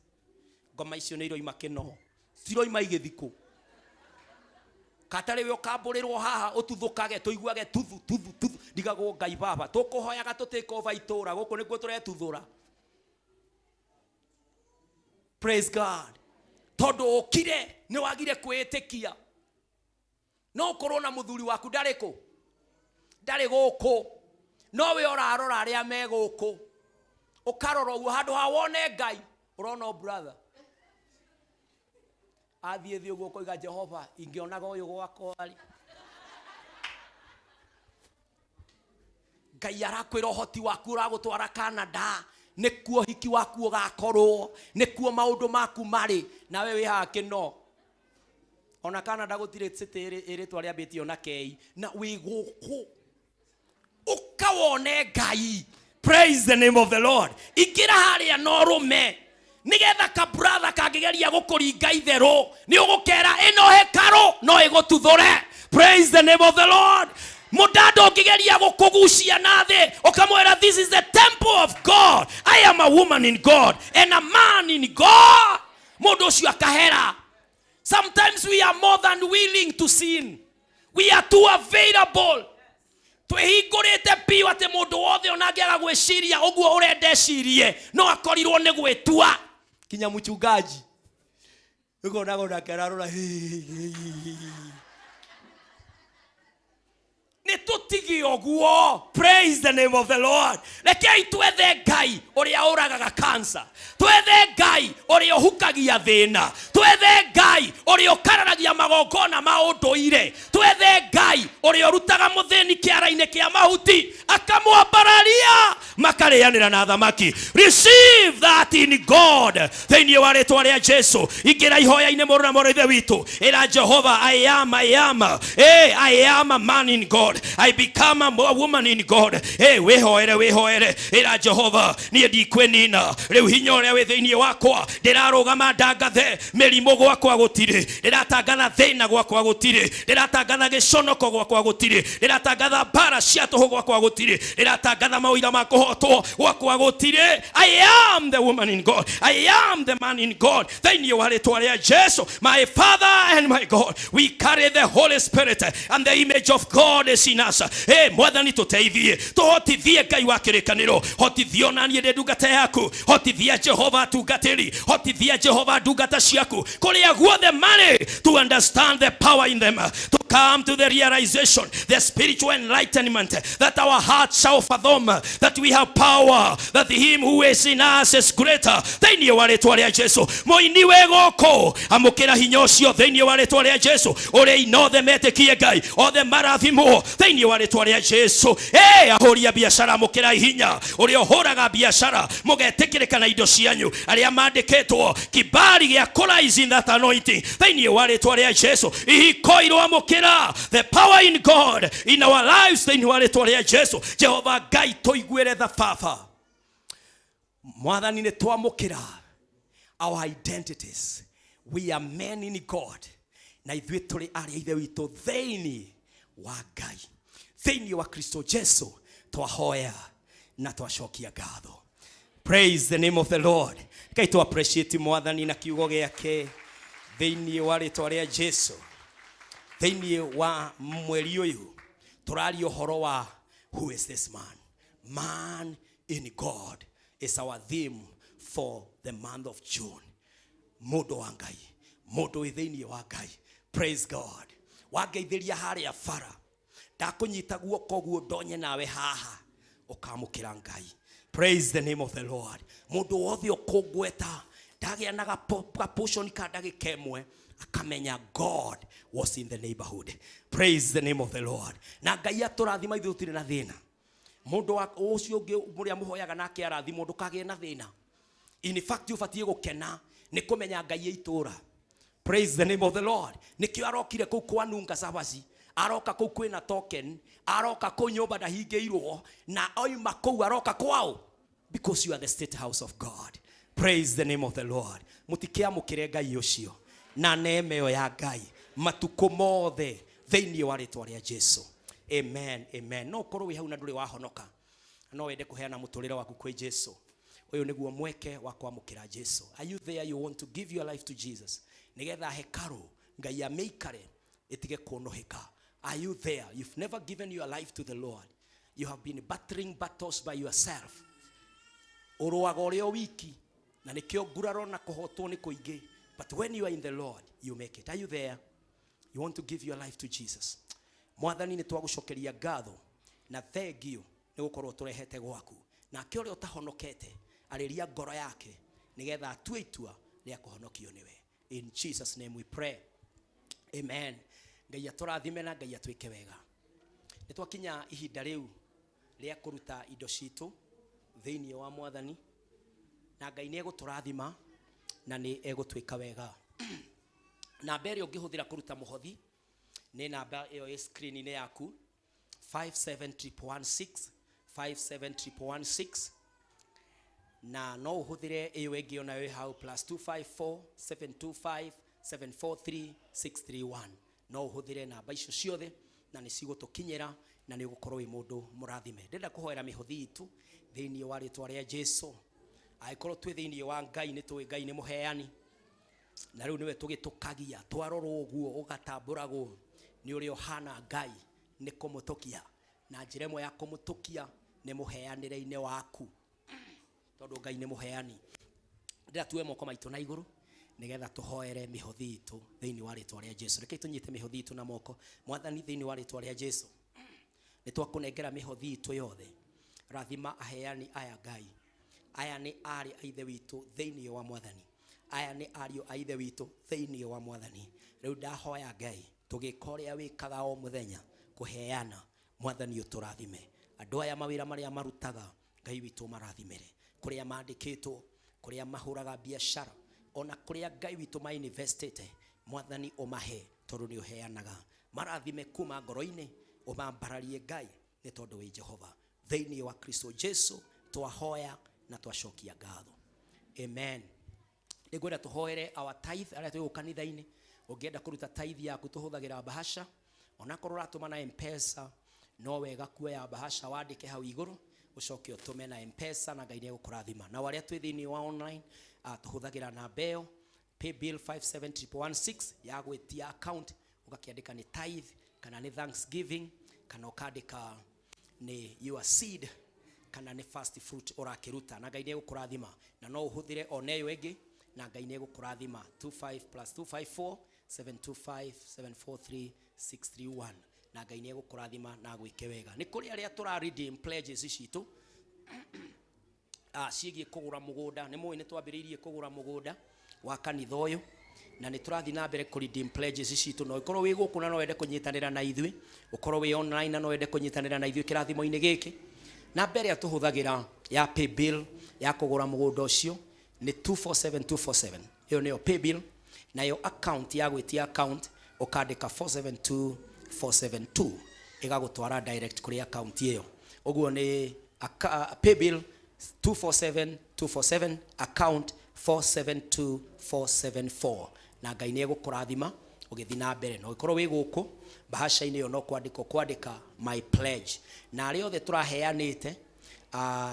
Ngoma icio ni iroima kino. Ciroima igithiko. Katare we ukamburirwo haha ututhukage tuiguage tuthu ndigago Ngai baba. Tukuhoyaga tutake over itura guku nikuo turetuthura. Praise God. Tondu ukire ni wagire kwitikia. No korona muthuri waku ndariko ndari guku no we orarora aria me guku ukarora ugu handu ha wone Ngai urona brother athie thio guko iga Jehova ingionaga uyu gwakwa ari Ngai arakwira hoti waku uragutwara Canada nikuo hiki waku ugakorwo, nikuo maundu maku mari, nawe wi hake no ona kana ndagutire city iritwa ria mbitio na kei na wi guku ukawone Ngai. Praise the name of the Lord. Igira haria no rume nigetha ka brother kangigeria gukuringa itheru ni ugukera ino hekaru no igututhure. Praise the name of the Lord. Mudado ukigeria gukugucia nathi ukamwera this is the temple of God. I am a woman in God and a man in God. Mundu ucio akahera. Sometimes we are more than willing to sin. We are too available. Twihingurite piu ati mundu wothe onangiaga gwiciria uguo urendecirie no akorirwo ni gwitua. Kinya mchungaji uko nago kerarura nitutigi oguo. Praise the name of the Lord. Rekei twethe Ngai uria uragaga cancer, twethe Ngai uria hukagia thina, twethe Ngai uria kararagia magongona ma unduire, twethe Ngai uria rutaga muthini kiara-ini kia mahuti akamwambararia makarianira na thamaki. Receive that in God. Thiini wa ritwa ria Jesu ingira ihoya-ini muruna murithe witu ira Jehova, I am I am a man in God. I become a woman in God. Wehoere ira Jehova ni ndikwenina riu hinya uria wi thiini wakwa ndirarugama ndangathe mirimo gwakwa gutiri, ndiratangatha thina gwakwa gutiri, ndiratangatha giconoko gwakwa gutiri, ndiratangatha bara cia tuhu gwakwa gutiri, ndiratangatha mawira ma kuhotwo gwakwa gutiri. I am the woman in God. I am the man in God. Thiini wa ritwa ria Jesu, my Father and my God, we carry the Holy Spirit and the image of God is in us. Mwathani tuteithie, tuhotithie Ngai wa kirikaniro, hotithio nanie ndi ndungata yaku, hotithia Jehova tungatiri, hotithia Jehova ndungata ciaku kuria guothe mari, to understand the power in them, to come to the realization, the spiritual enlightenment that our hearts shall fathom that we have power, that him who is in us is greater. Thiini wa ritwa ria Jesu muiniwe goko amukira hinya ucio thiini wa ritwa ria Jesu uria inothe metikie Ngai othe marathimo thiini wa ritwa ria Jesu. Ahoria biashara mukira hinya uria uhuraga biashara mugetikirika na indo cianyu aria mandiketwo kibali gia rise in that anointing thiini wa ritwa ria Jesu. Ihikoirwo amukira the power in God in our lives thiini wa ritwa ria Jesu. Jehova Ngai tuiguire the Baba mwathani ni twamukira our identities. We are men in God na ithuĩ tũrĩ aria ithe witũ thĩinĩ wa Ngai. Thĩinĩ wa Kristo Jesu twahoya na twacokia ngatho. Praise the name of the Lord. Kai tu appreciate mwathani na kiugo gĩake thĩinĩ wa rĩtwa rĩa Jesu. Thĩinĩ wa mweri ũyũ tũraria ũhoro wa who is this man? Man in God is our theme for the month of June. Mundu wa Ngai, mundu thĩinĩ wa Ngai. Praise God. Wangeithĩria harĩa bara ndakunyita guoko guo ndonye nawe haha ukamukira Ngai. Praise the name of the Lord. Mundu wothe ukungweta ndagĩa na portion kada gĩkemwe akamenya God was in the neighborhood. Praise the name of the Lord. Na Ngai atũrathima ithuĩ tũtirĩ na thĩna. Mundu wa ũcio ũngĩ mũrĩa mũhoyaga nake arathimwo ndũkagĩe na thĩna. In fact ũbatie gũkena nĩ kũmenya Ngai itũra. Praise the name of the Lord. Nikio arokire kuu kwa nunga sabazi, aroka kuu kwina token, aroka kuu nyumba ndahingĩirwo na oima kuu aroka kwao, because you are the state house of God. Praise the name of the Lord. Mutikiamukire Ngai ucio na neema ya Ngai matuko mothe thĩinĩ wa rĩtwa rĩa Jesu. Amen, amen. No korwo wi hau na ndũrĩ wahonoka, no wende kuheana mũtũrĩre waku kwĩ Jesu. Uyu niguo mweke wa kwamukira Jesu. Are you there? You want to give your life to Jesus? Nigetha hekaru Ngai ameikare itige kuonoheka. Are you there? You've never given your life to the Lord. You have been battering battles by yourself. Uruaga ũrĩ wiki na nikio nguraro na kuhotwo ni kuingi. But when you are in the Lord, you make it. Are you there? You want to give your life to Jesus? Mwathani ni twagucokeria ngatho na thengio ni gukorwo turehete gwaku. Na kĩo ũrĩa ũtahonokete arĩria ngoro yake nigetha atue itua rĩa kũhonokio niwe. In Jesus name we pray. Amen. Ngai atũrathime na Ngai atwĩke wega. Nĩtwakinya ihinda rĩu rĩa kũruta indo citũ thĩinĩ wa Mwathani na Ngai nĩ egũtũrathima na nĩ egũtwĩka wega. Namba ĩrĩa ũngĩhũthĩra kũruta mũhothi nĩ namba ĩyo ĩ screen-inĩ yaku 57116 57116, na no ũhũthĩre ĩyo ĩngĩ ona ĩ hau +254 725 743 631. No ũhũthĩre namba icio ciothe na nĩ cigũtũkinyĩra na nĩ ũgũkorwo wĩ mũndũ mũrathime. Ndenda kũhoera mĩhothi itũ thĩinĩ wa rĩtwa rĩa Jesũ. Angĩkorwo twĩ thĩinĩ wa Ngai nĩ tũĩ Ngai nĩ mũheani, na rĩu nĩwe tũgĩtũkagia twarorwo ũguo ũgatambũragwo nĩ ũrĩa ũhana Ngai nĩ kũmũtũkia, na njĩra ĩmwe ya kũmũtũkia nĩ mũheanĩre-inĩ waku, tondũ Ngai nĩ mũheani. Ndĩra tuwe moko maitũ na igũrũ nĩgetha tũhoere mĩhothi itũ thĩinĩ wa rĩtwa rĩa Jesũ. Rekei tũnyite mĩhothi itũ na moko. Mwathani, thĩinĩ wa rĩtwa rĩa Jesũ nĩ twakũnengera mĩhothi itũ yothe. Rathima aheani aya Ngai. Aya nĩ ari a ithe witũ thĩinĩ wa Mwathani. Aya nĩ ariũ a ithe witũ thĩinĩ wa Mwathani. Rĩu ndahoya Ngai tũgĩka ũrĩa wĩkaga o mũthenya kũheana. Mwathani ũtũrathime. Andũ aya mawĩra marĩa marutaga Ngai witũ marathimere. Kũrĩa mandĩkĩtwo, kũrĩa mahũraga biacara, ona kũrĩa Ngai witũ ma investite, Mwathani ũmahe tondũ nĩ ũheanaga. Marathime kuma ngoro-inĩ, ũmambararie Ngai nĩ tondũ wĩ Jehova. Thĩinĩ wa Kristo Jesũ twahoya na twacokia ngatho. Amen. Nĩngwenda tũhoere our tithe arĩa twĩ kanitha-inĩ. Ũngĩenda kũruta tithe yaku tũhũthagĩra bahasha. Onakorwo ũratũma na M-Pesa, no wega kuoya bahasha wandĩke hau igũrũ ucoke ũtũme na M-Pesa na Ngai nĩ egũkũrathima. Na warĩa twĩ thĩinĩ wa online tũhũthagĩra namba ĩyo pay bill 57116 ya gwĩtia account, ũgakĩandĩka nĩ tithe kana nĩ thanksgiving kana ũkandĩka nĩ your seed kana nĩ first fruit ũrakĩruta, na Ngai nĩ egũkũrathima. Na no ũhũthĩre ona ĩyo ĩngĩ na Ngai nĩ egũkũrathima 25 + 254 725 743 631, na Ngai nĩ egũkũrathima na gwĩke wega. Nĩ kũrĩ arĩa tũra redeem pledges citũ ciĩgiĩ kũgũra mũgũnda. Nĩ mũĩ nĩ twambĩrĩirie kũgũra mũgũnda wa kanitha ũyũ na nĩ tũrathiĩ na mbere kũ redeem pledges citũ. No ũkorwo wĩ gũkũ na no wende kũnyitanĩra na ithuĩ, ũkorwo wĩ online na no wende kũnyitanĩra na ithuĩ kĩrathimo-inĩ gĩkĩ, na mbere tũhũthagĩra ya pay bill ya kũgũra mũgũnda ũcio nĩ 247247. Hiyo nĩyo pay bill, na yo account ya gwĩtia account ũkandĩka 472472 ĩgagũtwara direct kũrĩ account ĩyo. Ũguo nĩ pay bill 247247 account 472474, na Ngai nĩ egũkũrathima ũgĩthiĩ na mbere. No ũkorwo wĩ gũkũ bahasha-inĩ ĩyo no kwandĩka my pledge, na arĩa othe tũraheanĩte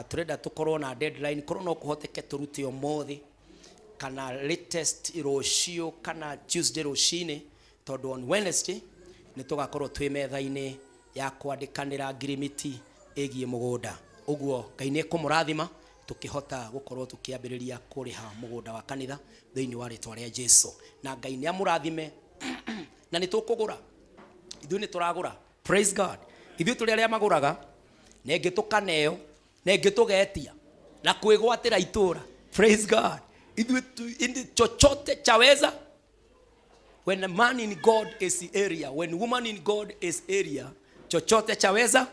turenda tukorwo na deadline. Korwo no kuhoteke turute ũmũthĩ kana latest rũciũ kana Tuesday rũcinĩ, tondũ on Wednesday nĩ tugakorwo twĩ metha-inĩ ya kwandĩkanĩra ngirimiti ĩgiĩ mũgũnda. Ũguo Ngai nĩ ekũmũrathima tukihota gũkorwo tukiambĩrĩria kũrĩha mũgũnda wa kanitha thĩinĩ wa rĩtwa rĩa Jesũ, na Ngai nĩ amũrathime na nĩ tũkũgũra. Ithuĩ nĩ tũragũra. Praise God. Ithuĩ tũrĩ arĩa magũraga na ĩngĩ tũkaneo na ĩngĩ tũgetia na kwĩgwatĩra itũra. Praise God. Ithuĩ chochote chaweza. When a man in God is area, when woman in God is area, chochote chaweza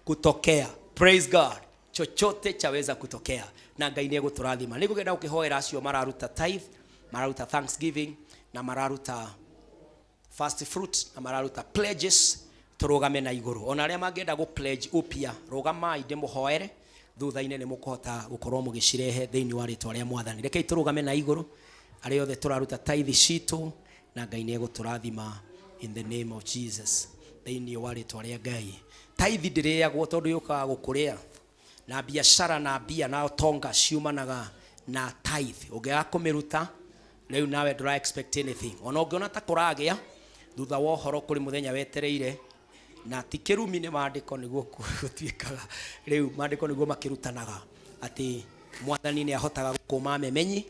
kutokea. Praise God. Chochote chaweza kutokea, na Ngai nĩ egũtũrathima. Nĩ gũkenda ũkĩhoera acio mararuta tithe, mararuta thanksgiving, na mararuta first fruit, na mararuta pledges, tũrũgame na igũrũ. Ona arĩa mangĩenda gũ pledge upya, rũgamai ndĩmũhoere, thutha-inĩ nĩ mũkũhota gũkorwo mũgĩcirehe thĩinĩ wa rĩtwa rĩa Mwathani. Rekei tũrũgame na igũrũ arĩa othe tũraruta tithe citũ, na Ngai nĩ egũtũrathima in the name of Jesus, thĩinĩ wa rĩtwa rĩa Ngai. Tithe ndĩrĩagwo tondũ yũkaga gũkũrĩa, na biashara na bia na tonga ciumanaga na tithe. Ũngĩaga kũmĩruta rĩu nawe ndũra expect anything. Ona ũngĩona ta kũragĩa thutha wa ũhoro kũrĩ mũthenya wetereire, na ti kĩrumi nĩ maandĩko nĩguo gũtuĩkaga. Rĩu maandĩko nĩguo makĩrutanaga atĩ Mwathani nĩ ahotaga gũkũma memenyi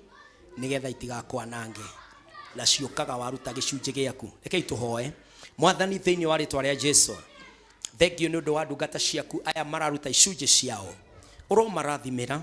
nĩgetha itigakwanange, na ciũkaga waruta gĩcunjĩ gĩaku. Rekei tũhoe. Mwathani, thĩinĩ wa rĩtwa rĩa Jesũ, thank you nĩ ũndũ wa ndungata ciaku aya mararuta icunjĩ ciao. Ũromarathimĩra,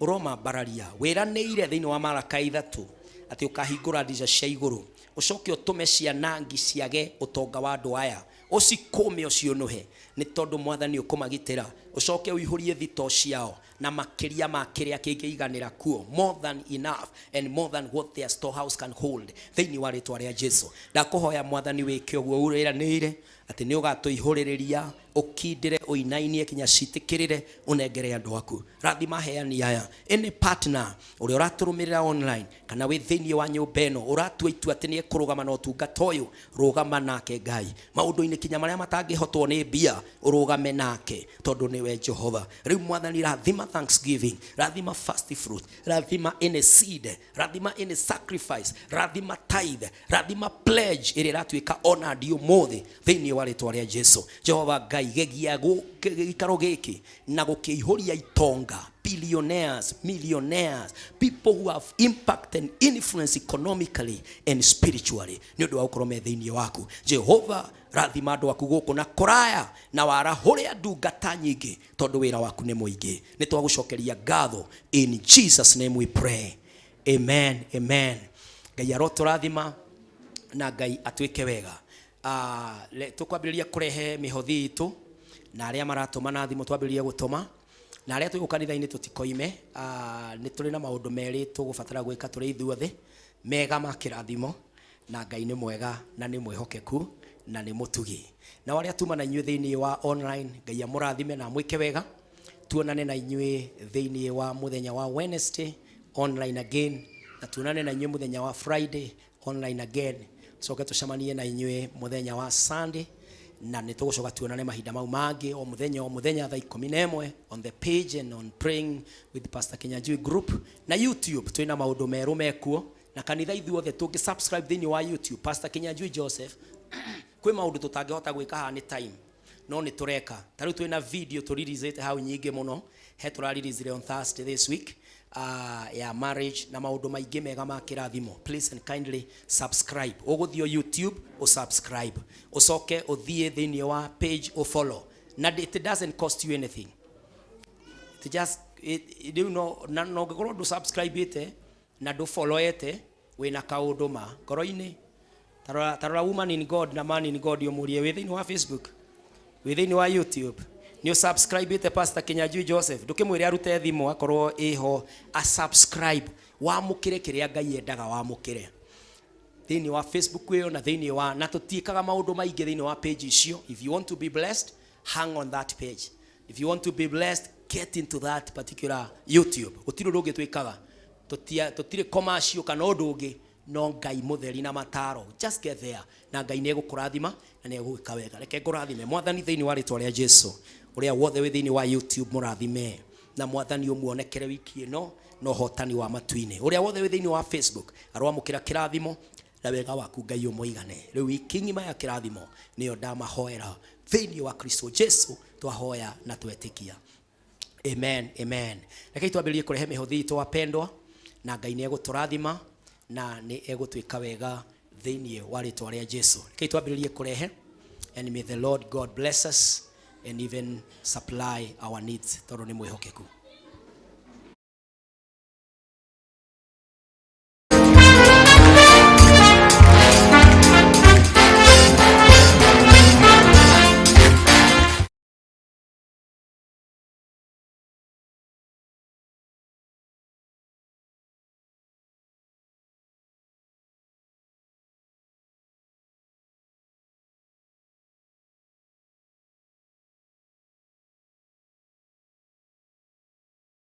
ũromambararia, wĩranĩire thĩinĩ wa Malakai 3 atĩ ũkahingũra ndirica cia igũrũ, ũcoke ũtũme cianangi ciage ũtonga wa andũ aya, ũcikũme ũcionũhe, nĩ tondũ Mwathani ũkũmagitĩra ucoke uihurie thito ciao na makiria ma kiria kingeiganira kuo, more than enough and more than what their storehouse can hold. Thiini wa ritwa ria Jesu ndakuhoya mwathani wike uguo uriranire ati ni ugatuihuriria ukindire uinainie kinya citikirire unengere andu aku. Rathima heani aya any partner uri uraturumirira online kana wi thiini wa nyumba eno uratua itua ati ni kurugama na utungata uyu, rugama nake Ngai maundu-ini kinya maria matangihotwo ni mbia, urugame nake tondu niwe Jehova. Riu mwathani rathima thanksgiving, rathima first fruit, rathima any seed, rathima any sacrifice, rathima tithe, rathima pledge iri ratuika honored umuthi thiini wa ritwa ria Jesu. Jehova Ngai gegia gikaro giki na gukiihuria itonga, billionaires, millionaires, people who have impact and influence economically and spiritually ni undu wa ukorwo me thiini waku. Jehova rathima andu aku guku na kuraya na warahuria ndungata nyingi tondu wira waku ni muingi. Ni twagucokeria ngatho in Jesus name we pray, amen, amen. Ngai aroto rathima na Ngai atwike wega. Tukwambiriria kurehe mihothi itu na aria maratuma na thimu twambiriria gutuma na aria twi kanitha-ini tutikoime. Ni turi na maundu meri tugubatara gwika turi ithuothe mega ma kirathimo, na Ngai ni mwega na ni mwihokeku na ni mutugi. Na aria tuma na inyuĩ thiini wa online, Ngai amurathime na mwike wega. Tuonane na inyuĩ thiini wa muthenya wa Wednesday online again, na tuonane na inyuĩ muthenya wa Friday online again. Soke tucemanie na inyuĩ muthenya wa Sunday, na nitugucoka tuonane mahinda mau mangi o muthenya thaa 11 on the page and on Praying with Pastor Kinyanjui group na YouTube. Twina maundu meru mekuo na kanitha ithuothe tungi subscribe thiini wa YouTube Pastor Kinyanjui Joseph. Kwi maundu tutangihota gwika haha ni time no ni tureka. Tariu twina video to release hau nyingi muno, he tura release on Thursday this week ya marriage na maundu maingi mega ma kirathimo. Please and kindly subscribe. Uguthio YouTube o subscribe, ucoke uthie thiini wa page o follow, na it doesn't cost you anything. It just you know no ngoro do subscribe ite na do follow ite wina kaundu ma ngoro-ini. Tarora woman in God na man in God yomurie within wa Facebook, within wa YouTube ni subscribe ite Pastor Kinyanjui Joseph, ndukimwire arute thimu akorwo iho a subscribe wamukire kiria Ngai endaga wamukire thiini wa Facebook iyo na thiini wa na tutiikaga maundu maingi thiini wa page icio. If you want to be blessed, hang on that page. If you want to be blessed, get into that particular YouTube. Utiro rugi twikaga tutire commercial kana undu ungi, no Ngai mutheri na mataro. Just get there na Ngai ne gukurathima na ne gwika wega. Reke ngurathime mwathani thiini wa ritwa ria Jesu. Uria wothe wi thiini wa YouTube murathime na mwathani umuonekere wiki ino no hotani wa matuine. Uria wothe wi thiini wa Facebook arwamukira kirathimo na wega waku Ngai umuigane. Riu wiki ngima ya kirathimo niyo ndamahoera thiini wa Kristo Jesu twahoya na twetikia, amen, amen. Reke twambirie kurehe mihothi itu wapendwa, na Ngai ni eguturathima na ni egutwika wega thiini wa ritwa ria Jesu. Reke twambirie kurehe, and may the Lord God bless us and even supply our needs tondu ni mwihokeku.